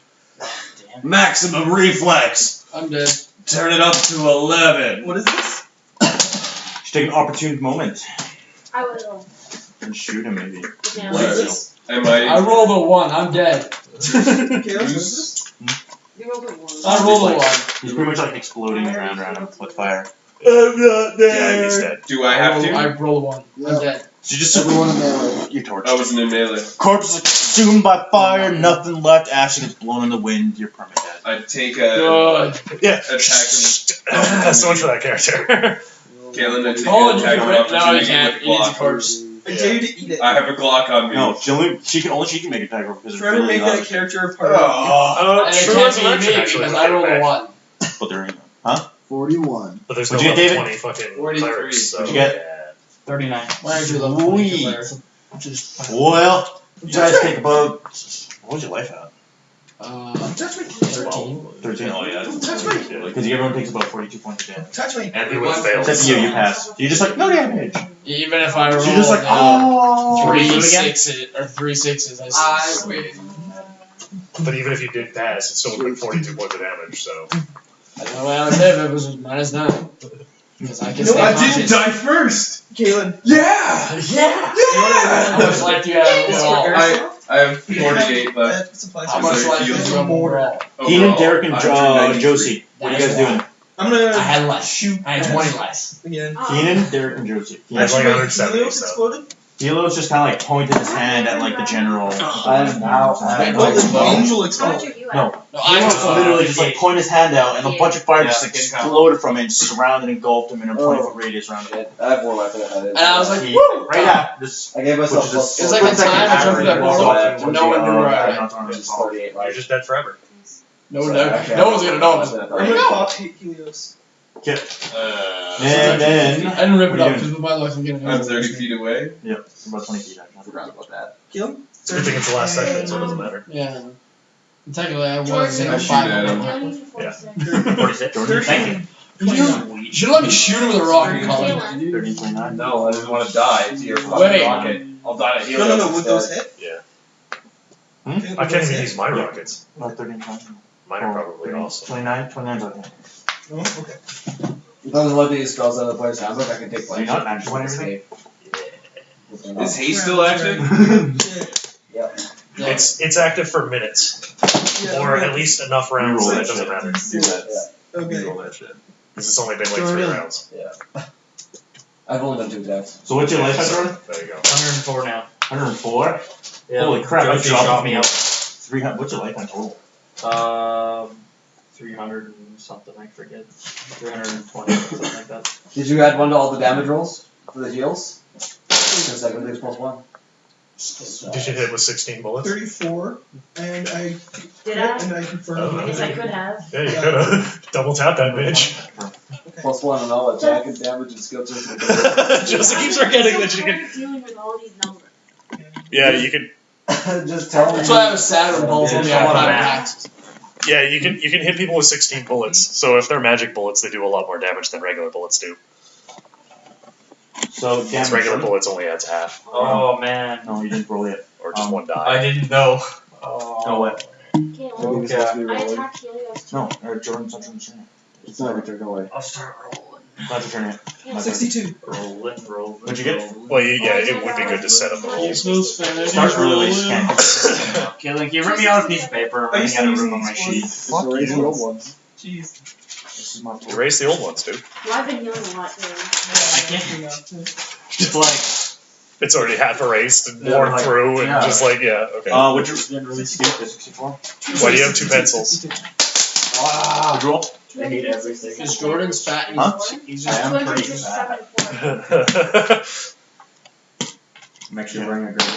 Maximum reflex. I'm dead. Turn it up to 11. What is this? Just take an opportune moment I will. and shoot him maybe. Yeah. What is this? I rolled a 1. I'm dead. Okay, what is this? You rolled a 1. I rolled a 1. He's pretty much like exploding around him with fire. I'm not Yeah, he's dead. Do I have to? I rolled a 1. I'm dead. So you just Everyone in melee. your torch. I wasn't in melee. Corpse is consumed by fire, nothing left. Ashes gets blown in the wind. You're permanent dead. I take a Good. Yeah. attack him. So much for that character. Galen, I take Oh, an you attack can of rip. No, you opportunity can't. with It needs a Glock. corpse. I dare you to eat it. I have a Glock on me. No, she can make a tiger because Forever it's really make that loud. character a part of And it True can't be Resurrection me actually because is I rolled a pretty 1. But they're in. 41. But there's no What'd you get, level David? 20 fucking 43. clerics, so. What'd you get? 39. Why aren't you level 22 Sweet. player? Which is Well, you guys take about. What was your life at? Touch me. 13. 13. Oh yeah. Touch me. Because everyone takes about 42 points of damage. Touch me. Everyone fails. Except you pass. So you're just like no damage. Even if I roll So you're just like oh. 3 Do it again? 6s or 3 6s, I win. But even if you did pass, it still would have been 42 points of damage, so. I don't know what I would live. It was -9. Because I can No, stay I conscious. Die first! Galen. Yeah! How much life do you have overall? I have 48 left. That supplies How me. much So life if do you- you have overall? Keenan, Derek, and 193. Josie. What are you guys doing? I'm gonna I had less. shoot. I had 20 less. Again. Keenan, Derek, and Josie. I had like 170, Helios so. exploded? Helo's just kind of like pointed his hand at like the general. I'm now. Oh, the angel exploded. Roger, you No. have. No, I Hilo was literally just like pointed his hand out, and a bunch of fire just like Yeah, exploded from it, and surrounded and engulfed him in a 20-foot radius around him. I have more life than I had. And I was like, He- woo! right after this. I gave myself Which is plus It was like a time I jumped through that portal and no one knew where I went. It's 48 You're life. just dead forever. No one's gonna know. I'm gonna pop Helios. And then I didn't rip what it are up you because my life I'm getting. I'm 30 feet away. Yep, about 20 feet. Actually. I forgot about that. Kill. Good thing it's the last segment, so it doesn't matter. Yeah. And technically, I was Jordan, in I a shoot five. at him. Healing for 46. 46. Jordan, Thank you. You should let me shoot him with a rocket, Colin. Kayla. 30, 29. No, I didn't want to die to your fucking Wait. rocket. I'll die to Helios. No, would those hit? Yeah. Okay, would I can't those even hit? use my rockets. About 30, 29. Mine are probably awesome. 29, 29's okay. No? Okay. If I was allowed to use spells out of the player's hands, like I can take So you're not magic on everything? Is haste still active? Yep. It's active for minutes, Yeah, or okay. at least enough rounds roll that that it doesn't shit. matter. Do that. Okay. Roll that shit. Because it's only been like 3 Jordan. rounds. I've only done 2 attacks. So what's your life at, Jordan? There you go. 104 now. 104? Yeah. Holy crap, I Josie dropped shot me up. 300. What's your life on total? 300 and something, I forget. 320, something like that. Did you add 1 to all the damage rolls for the heals? Because I can do +1. Did you hit with 16 bullets? 34, and I Did I? and I confirmed. Oh. Yes, I could have. Yeah, you could have. Double tap that bitch. +1 on all attack and damage and skill checks. Josie keeps forgetting that you I'm can. dealing with all these numbers. Yeah, you can. Just tell me. That's why I have a Saturn pulse on me. I want to attacks. Yeah, you can hit people with 16 bullets. So if they're magic bullets, they do a lot more damage than regular bullets do. So Because damage. regular bullets only adds half, Oh, man. No, you didn't roll yet. or just 1 die. I didn't know. Oh. No, what? Kayla, Okay. I attacked Helios too. No, Jordan's not turn yet. It's not your turn, go away. I'll start rolling. Not your turn yet. Kayla, 62. Rolling. What'd you get? Well, yeah, it would be good to set up the rolls. Starts really late, just can't. Kaylin, can you rip me out a piece of paper? I'm running out of room on my sheet. Fuck Erase you. the old ones. Jeez. This is my fault. Erase the old ones, dude. Well, I've been healing a lot today. I can't. Just like. It's already half erased and Yeah, worn like- through, and yeah. just like, yeah, okay. Would you didn't really skip the 64? Why do you have 2 pencils? Would you roll? I hate everything. Because Jordan's fat and Huh? he's I just. am pretty fat. 257 I'm actually wearing a great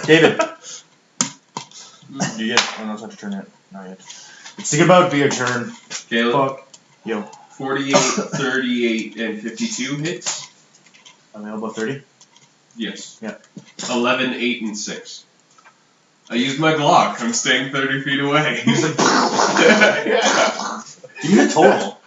David. Do you get? Oh no, it's not your turn yet. Not yet. It's about to be your turn. Caleb, Fuck. Yo. 48, 38, and 52 hits. Available 30? Yes. Yeah. 11, 8, and 6. I used my Glock. I'm staying 30 feet away. Yeah. Give me the total.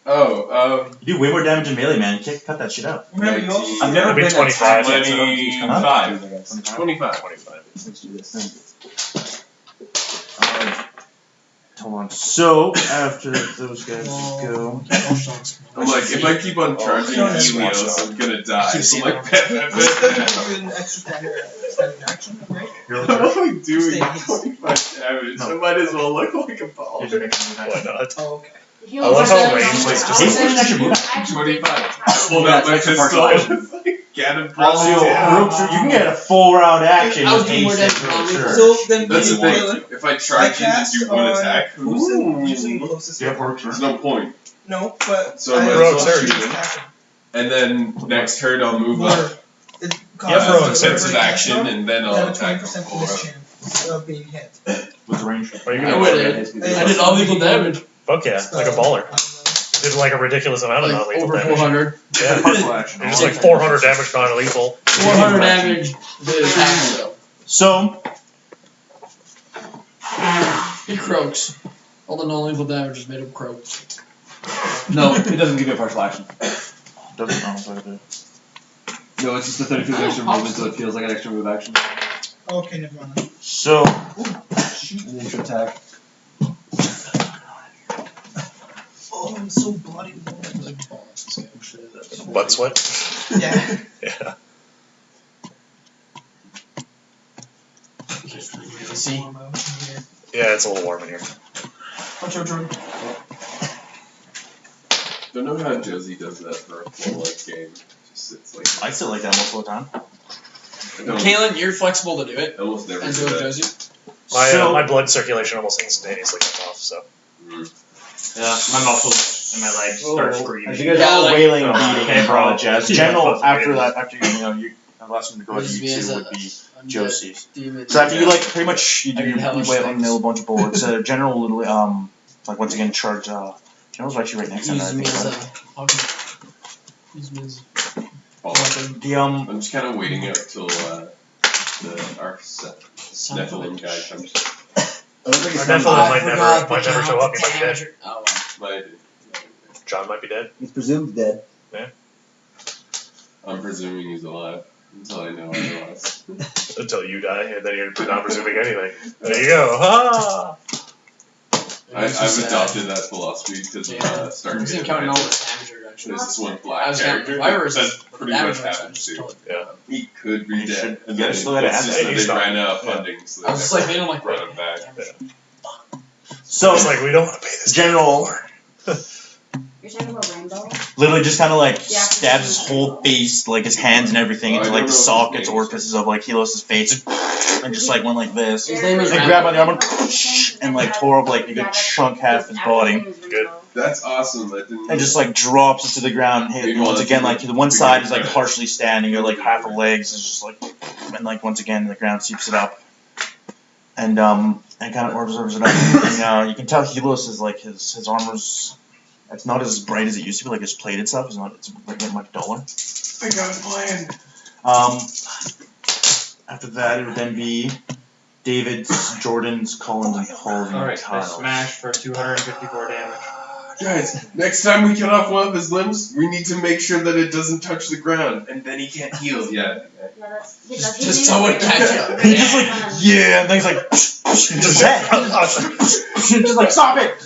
Oh, You do way more damage in melee, man. You can't cut that shit out. Remember, you 19, also I've never It'd be been 25. 25. 25. 25. Let's do this. Hold on. So, after those guys go. I'm like, if I keep on charging Helios, I'm gonna die. So I'm like, bet. This doesn't do an extra standing action, right? I'm only doing 25 damage. I might as well look like a ball. Why not? Oh, okay. I love how range like just He's an extra move. 25. I pulled out my pistol. Get him, bro. Also, you can get a full round action. I was with doing more haste damage and than sure. So then, That's the Kayla, thing. If I charge in to do one attack, Who's using closest? Do you have horror there's no point. No, but So I might as Heroic well surge. shoot him. And then next turn I'll move up. It Yeah, heroic surge. Defensive action, and then I I'll have a attack 20% him. miss chance of being hit. What's the range? Are you I gonna would have. I did all lethal damage. Fuck yeah, like a baller. Did like a ridiculous amount of Like non-lethal over damage. 400. Yeah. Partial action. It's like 400 damage non-lethal. 400 damage. The attack though. So, He croaks. All the non-lethal damage is made of croaks. No, it doesn't give you a partial action. doesn't know what it is. No, it's just the 30 feet of extra movement, so it feels like an extra move action. Okay, never mind. So, An extra attack. Oh, I'm so bloody. Butt sweat? Yeah. Yeah. See? Yeah, it's a little warm in here. Watch out, Jordan. Don't know how Josie does that for a full like game. Just sits like. I still like that most of the time. I don't. Kaylin, you're flexible to do it. I almost never And do so is that. Josie. My blood circulation almost instantaneously comes off, so. Yeah, my muscles and my legs start screaming. As you guys Yeah, are like- wailing Okay, and beating bro. and jazz. Yeah, General, close after to that, after you know, the last one to go to Just you me as two a would be undead Josie's. demon. So after you like pretty much you I do need hellish wail things. and nail a bunch of bullets. General will like once again charge General's actually right next to him. Use I me think, as right? use me as The I'm just kind of waiting out till our Nephilim guy comes. Our Nephilim might never show up. He might be dead. Oh, Might. John might be dead. He's presumed dead. I'm presuming he's alive. Until I know otherwise. Until you die, and then you're not presuming anything. There you go. Ah! I've adopted that philosophy because of I'm just Stargate. counting all the damage actually. There's this one I black was counting character virus. that's pretty much happens to. Yeah. He could be dead. And you then still gotta it's ask just that. that He's they not. ran out of funding, so I was just like, they don't like brought him back. So It's like, we don't want to pay this General You're talking about Rainbow? literally just kind of like Yeah. stabs his whole face, like his hands and everything, Oh, I into don't like the know his sockets, name. orifices of like Helos' face, and just like went like this. His name is And Rambo. grabbed by the arm and like tore up like a good chunk half his body, Good. That's awesome. I didn't. and just like drops it to the ground. Hey, Meanwhile, once that's again, a like big- the one big side is like credit. partially standing, or like half of legs is just like, and like once again the ground sweeps it up, and kind of observes it up, and you can tell Helos is like his armor's. It's not as bright as it used to be. Like his plated stuff is not. It's like getting much duller. I got a plan. After that, it would then be David's, Jordan's, Collins, and Paul's, and Alright, I Kyle's. smash for 254 damage. Guys, next time we cut off one of his limbs, we need to make sure that it doesn't touch the ground, and then he can't heal. Yeah. Yeah, that's his Just name someone is catch Rainbow. up. He just like, yeah, and then he's like, just just like, stop it!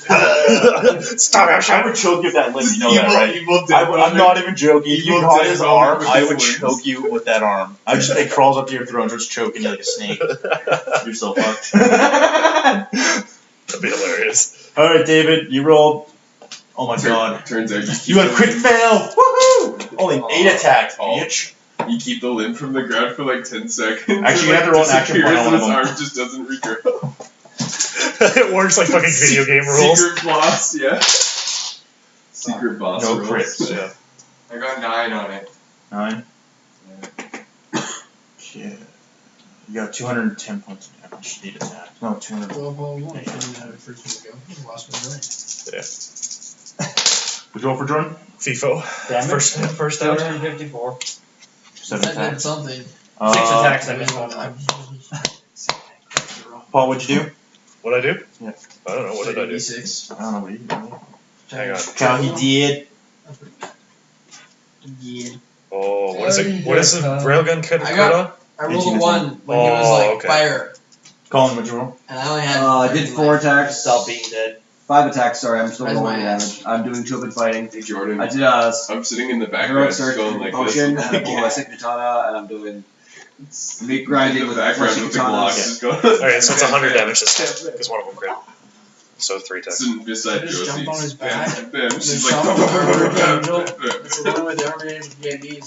Stop it, I would choke you with that limb, you know that, right? Evil I'm not even joking. If you Evil caught dead his brother arm, with I his would limbs. choke you with that arm. I just, it crawls up to your throat and starts choking you like a snake. You're so fucked. That'd be hilarious. Alright, David, you rolled. Oh my god. Turns out You had crit fail! Woohoo! Only 8 attacks, Oh. bitch. You keep the limb from the ground for like 10 seconds. Actually, you have to roll an action point on and one of his them. arm just doesn't regrow. It works like fucking video game rules. Secret boss, yeah. Secret boss No rules. crits. Yeah. I got 9 on it. 9. Okay. You got 210 points of damage. 8 attacks. No, 200. Well, you want to have it first week ago. Last one, right? Would you roll for Jordan? FIFO. Damage? First damage. 254. 7 I did attacks. something. 6 attacks, I I missed one. Paul, what'd you do? What'd I do? Yeah. I don't know. What did I do? D6. I don't know what you did. Hang on. How he did. Yeah. Oh, what is it? What is the railgun kit I put got- on? I rolled a 1 when he was Oh, like okay. fire, Colin, what'd you roll? and I only had. I did 4 attacks. Stop being dead. 5 attacks, sorry, I'm still Where's rolling my ass? damage. I'm doing 2 bit fighting. Hey Jordan, I did I'm sitting in the heroic background search just going for like potion, this. and I pulled my sick katana, and I'm doing meat grinding in the with background fleshy with the Glock katanas. just going. Alright, so it's 100 damage this time, because one of them crit. So 3 attacks. Sitting beside Just jump on his Josie's. back. Bam, bam. Just She's jump like, on her bam, angel. bam, bam. That's the one with the army names with VIPs.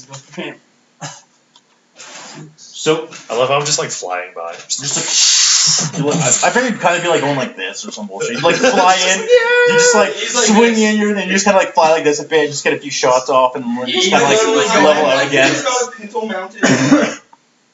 So, I love how I'm just like flying by. just like, I figured you'd kind of be like going like this or some bullshit. You like fly in, you just like He's like swing this. in, and you just kind of like fly like this a bit, just get a few shots off, and then just He kind of like literally got level it, out like, again. He's got a pintle-mounted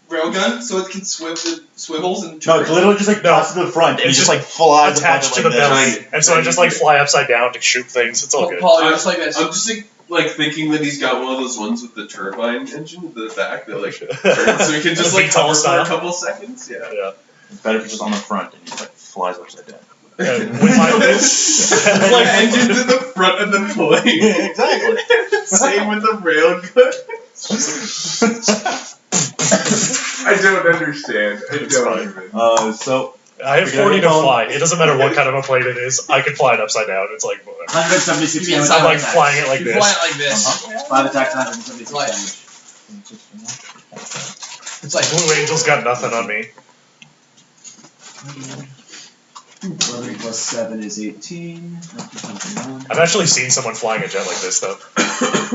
railgun, so it can swivels and No, turns. it's literally just like passes to the front, and It's he just like flies attached to above the it like belly, this. and so I just like fly upside down to shoot things. It's all good. Paul, you're just like this. I'm just like thinking that he's got one of those ones with the turbine engine at the back that like turns, so he can just like VTOL hover for style. a couple seconds. Yeah. Yeah. It's better if it's just on the front and he just like flies upside down. And with my It's like engines in the front of the plane. Yeah, exactly. Same with the railgun. I don't understand. I It's don't fine. even. So I have We gotta 40 to go. fly. It doesn't matter what kind of a plane it is. I can fly it upside down. It's like whatever. 176 You mean damage. I'm like attacks. flying it like You this. fly it like this. 5 attacks, 176 Like- damage. It's like Blue Angel's got nothing on me. 11 plus 7 is 18. I've actually seen someone flying a jet like this though,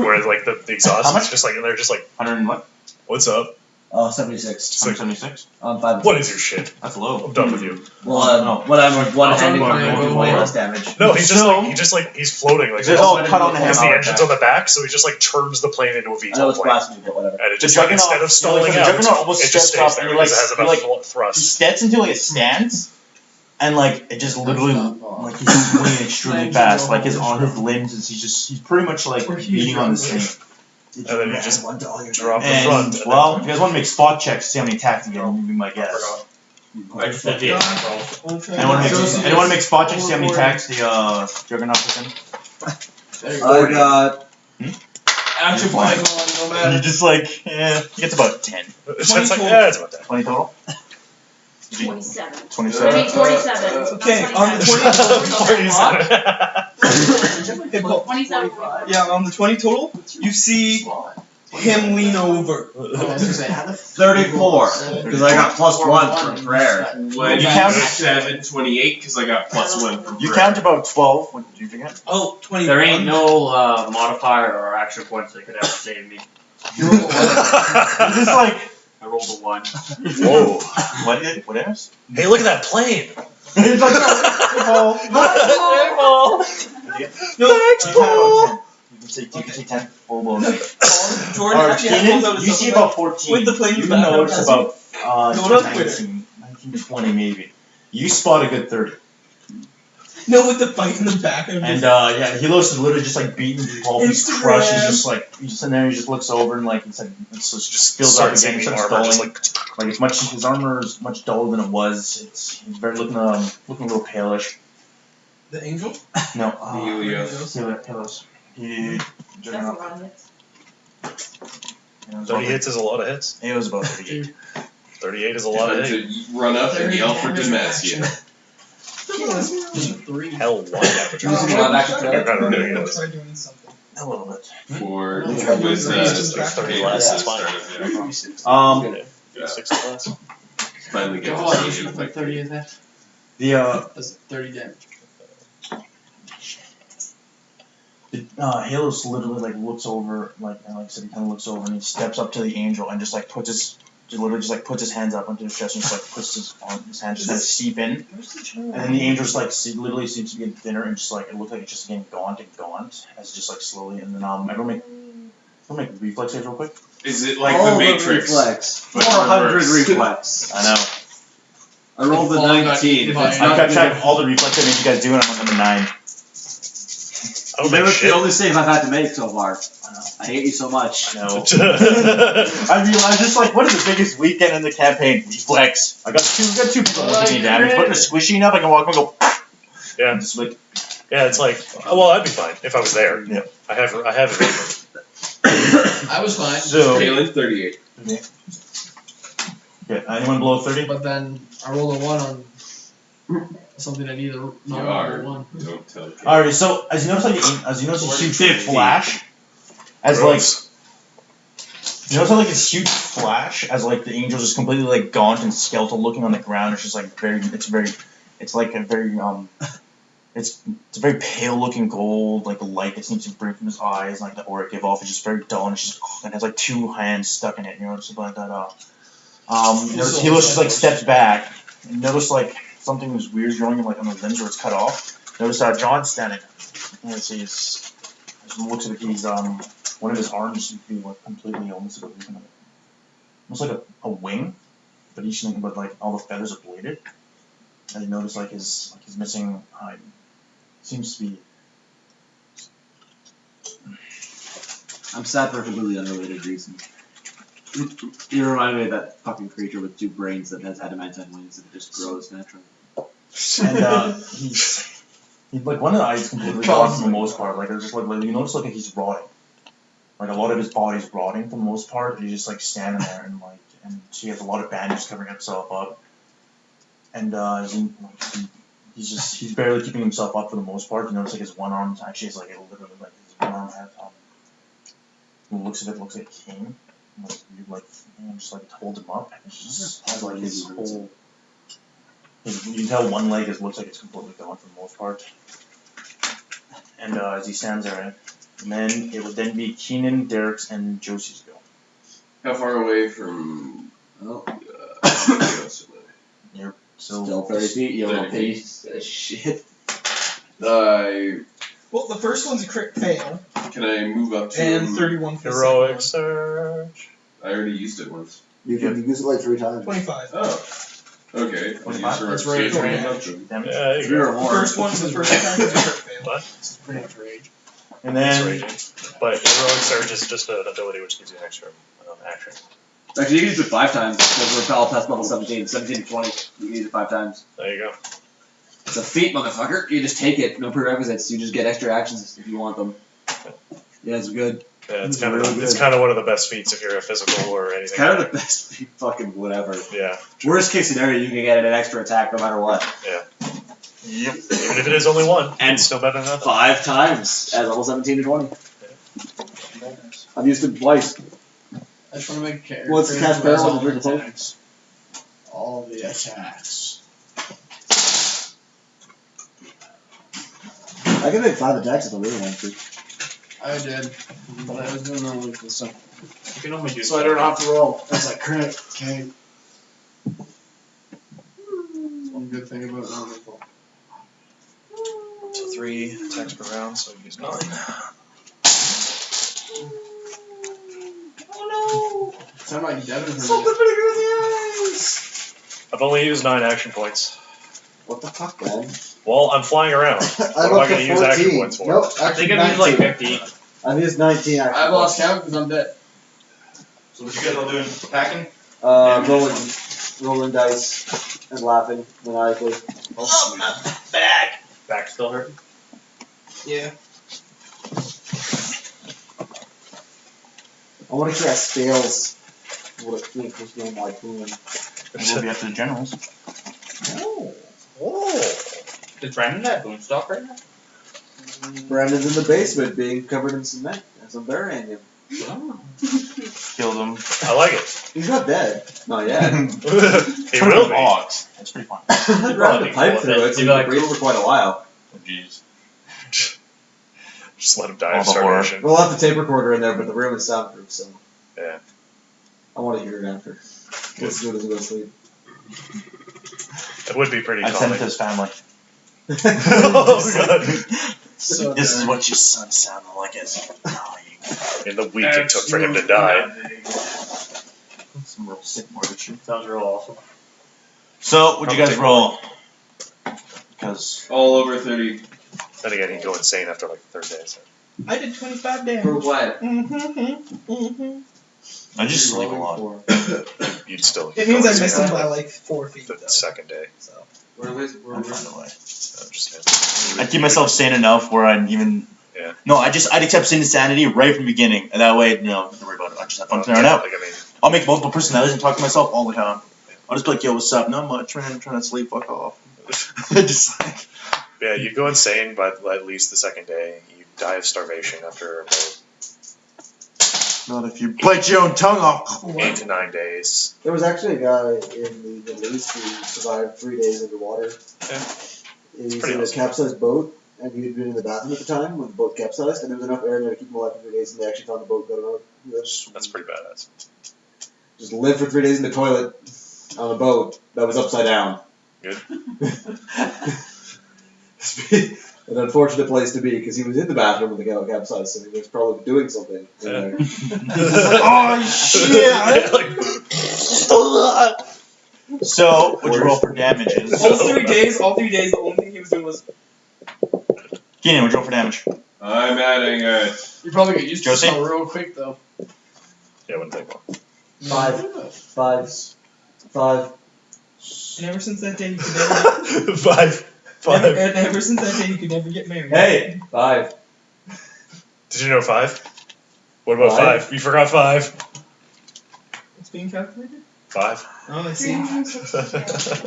where like the exhaust How much? is just like, and they're just like, 100 and what? "What's up? 76. 176. 5. What is your shit? That's low. I'm done with you." Well, No. when I'm one-handed, Oh, I'm doing way less damage. No, he's just So- like he's floating like There's this. all cut on the Because the hammer. engine's on the back, so he just like turns the plane into a I know VTOL it's plane, blasphemy, but whatever. and it The just like juggernaut, instead of stalling the out, juggernaut almost it just steps stays up there and because it has he enough He thrust. steps into like a stance, And like it just literally like he's moving extremely fast. Like his limbs is he's pretty much like beating on the same. And then you just drop the And front. well, if you guys want to make spot checks to see how many attacks you get, you'd be my guess. I just did the Anyone make spot checks to see how many attacks the Juggernaut puts in? I got. Action point on, no matter. You just like, he gets about 10. It's just like, yeah, it's about that. 20 total? 27. 27? I mean, 47. Okay, on the 20 27. Yeah, on the 20 total, you see him lean over. 34, because I got +1 from prayer. You count 28 because I got +1 from You count about 12. What did you forget? Oh, 20. There ain't no modifier or action points that could ever save me. You're just like, I rolled a 1. Whoa. What else? Hey, look at that plane. It's like, no, you can say 10 full blown. Jordan actually has pulled out You see about 14. with the plane You you back notice up. about Go up with 19, 20 maybe. You spot a good 30. No, with the fight in the back of And yeah, Helos is literally just like beating Paul. He's Instagram. crushed. He's just like he's in there. He just looks over and like it's like it's just fills up Starts again. He seeing starts armor, dulling. just Like it's much. His armor is much duller than it was. He's very looking a little palish. the angel. No, Helios. Helos. He. That's a lot of hits. 30 hits is a lot of hits. It was about 38. 38 is a lot of Time hits. to run up and yell for Demacia. Hell, one average. You're not You're kind of ridiculous. Try doing something. A little bit. For Yeah. with 30 less, it's fine. Yeah. 60 less. Finally get Oh, to see it. like 30 in there. The That's 30 damage. Halos literally like looks over, like I said, he kind of looks over and he steps up to the angel and just like puts his hands up onto his chest and just like puts his hands just kind of seep in, and then the angel just like literally seems to be getting thinner and just like it looks like it's just getting gaunt as just like slowly, and then everyone make reflex saves real quick. Is it like the Matrix? Reflex. But 400 reversed. reflex. I know. I rolled a 19. If it's I not kept track good, of all the reflex saves you guys do, and I'm on number 9. I don't they make were shit. the only save I've had to make so far. I hate you so much. I know. I realized just like what is the biggest weekend in the campaign? Reflex. I got two people taking me damage, but they're squishy enough I can walk and go. Yeah. Just like Yeah, it's like, well, I'd be fine if I was there. Yeah. I have it. I was fine. So Kalen, 38. yeah, anyone below 30? But then I rolled a 1 on something I need a You not are. a 1. Don't tell Kalen. Alrighty, so as you notice a huge 50. flash, as Gross. like you notice how like this huge flash as like the angel's just completely like gaunt and skeletal looking on the ground. It's just like it's like a very it's a very pale looking gold, like the light that seems to break from his eyes, like the aura it give off is just very dull and it's just and has like two hands stuck in it, you know, something like that. You notice Helos just like steps back and notice like something was weird growing like on the limbs where it's cut off. Notice John's standing. And it's he's looks like he's one of his arms seems to be like completely almost like a wing, but each thing but like all the feathers are bladed. And you notice like his missing hide seems to be. I'm sad for a completely unrelated reason. You remind me of that fucking creature with 2 brains that has adamantine wings and it just grows naturally. And he's like one of the eyes is completely gone for the most part. Like there's just like you notice like he's rotting. Like a lot of his body's rotting for the most part. And he's just like standing there and he has a lot of bandages covering himself up. And he's barely keeping himself up for the most part. You notice like his one arm actually is like literally like his one arm has the looks of it looks like a cane. Like you like just like hold him up and he just has like his whole. You can tell one leg looks like it's completely gone for the most part. And as he stands there, right? And then it would then be Keenan, Derek's, and Josie's go. How far away from Oh, You're still 30 feet, you little piece of shit. Well, the first one's a crit fail, Can I move up to and him? 31 for the Heroic second surge. I already used it once. You can use it like 3 times. 25. Oh. Okay. That's rage. Damage. Yeah, there you Three go. or more. First one, the first attack is a crit fail. What? This is pretty much rage. And It's then raging. But heroic surge is just an ability which gives you an extra action. Actually, you can use it 5 times because we're repel past level 17. 17 to 20. You can use it 5 times. There you go. It's a feat, motherfucker. You just take it. No prerequisites. You just get extra actions if you want them. Yeah, it's good. Yeah, it's It's kind really of it's good. kind of one of the best feats if you're a physical or anything. It's kind of like the best feat, fucking whatever. that. Yeah. Worst case scenario, you can get an extra attack no matter what. Yep. Even if it is only one, And it's still better than nothing. 5 times at level 17 to 20. I've used it twice. I just want to make a character. What's the cast who has barrel all and drink the a potion? attacks. All the attacks. I can make 5 attacks if I really want to. I did, but I was doing that with some. You can only do So I don't have to roll. That's like crit. Okay. That's one good thing about non-lethal. So 3 attacks per round, so you use 9. Oh Sound like Devin for Something me. pretty good in the eyes! I've only used 9 action points. What the fuck, man? Well, I'm flying around. What am I going to use action points for? Nope, I actually think I've used like 19. 50. I've used 19 action I've lost count because I'm dead. So what you guys all doing? Packing? Rolling dice and laughing maniacally. Oh, my back. Back still hurting. Yeah. I want to cast spells. What a think was going like boom. We'll be after the generals. Oh. Oh. Is Brandon at Boomstock right now? Brandon's in the basement being covered in cement as I'm burying him. Oh. Killed him. I like it. He's not dead. Not yet. He will be. Ox. That's pretty fun. I ran the pipe through it, so he You'd be like, could breathe for quite a while. Oh, jeez. Just let him die All of the horror. starvation. We'll have the tape recorder in there, but the room is soundproof, so. Yeah. I want to hear it after. Let's do it as we go to sleep. It would be pretty I sent it to common. his family. Oh, God. So This is dead. what your son sounded like as he was dying. In the week it took for him to die. Some real sick morbid. Sounds real awesome. So, what'd you guys roll? Because All over 30. Then again, he'd go insane after like the 3rd day. So. I did 25 damage. For what? I just sleep a lot. You'd still. It means go I missed insane him by after like 4 feet. the Though. 2nd day. So. Where was I'm fine away. Just, I keep myself sane enough where I'd even. Yeah. No, I'd accept insanity right from the beginning, and that way, you know, don't worry about it. I just have fun from there on out. Like, I mean, I'll make multiple personalities and talk to myself all the time. I'll just be like, yo, what's up? Not much, man. I'm trying to sleep. Fuck off. Just like. yeah, you'd go insane by at least the 2nd day. You'd die of starvation after about Not if you bite your own tongue off. 8 to 9 days. There was actually a guy in the Middle East who survived 3 days underwater. Yeah. He was Pretty in awesome. a capsized boat, and he had been in the bathroom at the time when the boat capsized, and there was enough air in there to keep him alive for 3 days, and they actually found the boat, got him out. He lived. That's pretty badass. Just lived for 3 days in the toilet on a boat that was upside down. Good. An unfortunate place to be, because he was in the bathroom when the guy capsized, so he was probably doing something in there. Oh, shit! So, what'd you roll for damages? All 3 days, the only thing he was doing was. Keenan, what'd you roll for damage? I'm adding it. You probably get used to Josie? smell real quick though. Yeah, it wouldn't take long. 5. And ever since that day, he could never. 5. And ever since that day, he could never get married. Hey! 5. Did you know 5? What about 5? 5? You forgot 5. It's being calculated? 5. Oh, I see.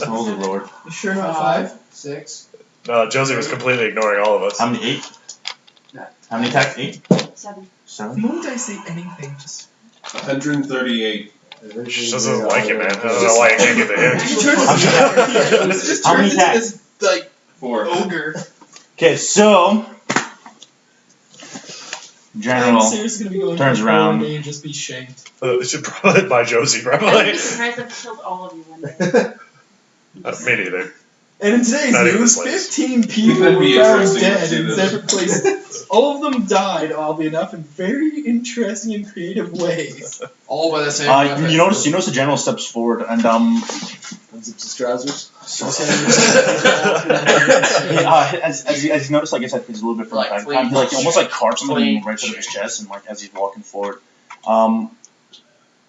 Holy lord. You sure not 5? 6. No, Josie was completely ignoring all of us. How many? 8? How many attacks? 8? 7. 7? The moment I say anything, just. 138. She doesn't like it, man. I don't know why you can't get the hint. He turns into just How many turns into attacks? this, like, 4. ogre. Okay, so. General. I'm seriously gonna be going turns to around. one day and just be shanked. It should probably by Josie, I would probably. be surprised if I killed all of you one day. Me neither. And in today's Not even news, the slightest. 15 people That'd be were found interesting to dead see in this. separate places. All of them died, oddly enough, in very interesting and creative ways. All by the same weapon. You notice the general steps forward and Unzips his trousers. as you notice, like I said, he's a little bit from Like time to clean time. He like almost like carves something clean right out of his shit. chest and like as he's walking forward. Is And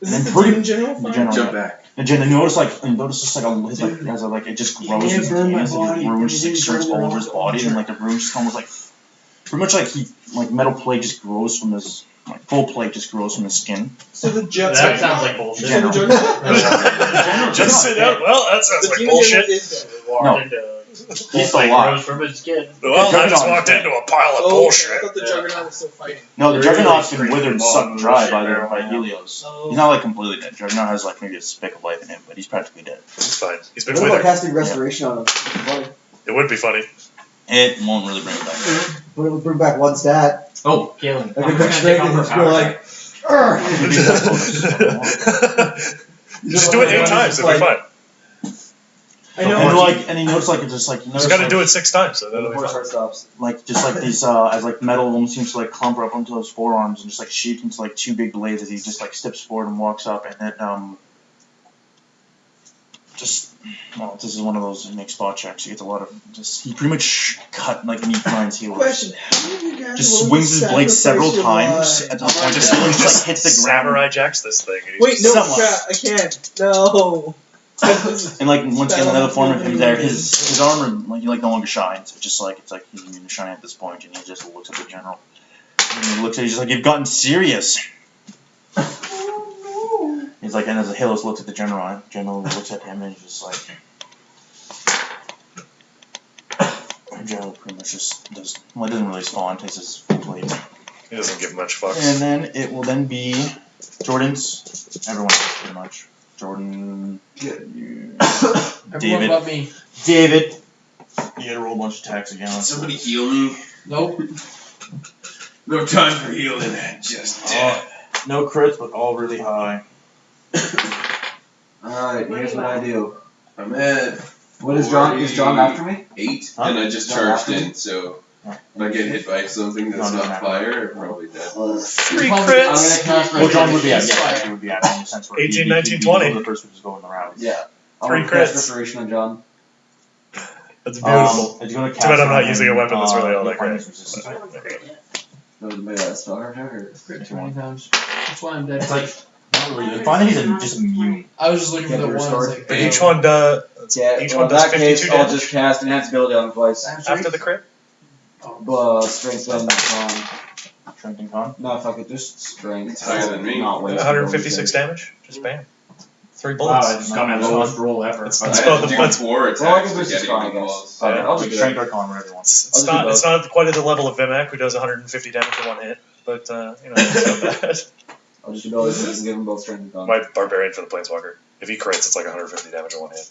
this then the pretty- Doom General? The fight? general. Jump back. And you notice just like his like as a, like it just grows Yeah, burn my instantaneously. body, The runes just like burn starts it all all over his body and like the runes just almost like pretty much like he like metal plate just grows from his like full plate just grows from his skin. So the Juggernaut. That sounds like bullshit. So the Juggernaut. Just sit out. Well, that sounds The like Demon bullshit. General is dead. Walked into He's still alive. rose from his skin. Well, I just Juggernaut walked is into a pile of Oh, bullshit. I thought the Juggernaut was still fighting. No, the Really Juggernaut's been freaking withered, long sucked dry shit by barrel by now. Helios. Oh. He's not like completely dead. Juggernaut has like maybe a speck of life in him, but he's practically dead. It's fine. He's been What about withered. casting restoration on him? Funny. It would be funny. It won't really bring it back. But it would bring back one stat. Oh, healing. Like a quick straight and just go like, Just do it 8 times. It'll be fine. I know. And like, and he noticed like it's just like you Just notice got to like, do it 6 times. So that'll be before fine. heart stops. like just like these as like metal almost seems to like clumper up onto his forearms and just like sheet into like 2 big blades as he just like steps forward and walks up and then this is one of those he makes spot checks. He gets a lot of he pretty much cut like meat grinds healers. Question: how many of you guys Just are swings his blade sacrifice several your times lives? at the point Just, that he just just hits the ground. samurai jacks this thing. And he's Wait, no, Somewhat. crap! I can't. No. And like once again another form of him there, his armor like no longer shines. It's just like he's immune to shine at this point, and he just looks at the general. And he looks at he's just like you've gotten serious. He's like, and as Helios looks at the general looks at him and he's just like. The general pretty much just doesn't really respond. Takes his full plate. He doesn't give much fucks. And then it will then be Jordan's. Everyone pretty much. Jordan. Everyone David. but me. David. You gotta roll a bunch of attacks again. Somebody heal me. Nope. No time for healing. Just dead. No crits, but all really high. Alright, here's what I do. I'm at What is John? Is John after me? 8, Huh? and I just John charged after me? in, so Yeah. if I get hit by something that's John not doesn't fire, I'm probably dead. 3 I'm crits. gonna cast Well, John would be restoration. at, he would be at in the sense where 18, he 19, be 20. The person who's going the route. Yeah. I'm 3 gonna cast crits. restoration on John. That's beautiful. It's gonna Too bad I'm not cast using a on, weapon that's really all that Defiance great. resistance. That was my spell or whatever. Crit 20 times. That's why I'm dead. It's like not really. I find he's just immune. I was just looking for Get the your one. sword. Like, But each one does. Yeah, Each well, one in does that case, 52 I'll damage. just cast Enhance Ability on him twice. After the crit? Strength and con. Strength and con. No, fuck it, just strength. It's higher than me. Not waste 156 ability. damage? Just bam. 3 Wow, bullets. I just got my lowest roll ever. It's I not had to the do ones- 4 attacks Well, I can to boost get his con, I even guess. close. Okay, I'll just do Strength that. or con, whatever you want. It's not quite at the level of Vimac, who does 150 damage in 1 hit, but it's not bad. I'll just do those and give them both strength and con. My barbarian for the planeswalker. If he crits, it's like 150 damage in 1 hit.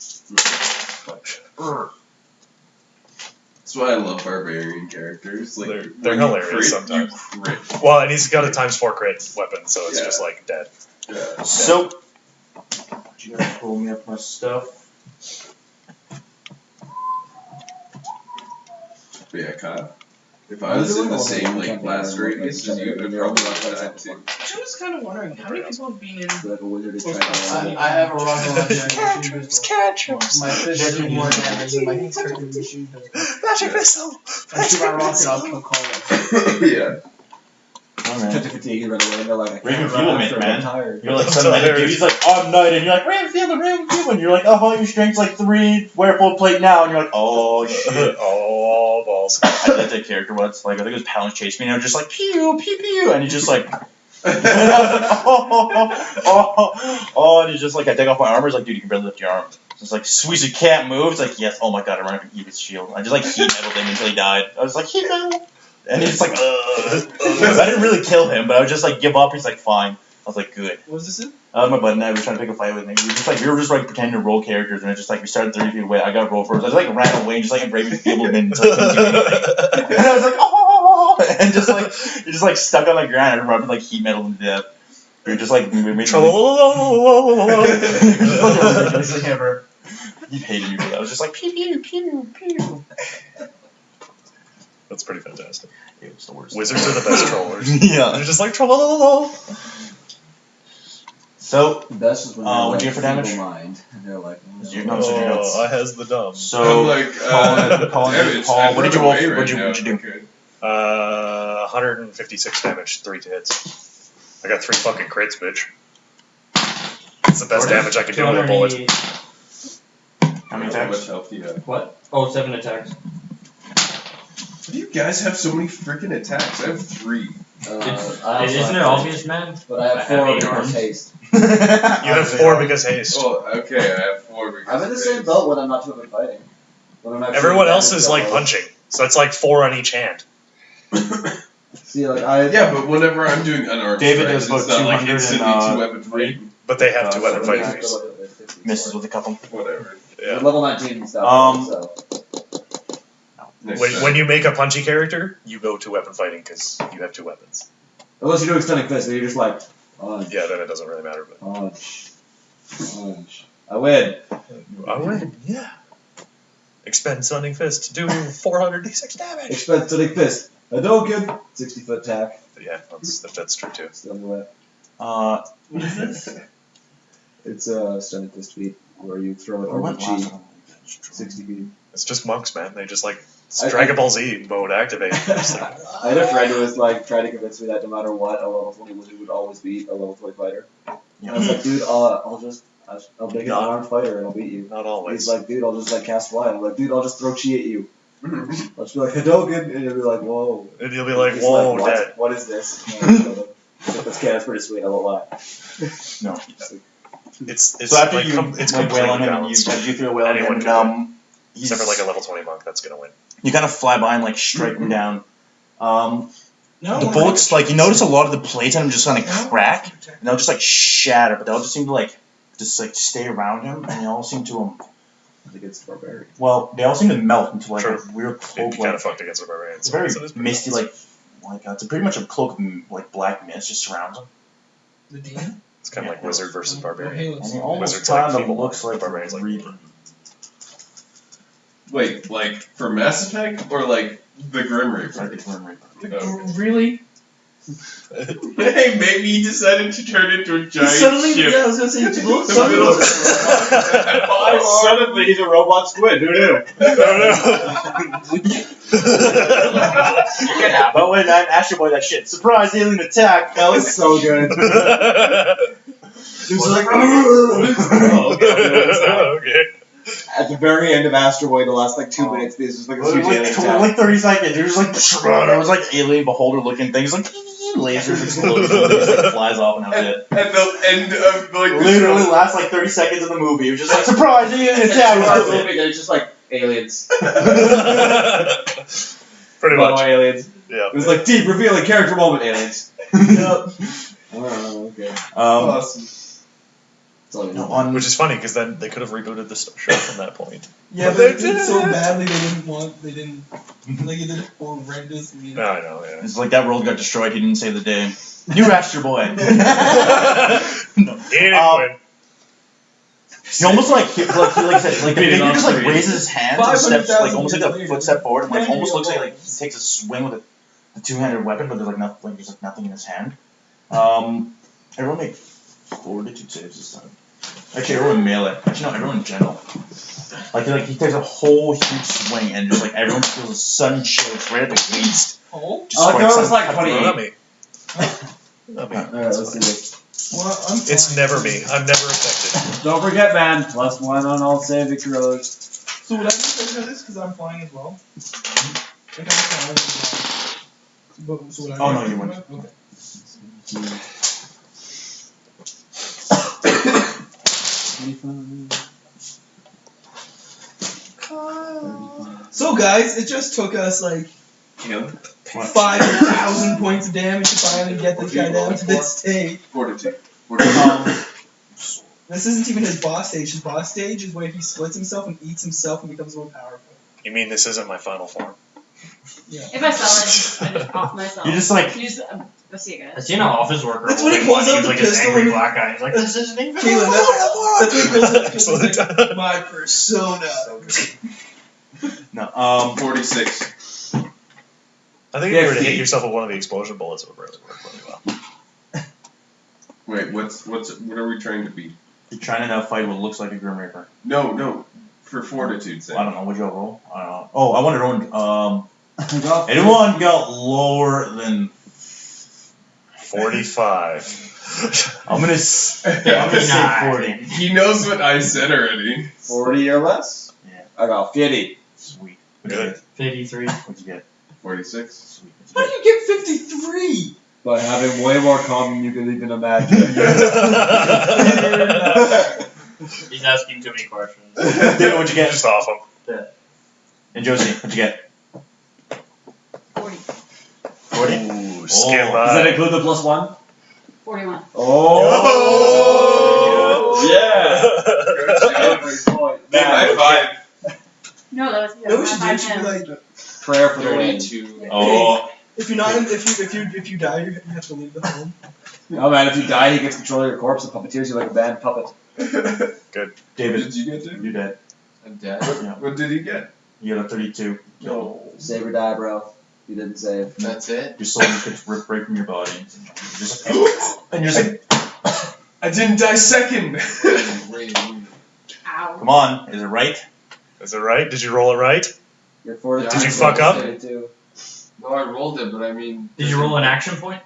That's why I love barbarian characters. Like They're when you hilarious crit, sometimes. You crit. Well, and he's got a ×4 crit weapon, so it's Yeah. just like dead. Yeah. So, you gotta pull me up my stuff. But yeah, Kyle. If I was in the same like blast radius as you, I'd probably want that too. I was kind of wondering how many people have been in. So like a wizard is Well, trying to. I have a rocket launcher. Catch him! My fist does more damage than my freaking machine does. Magic missile! I shoot my rocket, I'll kill Colin. Yeah. Took the fatigue and run away, and they're like, I Raven can't run Fuelman, after him, man. I'm tired. You're like I'm some so knight, dude. hilarious. He's like, I'm knight, and you're like, Raven Fuelman. You're like, oh, your strength's like 3, wear full plate now, and you're like, oh shit. Oh, balls. I did that character once. Like I think it was Palance chased me, and I was just like pew pew pew, and he just like, and he's just like, I take off my armor. He's like, dude, you can barely lift your arm. So it's like, sweet, you can't move. It's like, yes. Oh my god, I run up and eat his shield. I just like heat metaled him until he died. I was like, heat metal, and he's just like, I didn't really kill him, but I would just like give up. He's like, fine. I was like, good. What was this in? My buddy and I was trying to pick a fight with him. We were just like pretending to roll characters, and it's just like we started 30 feet away. I got roll first. I just like ran away, and just like Raven Fuelman until someone did anything. And I was like, oh, and just like you're just like stuck on the ground. I remember like heat metal to death. We were just like we made Tra-la-la-la-la-la-la-la. ridiculous thing ever. You hated me for that. I was just like, pew, pew, pew, pew. That's pretty fantastic. It was the worst. Wizards are the best trollers. Yeah. They're just like troll. So, The best is when they're what'd like you get for damage? feeble mind, and they're like, You know, so you know, I has the dumb. So, I'm like, Paul, damage. Paul, what did you roll? Right What'd you now. do? Okay. 156 damage, 3 hits. I got 3 fucking crits, bitch. It's the best damage I can do with a bullet. 288. How many How much attacks? health do you have? What? Oh, 7 attacks. How do you guys have so many freaking attacks? I have 3. Isn't it obvious, man? But I have I 4 have 8 because arms. haste. You have 4 because haste. Oh, okay, I have 4 because I'm in the same haste. boat when I'm not too good fighting. When I'm actually Everyone else damage is like level. punching, so it's like 4 on each hand. See, like I. Yeah, but whenever I'm doing unarmed David strikes, does it's about not like 200 instantly and, 2-weapon fighting. But they have 2 weapon so fighting I fees. Misses with a couple. Whatever. Yeah. Level 19 stuff. So. Next When time. you make a punchy character, you go to weapon fighting because you have 2 weapons. Unless you're doing stunning fist, then you're just like, punch, Yeah, then it doesn't really matter. But punch, punch. I win. I win. Yeah. Expend Stunning Fist to do 4d6 damage. Expect stunning fist. Hadouken. 60-foot tack. Yeah, that's true too. Still the way. What is this? It's a stunning fist feat where you throw it Or over what chi. last one? 60 feet. It's just monks, man. They just like I- Dragon Ball Z mode activate. Just like, I had a friend who was like trying to convince me that no matter what, a level 20 wizard would always beat a level 20 fighter. And I was like, dude, I'll make an unarmed fighter and I'll beat you. not always. He's like, dude, I'll just like cast fly. I'm like, dude, I'll just throw chi at you. I'll just be like, Hadouken, and you'll be like, whoa. And you'll be like, He's whoa, what? dead. What is this? This canon's pretty sweet, I won't lie. No. It's So after like you it's like wail on completely him, balanced. you threw a wail on Anyone him, can win. and Except for like a level 20 monk, that's gonna win. you kind of fly by and like strike him down. No, The bullets, like you notice a lot of the plates on him just kind of crack, and they'll just like shatter, but they'll just seem to like stay around him, and they all seem to I think it's barbarian. well, they all seem to melt into like True. a weird It'd cloak, be kind like of fucked against the barbarians. it's very so it's pretty misty, balanced. like it's pretty much a cloak of like black mist just surrounds him, The demon? It's kind of like wizard versus barbarian. and he almost Wizards like kind of feeble, looks like barbarians like Reaper. Wait, like for Mass Effect or like the Grim It's like Reaper? the Grim Reaper. Okay. Really? Hey, maybe he decided to turn into a giant Suddenly, ship. yeah, I was gonna say, The middle of Suddenly he's a robot squid, who knew? But when that Astro Boy, that shit, surprise alien attack, That was so good. He was like, Okay. At the very end of Astro Boy, the last like 2 minutes, there's just like a huge alien attack. like 30 seconds, you're just like, it was like alien beholder looking things, like lasers explode, and it just like flies off and that's it. At the end of like the Literally last like 30 seconds of the movie, it was just like, surprise alien attack, and that's it. It's just like aliens. Pretty By the much. way, aliens. Yeah. It was like deep revealing character moment, aliens. Yep. Oh, okay. awesome. That's all you No, know. on Which is funny because then they could have rebooted the show from that point. Yeah, but they did so badly they didn't, like it did horrendous. No, I know. Yeah. it's like that world got destroyed, he didn't save the day. New Astro Boy. He didn't win. He almost like the figure just like raises his hands and steps 500,000 like almost like a years footstep forward and like later. almost looks like he takes a swing with a two-handed weapon, but there's like nothing, like there's like nothing in his hand. Everyone make fortitude saves this time. Actually, everyone melee. Actually, no, everyone general. Like he takes a whole huge swing and just like everyone feels a sudden chill right at the waist. Oh? Just I like strikes how it was them. like 28. Not me. Not me. Alright, let's see this. Well, I'm It's fine. never me. I'm never affected. Don't forget, man. +1 on all saving throws. So would I be affected by this because I'm flying as well? Like I'm flying as well. So would I be Oh, no, affected you by wouldn't. it? Okay. So guys, it just took us like 5,000 points of damage to finally get this guy down to this stage. Fortitude. This isn't even his boss stage. His boss stage is where he splits himself and eats himself and becomes more powerful. You mean this isn't my final form? Yeah. If I sell it, I just off myself. You're just like, Go see you I guys. seen an office worker. That's when he holding pulls one. out He was the like this pistol angry and- black guy. He's like, this isn't even. Caitlin, that's when he pulls out the pistol. He's Absolutely. like, my persona. No. 46. I think if you were to hit yourself with one of the explosion bullets, it would really work really well. Wait, what are we trying to beat? You're trying to now fight what looks like a Grim Reaper. No, for fortitude sake. I don't know. What'd you roll? I don't know. Oh, I wonder. Anyone got lower than 45. I'm gonna say 40. He knows what I said already. 40 or less? Yeah. I got 50. Sweet. Good. 53. What'd you get? 46. Sweet. How do you get 53? By having way more common than you could even imagine. He's asking too many questions. David, what'd you get? Just off him. Yeah. And Josie, what'd you get? 40. 40? Ooh, skim Does that by. include the plus 1? 41. Oh! Yeah! Big high five. No, that was You know what we should do? high We should five be him. like, Prayer for the win. 32. Oh. if you're not, if you die, you have to leave the home. Oh man, if you die, he gets control of your corpse and puppeteers you like a band puppet. David, What did you get, David? you're dead. I'm dead. Yeah. What did he get? You got a 32. No. Save or die, bro. You didn't save. That's it? Your soul just gets ripped right from your body. And you're just like, I didn't die second. Wait. Ow. come on, is it right? Is it right? Did you roll it right? Your fortitude. Did you fuck up? 32. No, I rolled it, but I mean. Did you roll an action point?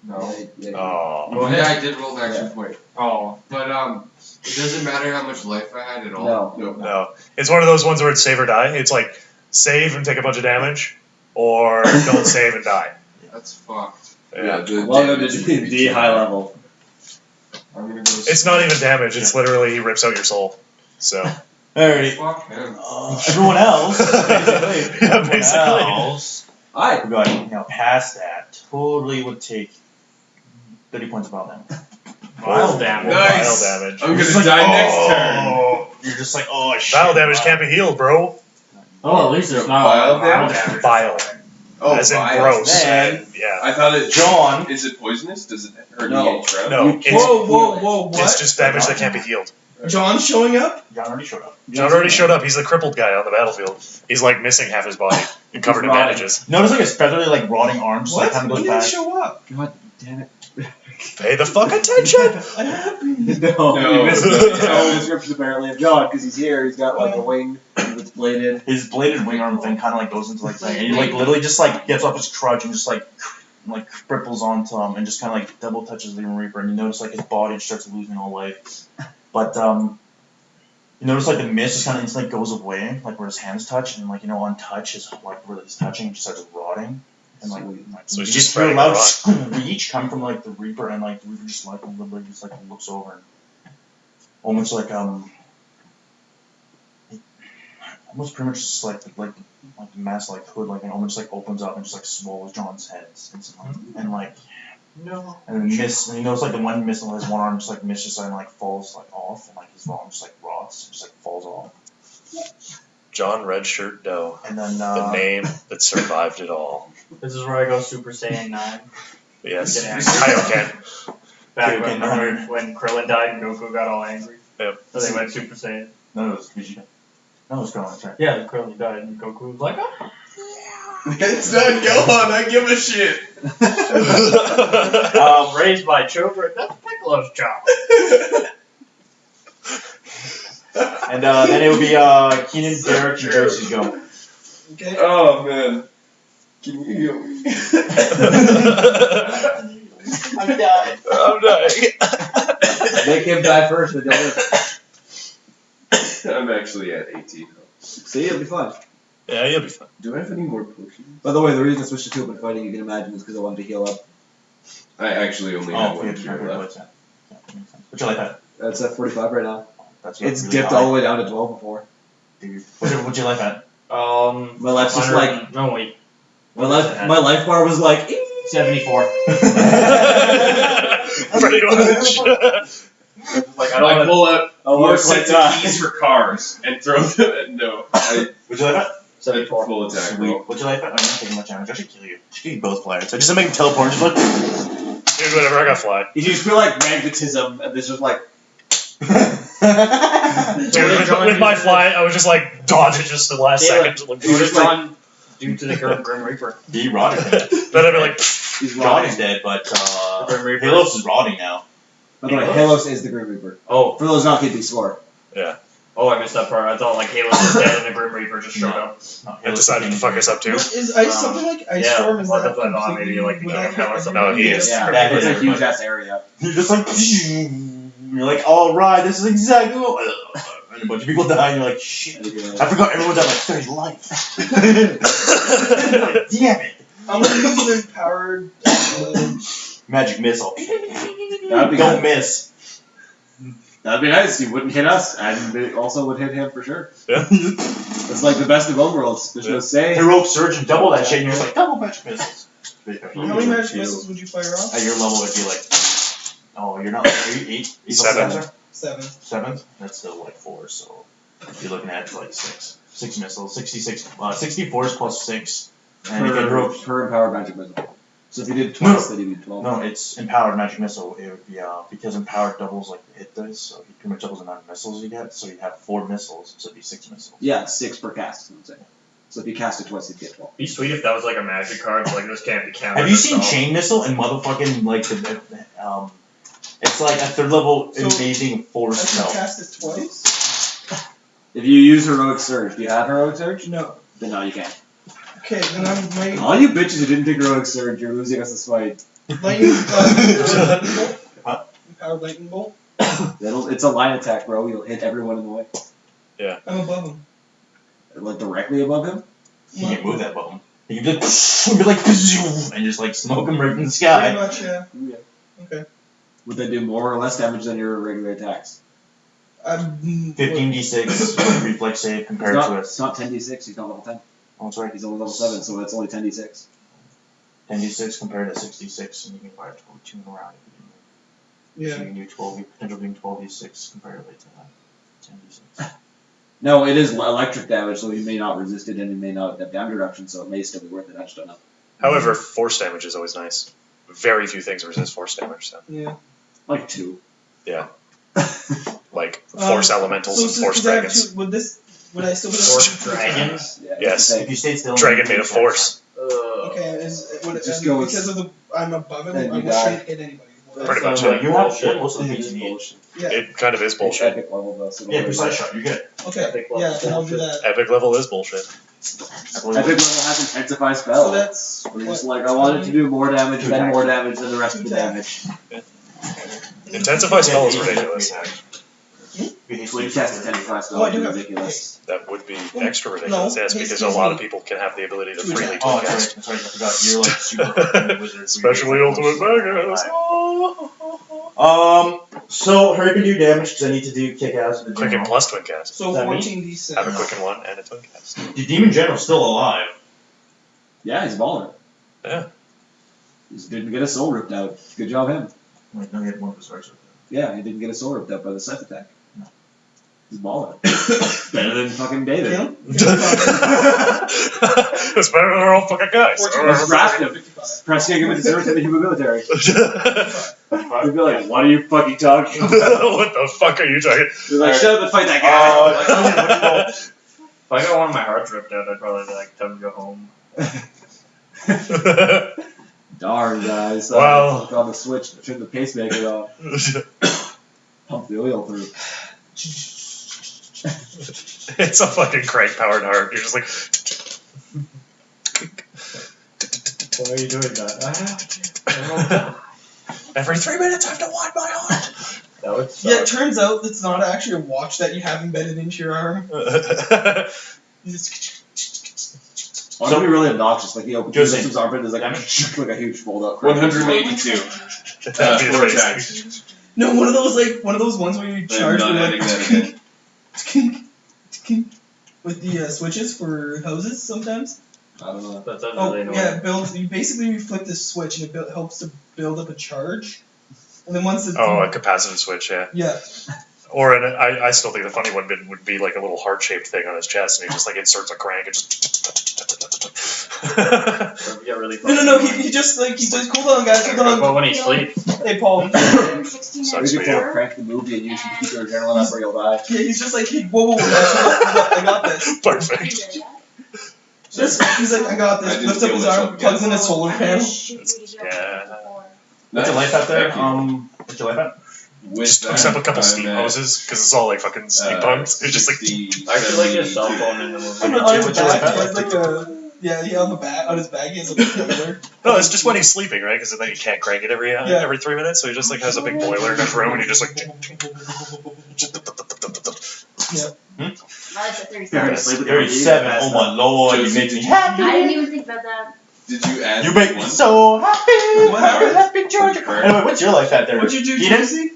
No. Yeah, Oh. Well, yeah, I did roll an action point. Oh. But, it doesn't matter how much life I had at all. No. No. It's one of those ones where it's save or die. It's like save and take a bunch of damage, or don't save and die. That's fucked. Yeah. the Welcome to damage would be D high level. I'm gonna go. It's not even damage. It's literally he rips out your soul. So. Alrighty. Fuck him. Everyone else, Yeah, everyone basically. else, Aye. we got, past that, totally would take 30 points of bile damage. Vile damage. Nice. Vile damage. I'm You're just gonna like, die next oh. You're just like, oh shit. Vile damage can't be healed, bro. Oh, at least there's not Vile vile damage? damage. Vile. turn. Oh, As in vile. gross. Man. And, yeah. I thought it. John. Is it poisonous? Does it hurt No. me each round? No, it's, Whoa, what? it's just damage that can't be healed. John showing up? John already showed up. John already showed up. He's the crippled guy on the battlefield. He's like missing half his body and covered in rotting. bandages. Notice like his feathery, like rotting arms, just, like What? kind of When goes did he back. show up? God damn it. Pay the fuck attention! I happened. No, No. you missed it. No description apparently of John because he's here. He's got like a wing that's bladed. His bladed wing arm thing kind of like goes into like thing, and he like literally just like gets off his crutch and just like cripples onto him and just kind of like double touches the Grim Reaper, and you notice like his body starts losing all life. But you notice like the mist just kind of instantly goes away, like where his hands touch, and like on touch is like where he's touching, it just starts rotting. And like, So you he's just just hear a spreading loud the screech come from like the Reaper, and like the Reaper just like literally just like looks over and almost like almost pretty much just like the mask like hood like and almost like opens up and just like swallows John's head instantly. And like No. and then mist, and he knows like the one mist on his one arm just like mist just like falls like off, and like his arm just like rots, just like falls off. John Redshirt Doe. And then The name that survived it all. This is where I go Super Saiyan 9. Yes. Yeah. Kaioken. Back Kaioken when Krillin died and Goku got all angry. Yep. So they went Super Saiyan. no, it was Vegeta. No, it was Krillin, that's right. Yeah, Krillin died and Goku was like, oh. It's not Gohan. I give a shit. Raised by children, that's Piccolo's job. And then it would be Keenan, Derek, and Josie's go. Okay. Oh man. Can you heal me? I'm dying. I'm dying. Make him die first, but don't. I'm actually at 18. See, it'll be fun. Yeah, you'll be fine. Do I have any more potions? By the way, the reason I switched to two open fighting, you can imagine, is because I wanted to heal up. I actually only have Oh, one yeah, cure left. yeah, that makes sense. What's your life at? That's at 45 right now. That's It's really dipped high. all the way down to 12 before. Dude. What's your life at? My life's just 100 like no wait. my life bar was like 74. Pretty much. Like I pull out I'll more work sets like of keys for cars and throw them at no. What's your life at? 74. Full attack Sweet. roll. What's your life at? I'm not taking much damage. I should kill you. I should kill you both flyers. So just to make him teleport, just like. Dude, whatever, I got fly. You just feel like magnetism, and there's just like. Dude, with my fly, I was just like, dodge it just the last second. What is Ron due to the Grim Reaper? He rotted him. Then I'd be like, He's John rotting. is dead, but Grim Reaper. Halos is rotting now. By the way, Halos is the Grim Reaper. Oh, For those not keeping score. oh, I missed that part. I thought like Halo was dead and the Grim Reaper just showed up. I decided to fuck us up too. Is ice something like Ice yeah, Storm? Is well, that that's what I thought, maybe, like, would the that Killer hit something. No, he is. Yeah, That it's a is huge ass area. You're just like, you're like, all right, this is exactly what. And a bunch of people die, and you're like, shit. I forgot everyone died like 30 life. Damn it. I'm gonna use an empowered. Magic missile. That'd be Don't good. miss. That'd be nice. He wouldn't hit us, and it also would hit him for sure. Yeah. It's like the best of both worlds. There's no say. Heroic Surge and double that shit, and you're just like, double magic missiles. How many magic missiles would you fire off? At your level, it'd be like, oh, you're not like 8? 7. 7. 7? That's still like 4, so you're looking at like 6. 6 missiles. 66. 64 is plus 6. And you can heroic. Per empowered magic missile. So if you did twice, then you'd be 12. No, it's empowered magic missile. It would be because empowered doubles like the hit dice, so he pretty much doubles the amount of missiles you get. So you have 4 missiles, so it'd be 6 missiles. Yeah, 6 per cast, I would say. So if you cast it twice, you'd get 12. Be sweet if that was like a magic card, so like this can't be counted. Have you seen itself. chain missile and motherfucking like the it's like a 3rd level So, invading I force can spell. cast it twice? If you use Heroic Surge, do you have Heroic Surge? No. Then no, you can't. Okay, then I might. All you bitches who didn't take Heroic Surge, you're losing us this fight. Lightning bolt? Huh? Empowered lightning bolt? It's a line attack, bro. You'll hit everyone in the way. I'm above him. Like directly above him? You can't move that button. You can just be like and just like smoke him right from the sky. Pretty much, yeah. Yeah. Okay. Would they do more or less damage than your regular attacks? 15d6 reflex save compared to It's not 10d6, he's not level 10. Oh, sorry. He's only level 7, so it's only 10d6. 10d6 compared to 66, and you can fire 2 in a round. Yeah. So you can do 12, potential doing 12d6 comparatively to 10d6. No, it is electric damage, so he may not resist it and he may not have damage reduction, so it may still be worth it. I just don't know. However, force damage is always nice. Very few things resist force damage, so. Yeah. Like 2. Yeah. Like force elementals and force dragons. Would I still be Force dragons? Yeah, Yes. If you stay still. Dragon made of force. Okay, would it, Just and goes- because of the I'm above him, and I you shouldn't hit anybody. Pretty much, So yeah. you have Bullshit. most of the It is things you need. bullshit. Yeah. It kind of is It's bullshit. epic level though, so don't Yeah, worry precise about shot, you're good. Okay. Epic level Yeah, then I'll do bullshit. that. Epic level is bullshit. it. Epic level has intensify spell. So that's Where you're just what, like, I want it to do more damage, Two then attacks. more damage than the rest of the 2 damage. Intensify spell is ridiculous. Twin cast intensify spell Oh, I is do have ridiculous. That would be Well, extra ridiculous, no, yes, haste because a gives lot me of people can have the ability to two freely Oh, twin cast. that's right. I forgot. You're like super fucking wizard. Especially Ultimate Magus. So hurry can do damage because I need to do kick ass with the Quicken general. plus twin cast. so that me? 14d6. Have a quicken one and a twin cast. The demon general's still alive. Yeah, he's a baller. Yeah. He just didn't get his soul ripped out. Good job, him. Wait, no, he had one of his starts with Yeah, he didn't get his soul ripped out by the scythe attack. No. He's a baller. Better than fucking David. Kill him? It's better than our old fucking guys. Just draft him. Press kick him into service in the human military. He'd be like, what are you fucking talking about? What the fuck are you talking? He's like, shut up and fight that guy. If I got one of my hearts ripped out, I'd probably be like, time to go home. Darn, guys. Wow. On the switch, turn the pacemaker off. Pump the oil through. It's a fucking crank powered heart. You're just like. Why are you doing that? Every 3 minutes I have to wind my heart. That would suck. Yeah, it turns out it's not actually a watch that you have embedded into your arm. You just Oh, it'd be really obnoxious. Like, Josie. Joseph's armpit is like, like a huge fold out. 182. That'd be Four amazing. attacks. no, one of those ones where you charge not with adding that again. with the switches for hoses sometimes. I don't know. That sounds Oh really annoying. yeah, it builds. You basically flip this switch and it helps to build up a charge, and then once it's Oh, a capacitive switch, yeah. yeah, Or I still think the funny one would be like a little heart-shaped thing on his chest, and he just like inserts a crank and just. Get really No. He just like he says, "Hold on, guys, hold on." But when he sleeps, Hey, Paul. Sucks We for could you. crank the movie and you should keep your adrenaline up or you'll die. Yeah, he's just like, hey, whoa, I got this. Perfect. Just he's like, I got this. I didn't Lifts up feel his myself arm, plugs in a solar panel. Yeah. What's your life out there? Thank you. What's your life at? With Just that, hooks up a couple I'm steam at, hoses because it's all like fucking steam pumps. It's just like. I feel like his cell phone in the movie. On his What's your life back, he at? has like a he on the back on his back he has like a boiler. No, it's just when he's sleeping, right? Because then he can't crank it every 3 minutes, so he just like has a big boiler in his room, and he just like. Mine's at 37. Fair to sleep with 37. your Oh my lord, you make me happy. I didn't even think about that. Did you add You make me one? so happy. What happened? Happy Georgia. Anyway, what's your life at there? What'd you do, Eden? Jesse?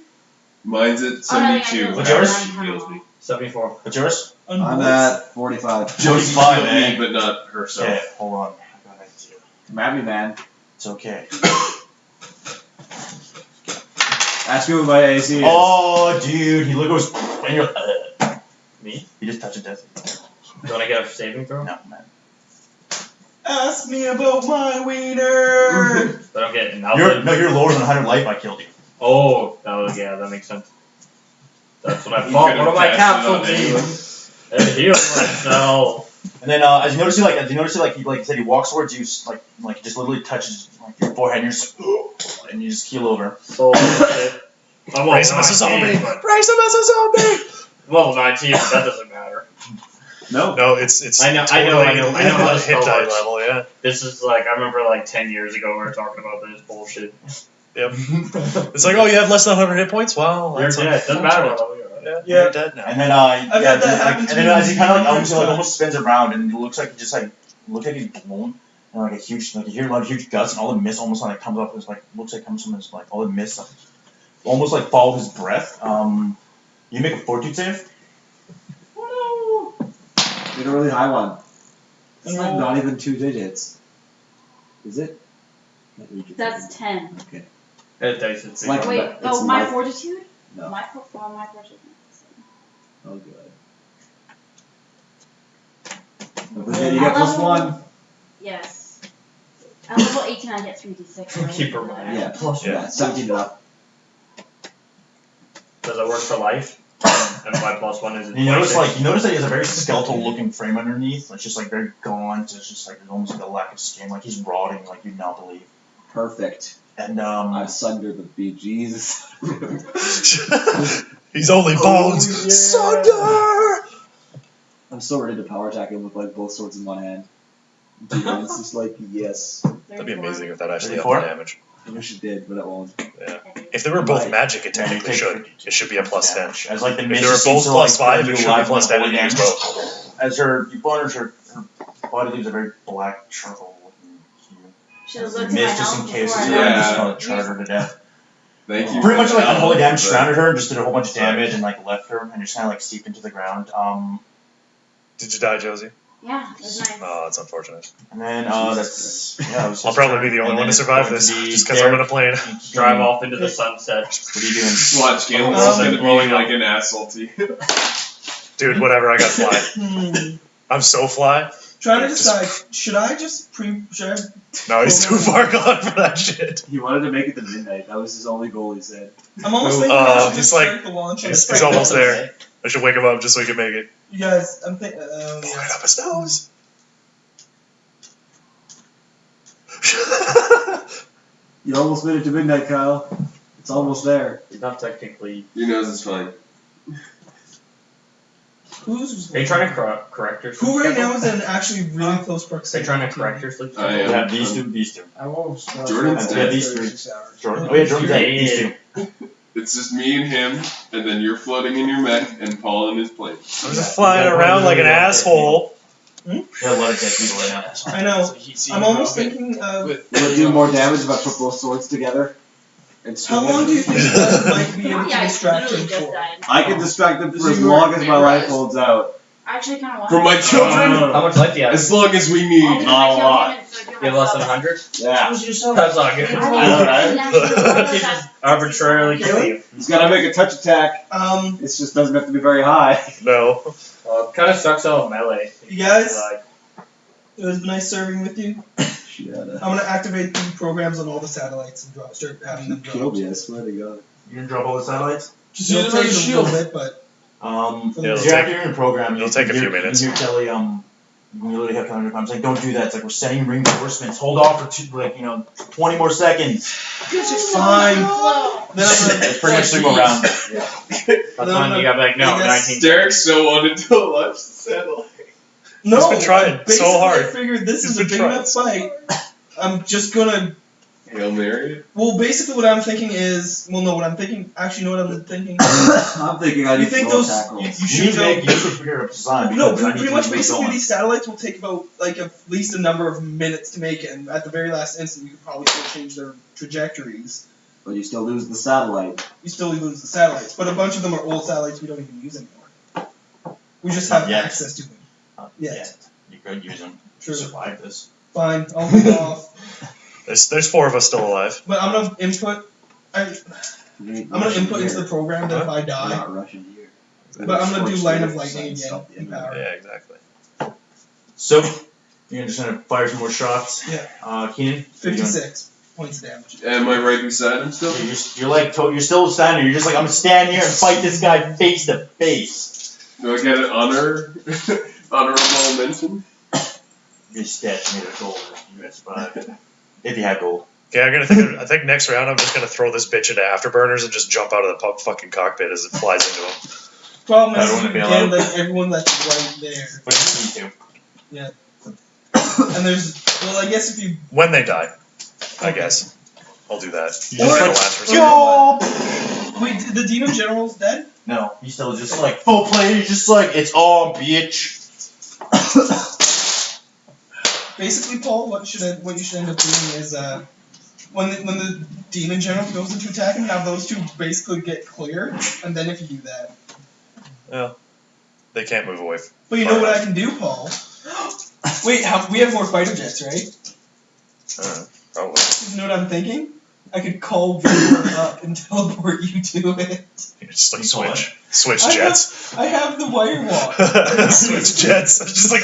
Mine's at 72. What's yours? Heals me. 74. What's yours? I'm at 45. Joey's Healed 5, me, man. but not herself. Okay, hold on. I got it too. Mammy man. It's okay. Ask me what my AC is. Oh, dude, he goes and you're Me? he just touched a desk. You want to get a saving throw? No, man. Ask me about my wiener. I don't get an You're lower than 100 life. I killed you. Oh, yeah, that makes sense. That's what I You thought. could've One of my cast it on capsules and heal myself. And then as you notice, he like said, he walks towards you, like he just literally touches like your forehead, and you're just and you just keel over. So, I'm Raise him as a zombie! Raise him as a zombie! Level 19, but that doesn't matter. No, it's I know totally how to hit die spell it. level, yeah. This is like, I remember like 10 years ago we were talking about this bullshit. Yep. It's like, oh, you have less than 100 hit points? Well, You're that's dead, doesn't matter what level you're at. Yeah, you're dead now. And then had that happen and to then me as he kind of one almost spins around, and it looks like he just like looks like he's blown, and like a huge you hear a lot of huge gusts, and all the mist almost like comes up his like looks like comes from his like all the mist almost like follow his breath. You make a fortitude save. Get a really high one. It's like No. not even 2 digits. Is it? That's 10. Okay. It dice it's Like- Wait, it's oh, my like- fortitude? No. My fortitude. Oh, good. Okay, you get plus 1. Yes. At level 18, I get 3d6. Right? Keep reminding. Yeah, plus 1. 17 and up. Does it work for life? And my plus 1 is And you notice that he has a very skeletal looking frame underneath. It's just like very gaunt. It's just like there's almost like a lack of skin. Like he's rotting. Like you'd not believe. Perfect. And I sunder the BGs. He's only bones. yeah. Sunder! I'm so ready to power attack him with like both swords in one hand. And it's just like, yes. That'd be amazing if that actually upped 34? the damage. I wish it did, but it won't. Yeah. If they were both Right. magic, it technically should. It should be a plus 10. As like the If mist they were just seems both to, plus like, 5, bring it you should be alive plus when 10 and holy use damage. both. As you ponder her body leaves a very black charcoal looking hue. Should have The looked at my mist just in health case before it's I Yeah. just gonna charge her to death. Thank you. Pretty for much like that. unholy damage But- surrounded her, just did a whole bunch of damage and like left her and just kinda like seeped into the ground. Did you die, Josie? Yeah, it was nice. Oh, that's unfortunate. And then that's it was I'll his probably turn. be the only And one then to it's survive going this, to be just because I'm in a plane. Drive off into the sunset. What are you doing? Watch, Galen's gonna be like an asshole to you. Dude, whatever, I got fly. I'm so fly. Trying to decide, should I No, he's too far gone for that shit. He wanted to make it to midnight. That was his only goal, he said. I'm almost thinking I should he's just like- start the launch. He's almost there. I should wake him up just so he can make it. You guys, I'm thinking. Pull it up his nose. You almost made it to midnight, Kyle. It's almost there. Not technically. Your nose is fine. Who's Are you trying to correct your sleep who right schedule? now is in actually really close Are proximity? you trying to correct your sleep I schedule? am. We have these two. I won't. Jordan's Yeah, dead. these three. 6 hours. Jordan. Oh yeah, Jordan's dead. These two. It's just me and him, and then you're floating in your mech, and Paul in his plane. I'm just flying around like an asshole. We have a lot of dead people right now. I know. I'm almost thinking of Will it do more damage if I put both swords together? And how long do you think you guys might be able to Yeah, I distract literally him just for? died. I can distract them for So as you long were- as my life holds out. I actually kind of want For my children, How much life do you have? as long as we I'll need. do Not a my lot. campaign so I do You have less than myself. 100? Yeah. That's not good. I know, right? They just arbitrarily kill you. He's gotta make a touch attack. It just doesn't have to be very high. No. Well, it kind of sucks out melee. You guys, Like, it was nice serving with you. I'm gonna activate the programs on all the satellites and start having them Killed dropped. me, I swear to God. You're gonna drop all the satellites? Just it'll take a little bit, but for the It'll you're take- after you're in a program. it'll take a few you minutes. hear Kelly, you literally have time. I'm saying, don't do that. It's like we're sending reinforcements. Hold off for 20 more seconds. fine. Then I'm gonna, It's pretty much 3 more rounds. that's when you got like, no, I guess- 19. Derek so wanted to launch the satellite. no, He's been trying so basically hard. I figured this He's is a been big trying enough fight. I'm just gonna. Hail Mary. Well, basically, what I'm thinking is. Well, no, what I'm thinking. Actually, you know what I'm thinking? I'm thinking I You need think to roll those? attack You, rolls. you You should need to go. make you should figure out design. No, because I need pretty to much keep basically going. these satellites will take about like at least a number of minutes to make it, and at the very last instant you could probably still change their trajectories. But you still lose the satellite. You still lose the satellites, but a bunch of them are old satellites we don't even use anymore. We just Not have yet. access to them. Not Yet. yet. You could use them True. to survive this. Fine, I'll hold off. There's 4 of us still alive. But I'm gonna input. I'm gonna input into the program that if I I'm die, not rushing here. but I'm gonna do line of Force lightning again. stop the In enemy. power. Yeah, exactly. So you're just gonna fire some more shots. Yeah. Keenan. 56 points of damage. Am I right beside him still? You're like you're still standing. You're just like I'm gonna stand here and fight this guy face to face. Do I get an honorable mention? Your stats made of gold. You got survived. If you have gold. Okay, I think next round I'm just gonna throw this bitch into afterburners and just jump out of the fucking cockpit as it flies into him. Problem I is, don't you wanna be get allowed. like everyone that's right there, But you need to. and there's well, I guess if you When they die, I guess. I'll do that. You Just just the like, last resort. yo! wait, the demon general's dead. No, he's still just like full play. He's just like it's on, bitch. Basically, Paul, what you should end up doing is when the demon general goes into attack him, have those two basically get clear, and then if you do that. Yeah. They can't move away. But you know what I can do, Paul? Wait, we have more fighter jets, right? Probably. You know what I'm thinking? I could call Victor up and teleport you to it. You just like You what? switch I jets. I have the wire walk. Switch jets. Just like.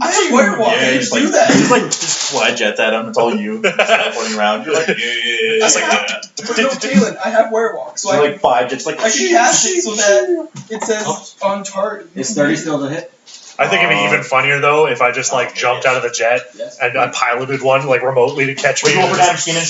I have wire walk. I can just do like, that. Just like just fly jets at him. It's all you. Floating around. You're like Just like. But no, Kalen, I have wire walk, so You're I like 5 jets. Like can cast it so that it says on target. Is 30 still to hit? I think it'd be even funnier though if I just like jumped out of the jet Yes. and I piloted one like remotely to catch me. Wait, roll for damage, Keenan.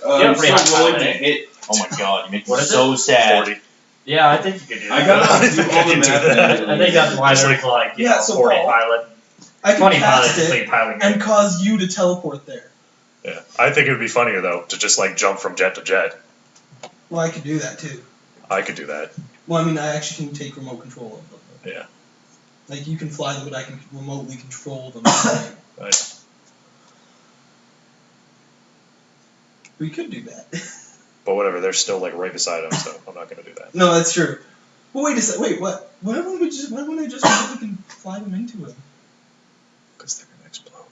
I'm pretty high still rolling to pilot, eh? hit. Oh my god, you make me What is so sad. 40. Yeah, I think you could do I that. gotta I do think all I the can do math. that. I think that's why Just there's like, you Yeah, know, so 40 Paul, pilot, I can 20 pilot, cast just it like piloting. and cause you to teleport there. Yeah, I think it would be funnier though to just like jump from jet to jet. Well, I could do that too. I could do that. Well, I mean, I actually can take remote control of them. Yeah. Like, you can fly them, but I can remotely control them. Right. We could do that. But whatever, they're still like right beside him, so I'm not gonna do that. No, that's true. But wait a second. Wait, what? Why wouldn't I just remotely can fly them into him? Because they're gonna explode.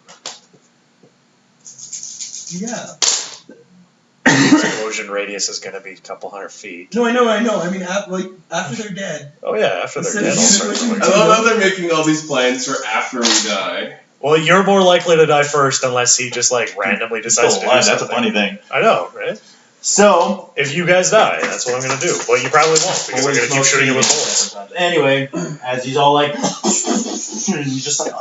Yeah. The explosion radius is gonna be a couple hundred feet. No, I know. I mean, after they're dead. Oh yeah, after they're Instead dead, of I'll you start switching going. I love how they're making all these plans for after we die. Well, you're more likely to die first unless he just like randomly decides to do That's something. a funny thing. I know, right? So, If you guys die, that's what I'm gonna do. Well, you probably won't because I'm gonna keep shooting you with bullets. anyway, as he's all like, and he's just like,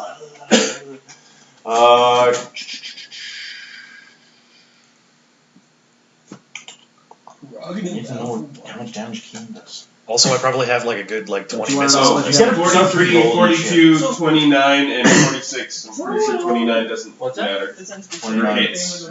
you need to know how much damage Keenan does. Also, I probably have like a good like 20 you wanna missiles. know in what there. you 43, roll and 42, 29, and 46. I'm pretty sure 29 doesn't What's that? matter. It sends me 29 hits.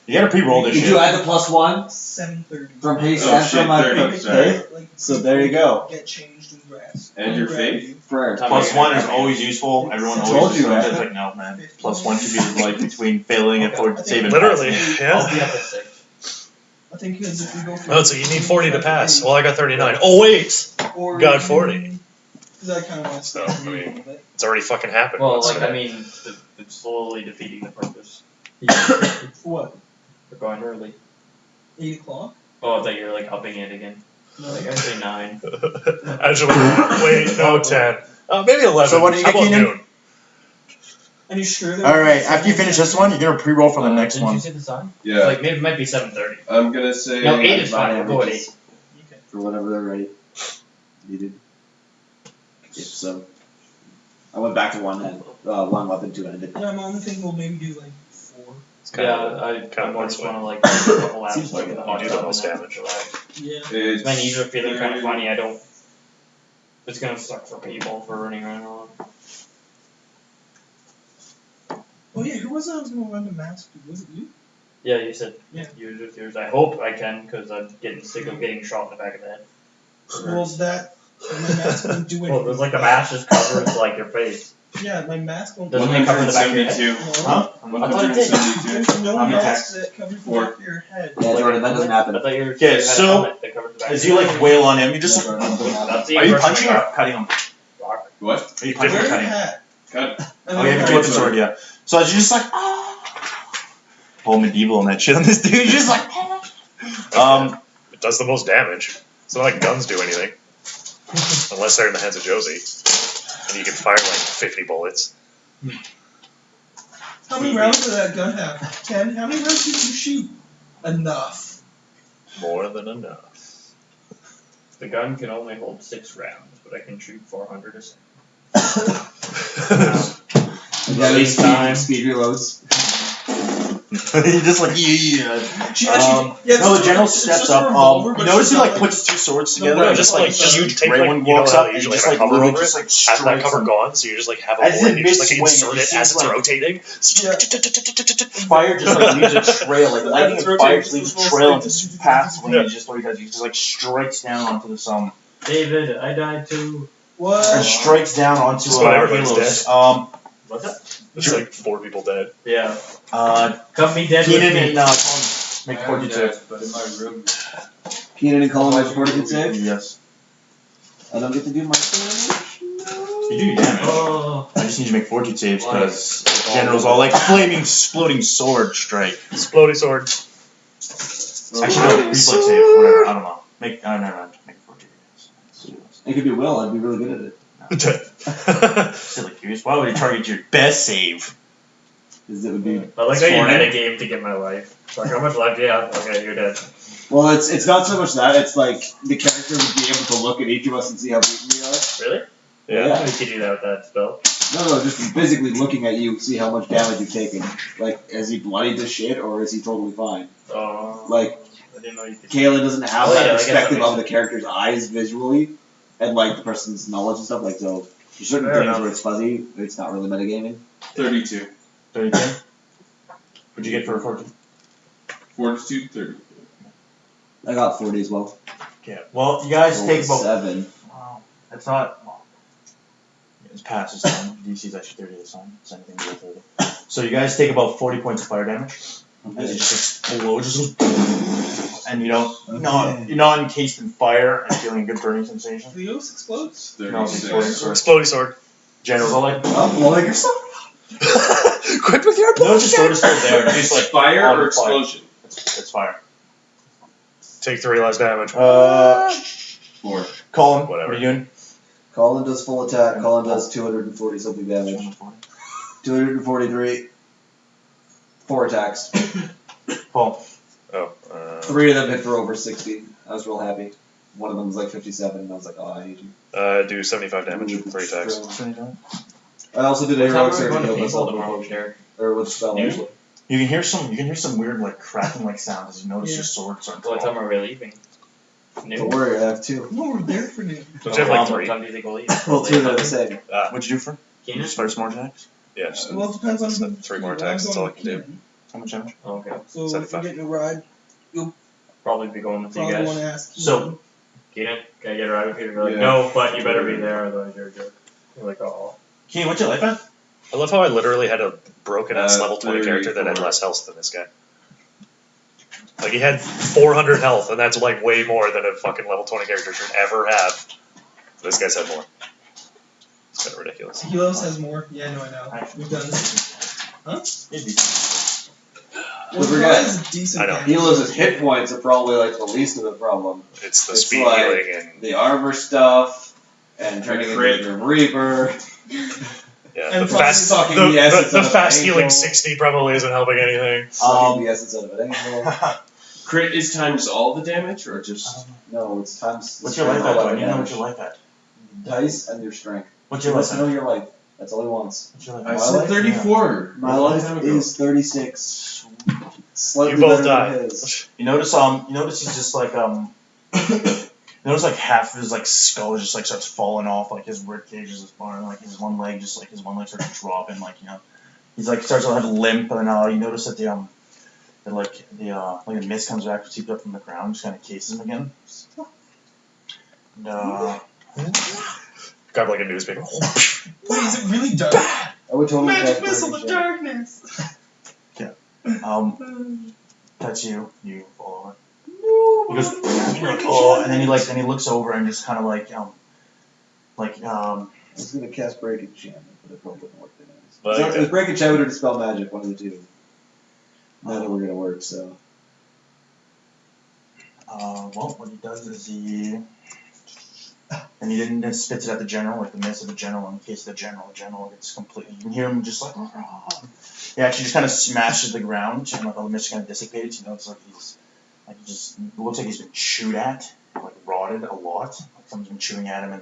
You gotta pre-roll this Did shit. you add the +1 730. from haste Oh, and shit, from my 30, sorry. So there you go. Get changed in grass. And your faith? Prayer. +1 is always useful. Everyone I always told you, assumes man. it's like, no, man. +1 should be like between failing and for saving. Literally, passing. yeah. I'll be up at 6. think because if we go for Oh, so you need 40 to pass. Well, I got 39. Oh, wait! or Got 40. Because I kind of want to stay So, in the I lead a mean- little bit. It's already fucking happened. Well, once, like, so- I mean, it's slowly defeating the purpose. What? We're going early. 8 o'clock? Oh, I thought you were, like, upping it again. No. Like, I'd say 9. Actually, wait, no, 10. Maybe 11. So what did you How get, about Keenan? noon? And you sure? All right, after you finish this one, you're gonna pre-roll for the next Didn't one. you say the sign? Yeah. Like, maybe it might be 7:30. I'm gonna say. No, 8 is fine. We'll go at 8. Okay. For whenever they're ready. Needed. Yeah, so I went back to one weapon, two handed. Yeah, I'm only thinking we'll maybe do like 4. It's kind Yeah, of, I kind kind of more this just way. want to, like, do a couple laps. Seems like in it. the You hot do tub the most and then damage. relax. Yeah. It's Then you're feeling kind of 30. funny. I don't. It's gonna suck for people for running around alone. Oh yeah, who was it I was gonna run the mask? Was it you? Yeah, you said Yeah. use with yours. I hope I can, because I'm getting sick of getting shot in the back of the head. Well, that my mask won't do anything. Well, there's like the mask just covers like your face. Yeah, my mask won't. Doesn't it cover the back of your head? 172. Huh? I thought it did. 172. There's no How many mask that covers the Four. back of your head. Yeah, Jordan, that doesn't happen. I thought you were Okay, had a so, helmet that covers the back As of you your like head. wail on him, you just Jordan, that doesn't happen. That's the are you impression punching I or got. cutting him? What? Are you punching Wear or a cutting? hat. Cut. And Oh, then you have to wear flip the sword, yeah. So as you just like, whole medieval and that shit on this dude, you're just like, It does the most damage. It's not like guns do anything. Unless they're in the hands of Josie. And you can fire like 50 bullets. How many rounds did that gun have? 10? How many rounds did you shoot? Enough. More than enough. The gun can only hold 6 rounds, but I can shoot 400 a second. Yeah, Release speed, time. speed reloads. you're just like, yeah. Yeah, No, the it's general just- it's steps just a up. revolver, You but notice it's he not like like- puts 2 swords No, together, right, and just like, like just huge take, gray like, one you know walks how up, they and usually just have like a cover literally over just it? like Has that strikes cover him. gone, so you just like have a As bullet in and you just like mid-swing, insert you it see as it's like- rotating. Fire just like leaves a trail, like lightning it's and rotating, fire it's just leaves a supposed trail to- and just paths when he just what he does. He just like strikes down onto the sun, David, I died too. or What? strikes down onto Just when everybody's Halos. What's that? There's like 4 people dead. Yeah. Come Come be dead with Keenan me. and Colin make I'm fortitude. dead, but in my room. Keenan and Colin make fortitude save. Yes. I don't get to do my damage. You do your damage. Oh. I just need you to make fortitude saves because General's all like flaming, exploding sword strike. Exploding sword. Actually, no, reflex save, whatever. I don't know. Never mind. Make fortitude. It could be Will. I'd be really good at it. Silly curious. Why would he target your best save? Because it would be. I like how you Scoring. metagame to get my life. It's like, how much life do you have? Okay, you're dead. Well, it's not so much that. It's like the character would be able to look at each of us and see how beaten we are. Really? Yeah. You could do that with that spell. No, just physically looking at you, see how much damage you've taken. Like, is he bloody to shit or is he totally fine? Like, I didn't know you could. Kayla doesn't have Oh, that yeah, I guess that perspective makes of the character's eyes visually, and like the person's knowledge and stuff. Like, so for certain Fair things enough. where it's fuzzy, it's not really metagaming. 32. 32? What'd you get for a fortitude? Fortitude 30. I got 40 as well. Okay. Well, you guys Rolled take a about. 7. Wow. It's not. Well, it's past this time. DC is actually 30 this time. It's anything below 30. So you guys take about 40 points of fire damage. As it just explodes, just goes, and you're not encased in fire and feeling a good burning sensation. Leos explodes? No, it's 36. exploding sword. Exploding sword. General's all like, Oh, well, like yourself. Quit with your no, the sword is still there. It's just like Fire on or fire. explosion? It's fire. Take 3 less damage. 4. Colin, Whatever. what are you doing? Colin does full attack. Colin does 240 something damage. 243. 4 attacks. Paul. Oh. 3 of them hit for over 60. I was real happy. One of them was like 57, and I was like, oh, I hate you. Do 75 damage. 3 attacks. I also did a What time heroic are we surge going to to heal paintball myself. tomorrow, Derek? Or with spell. Usually. You can hear some weird like cracking like sound as you notice your sword starting to What fall. time are we leaving? Don't Noon? worry, I have 2. No, we're there for noon. Don't you have like What 3? time do you think we'll leave? Well, 2 are the same. What'd you do for? You Keenan? just fire some more attacks? Yeah, just Well, it depends on who. 3 more I'm attacks. That's all I going can do. with Keenan. How much damage? Oh, okay. So if 75. you're getting a ride, Probably be going with you probably want guys. to ask. So- Keenan, can I get a ride with you? You're like, Yeah. no, but you better be there, otherwise you're a jerk. You're like, oh. Keenan, what's your life at? I love how I literally had a broken ass level 20 character that had 34. less health than this guy. Like, he had 400 health, and that's like way more than a fucking level 20 character should ever have. This guy's had more. It's kind of ridiculous. Helos has more. Yeah, no, I know. We've done this. Huh? Maybe. Don't forget, decent. I know. Helos' hit points are probably like the least of the problem. It's the It's speed like healing and the armor stuff and turning into crit. the Grim Reaper. yeah, And the fast, sucking the, the essence the out of fast an healing angel. 60 probably isn't helping anything. Sucking the essence out of an angel. Crit is times all the damage, or just No, it's times. What's your life at, Tony? You know what your life at? Dice and your strength. What's You your life must at? know your life. That's all he wants. What's your life I at? My said life? 34. My a long life time ago. is 36. Slightly You both better than die. his. You notice he's just like you notice like half of his like skull just like starts falling off, like his rib cage is falling, like his one leg starts dropping, like he's like starts to have a limp, and you notice that the mist comes back to up from the ground, just kind of cases him again. And Grab like a newspaper. Wait, is it really dark? I would totally Magic cast missile Breaking of Chain. darkness. That's you fall over. He goes, oh, and then he looks over and just kind of I was gonna cast Break Enchantment, but it probably wouldn't work anyways. Well, So okay. it was Break Enchantment or Dispel Magic, one of the two. Neither were gonna work, so. well, what he does is he then spits it at the general, like the mist of the general. In case the general gets completely, you can hear him just like, he actually just kind of smashes the ground, and like all the mist kind of dissipates. You know, it's like it looks like he's been chewed at, like rotted a lot. Like someone's been chewing at him, and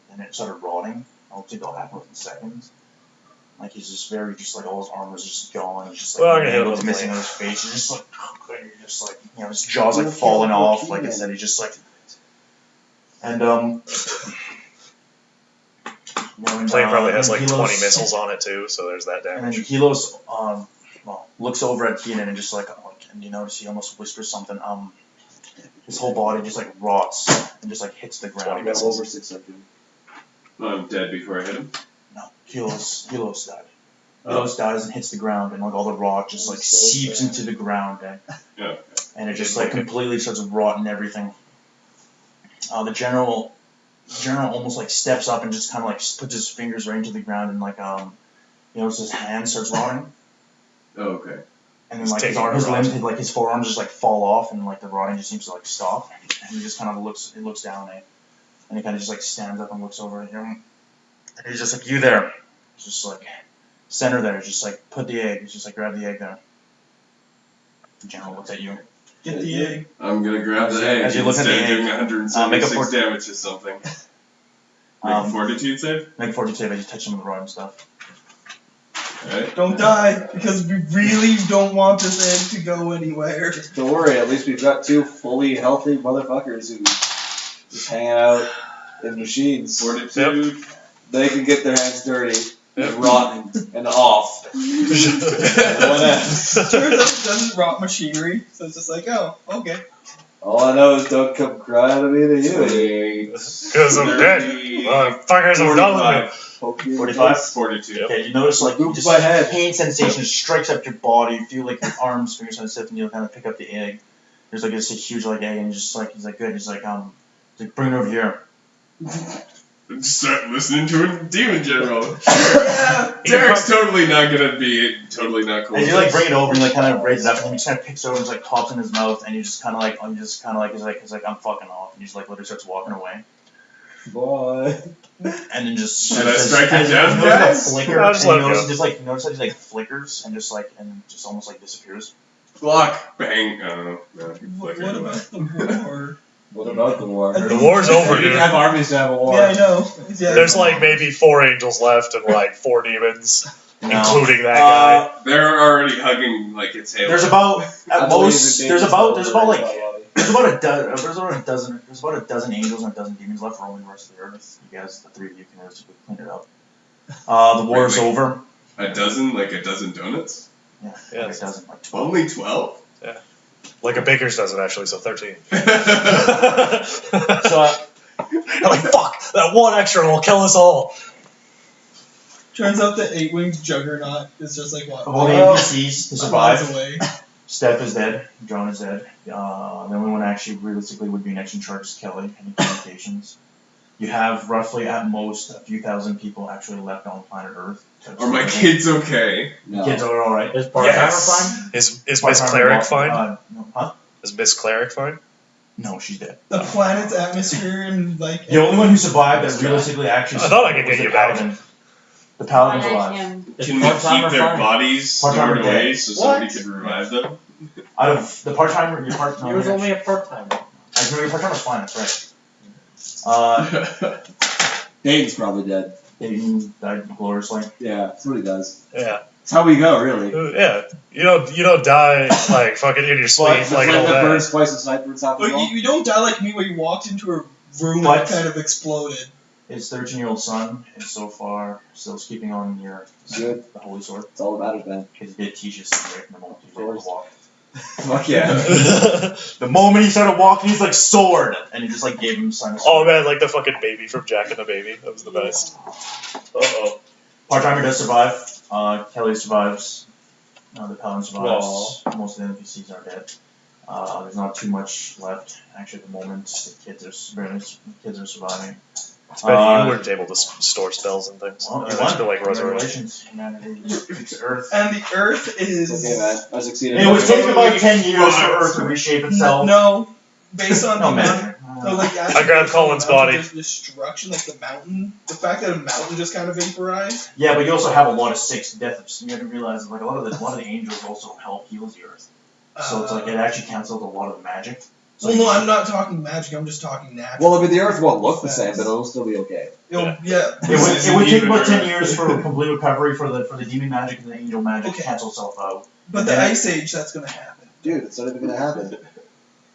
then it started rotting. I don't think that'll happen within seconds. Like he's just like all his armor's just gone. He's just like Well, I'm gonna hit him what's with a missing blade. on his face. He's just like, and you're just like, his jaw's like falling off. Like I said, he's just like, and Plane probably has like 20 Helos- missiles on it too, so there's that And then damage. Helos looks over at Keenan and just like, and you notice he almost whispers something. His whole body just like rots and just like hits the ground. Got over 6 seconds. I'm dead before I hit him. No, Helos died. Helos dies and hits the ground, and like all the rot just like seeps into the ground, and it just like completely starts rotting everything. The general almost like steps up and just kind of like puts his fingers right into the ground, and like his hand starts rotting, Oh, okay. and then like his forearms just like fall off, and like the rotting just seems to like stop, and he just kind of looks down, and he kind of just like stands up and looks over at him, and he's just like, you there, he's just like center there, just like put the egg, he's just like grab the egg there. The general looks at you. Get the egg. I'm gonna grab the egg As you look at the instead of egg, doing make a 176 damage to something. Make a fortitude save? Make a fortitude save. I just touch him with the rotten stuff. Alright. Don't die, because we really don't want this egg to go anywhere. Don't worry, at least we've got 2 fully healthy motherfuckers who just hanging out in machines. Fortitude. They can get their hands dirty and rotten and off. What else? Turns out it doesn't rot machinery, so it's just like, oh, okay. All I know is don't come crying to me to you. Because I'm dead. Motherfuckers, I'm done with 45? 42. Okay, you notice like Move just my head. pain sensation strikes up your body. You feel like your arms, fingers on the and you kind of pick up the egg. There's like this huge like egg, and he's like good. He's like bring it over here. Start listening to a demon general. Derek's totally not cool. And you like bring it over and like kind of raise it up, and he just kind of picks it over and just like pops in his mouth, and you just kind of like he's like I'm fucking off, and he just like literally starts walking away. Bye. And then just Should I strike him down, you notice guys? the flicker, No, and just you let him notice go. just like notice how he like flickers and just almost like disappears. Block. Bang. No. What about the war? What about the war? The war's over, We didn't dude. have armies to have a war. Yeah, I know. Yeah. There's like maybe 4 angels left and like 4 demons, No. including that guy. They're already hugging like it's Halo. There's about I at believe most the there's demons about are there's about already like alive. there's about a dozen angels and a dozen demons left roaming the rest of the earth. You guys, the 3 of you can basically clean it up. The war is Wait. over. a dozen donuts? Yeah, Yeah, like a dozen, like 12. Only 12? Like a baker's dozen actually, so 13. So I'm like, fuck, that one extra will kill us all. Turns out the 8-winged juggernaut is just like what? of all the NPCs to survive, miles away. Steph is dead. John is dead. The only one actually realistically would be next in charge is Kelly. Any communications? You have roughly at most a few thousand people actually left on planet Earth. Are my kids okay? No. Kids are all right. Is part-timer Yes. fine? Is Miss Part-timer Cleric walk- fine? No, huh? Is Miss Cleric fine? No, she's dead. The planet's atmosphere and like. The only one who survived that realistically actually I thought I could was get the you back. Paladin. The Paladin's I alive. am. Is Can we part-timer keep their fine? bodies Part-timer stored away dead. so somebody can revive them? Out of the part-timer, your part. He was only a part-timer. Your part-timer's fine. That's right. Dayton's probably dead. Dayton died gloriously. Yeah, that's what he does. Yeah. That's how we go, really. Yeah. You don't die like fucking in your sleep The like flame all that that. burns twice as night burns half as But long. you don't die like me where you walked into a room What? and kind of exploded. His 13-year-old son is so far still keeping on Good. the holy sword. That's all that matters, man. His bit teaches him right from the moment he's able to walk. Fuck yeah. The moment he started walking, he's like sword, and he just like gave him son. Oh man, like the fucking baby from Jack and the Baby. That was the best. Uh-oh. Part-timer does survive. Kelly survives. The Paladin survives. Most of the NPCs are dead. There's not too much left actually at the moment. The kids are surviving. It's bad you weren't able to store spells and things. Well, you I won. feel like Congratulations. Humanity beats Earth. And the Earth is. Okay, man. I succeeded. It was taking about 10 years for Earth to reshape itself. No, based on No, the man. amount. No, like I grabbed Colin's body. There's destruction, like the mountain. The fact that a mountain just kind of vaporized. Yeah, but you also have a lot of sick deaths. You have to realize like a lot of the angels also help heal the Earth. So it's like it actually cancels a lot of the magic. So Well, no, I'm not talking magic. I'm just talking natural. Well, I mean, the Earth won't look the same, but it'll still be okay. Yeah. It would take about 10 years for complete recovery for the demon magic and the angel magic to Okay. cancel itself out. But the Ice Age, that's gonna happen. Dude, it's not even gonna happen.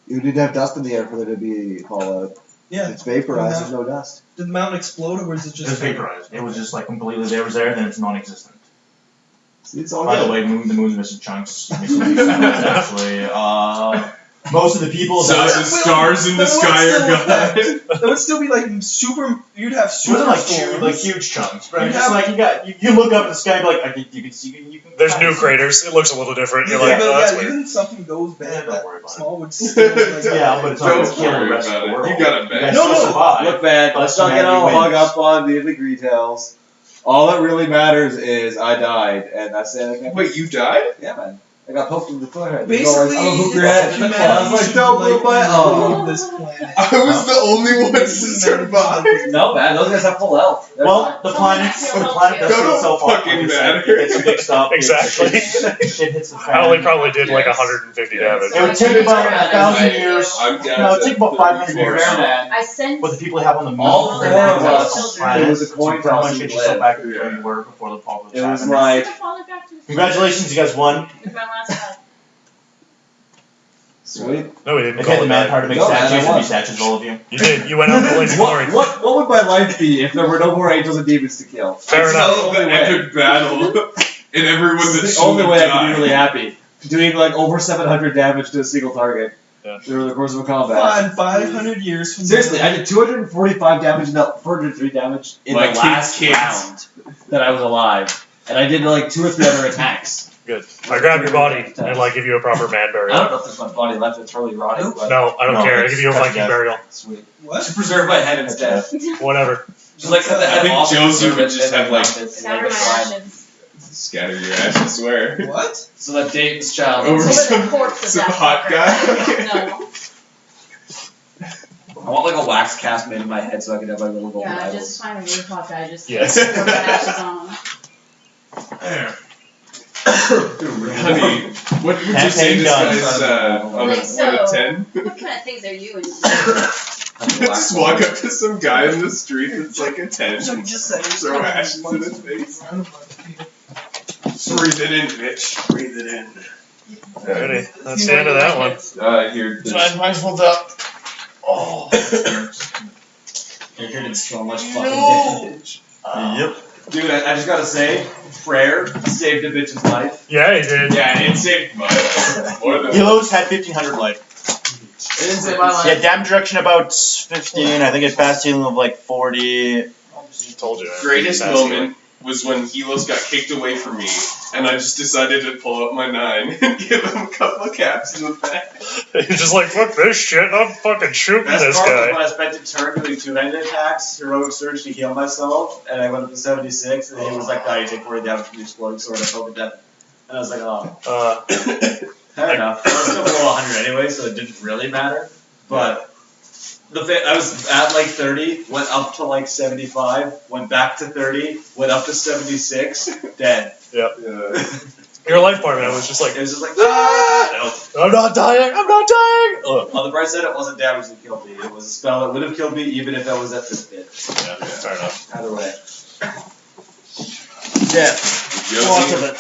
You need to have dust in the air for there to be fallout. Yeah. It's vaporized, there's no dust. Did the mountain explode, or was it It just was vaporized. It was just like completely there, then it's non-existent. See, it's all By good. the way, the moon's missing chunks. Actually, most of the people. So that the stars in the sky are gone. That would still be like super. You'd have It super wasn't like huge chunks, but You'd just have- like you look up at the sky, and be like you can see. You can There's kinda new see- craters. It looks a little different. You're Yeah, like, but oh, that's yeah, weird. even something goes bad, Yeah, don't that worry about it. small would still. Like, Yeah, but it's not Don't gonna kill the worry rest of about the it. world. You got it, You man. guys No, still no. survive. Look, man, let's not get all hung up on the nitty details. All that really matters is I died, and that's it. Wait, you died? Yeah, man. I got poked in the forehead. Basically, I'm a your head. humanity I was like, should, don't move my leave this planet. I was the only one to survive. No, man, those guys have full health. They're Well, fine. the planet does Don't put itself up. fucking Like I said, matter. It gets mixed up. Exactly. Shit hits the fan. I only probably did like Yes. 150 Yes. damage. It would take about 1,000 years. I'm down No, it to take about 500 34. years. I sent. What the people have on the moon. All they're four back of to us, the planet, it was a so coin pretty toss much who get yourself lived. back to where you were before the apocalypse It was happened. like, Congratulations, you guys won. With my last cut. sweet. No, we didn't Okay, call the it man that. part to make No, man, I statues and be won. statues, all of you. You did. You went out and blazing glory. What would my life be if there were no more angels and demons to kill? Fair It's enough. still the epic battle, and everyone It's that the only should way I die. can be really happy. Doing like over 700 damage to a single target during the course of a combat. 500 years from Seriously, now. I did 245 damage, 403 damage in My the last kids. round that I was alive. And I did like 2 or 3 other attacks. Good. I grab your body and like give you a proper man I burial. don't know if there's my body left, it's probably rotting, but No, I don't No, care. I it's give you a cut to Viking death. burial. sweet. What? To preserve my head instead. Whatever. Just like cut the I head think off and Josie preserve would it just and have, like, then Scatter my fine. ashes. Scatter your ashes where? What? So that Dayton's child. Over Over the some, corpse of some that hot fucker. guy. No. I want like a wax cast made in my head so I can have my little golden Yeah, idols. just find a really hot guy. Just Yes. pour my ashes on him. There. Honey, what would you say this Campaign guy's on Like, a so- 10? What kind of things are you into? Just walk up to some guy in the street that's like a 10. So just say Throw ashes in his face. Just breathe it in, bitch. Breathe it in. Ready. That's the end of that one. Here. Mine's pulled up. Oh. You're getting so much fucking damage. Yep. Dude, I just gotta say, prayer saved a bitch's life. Yeah, he did. Yeah, it saved mine. More than Helos had 1,500 life. It didn't save my life. Yeah, damage reduction about 15. I think it fast healing of like 40. Told you. greatest moment. was when Helos got kicked away from me, and I just decided to pull up my 9 and give him a couple of caps in the back. He's just like, fuck this shit, I'm fucking shooting Best this part was guy. when I spent a turn doing 2-handed attacks, heroic surge to heal myself, and I went up to 76, and he was like, "No, you take 40 damage from the exploding sword." I felt dead, and I was like, "Oh, fair enough." I was still below 100 anyway, so it didn't really matter. But I was at like 30, went up to like 75, went back to 30, went up to 76, dead. Yep. Your life bar, man, was just like, It was just like, ah! I'm not dying, I'm not dying! Ugh. On the bright side, it wasn't damage that killed me. It was a spell that would have killed me even if I was at this bit. Yeah, fair enough. Either way. Death. Josie. Lots of it.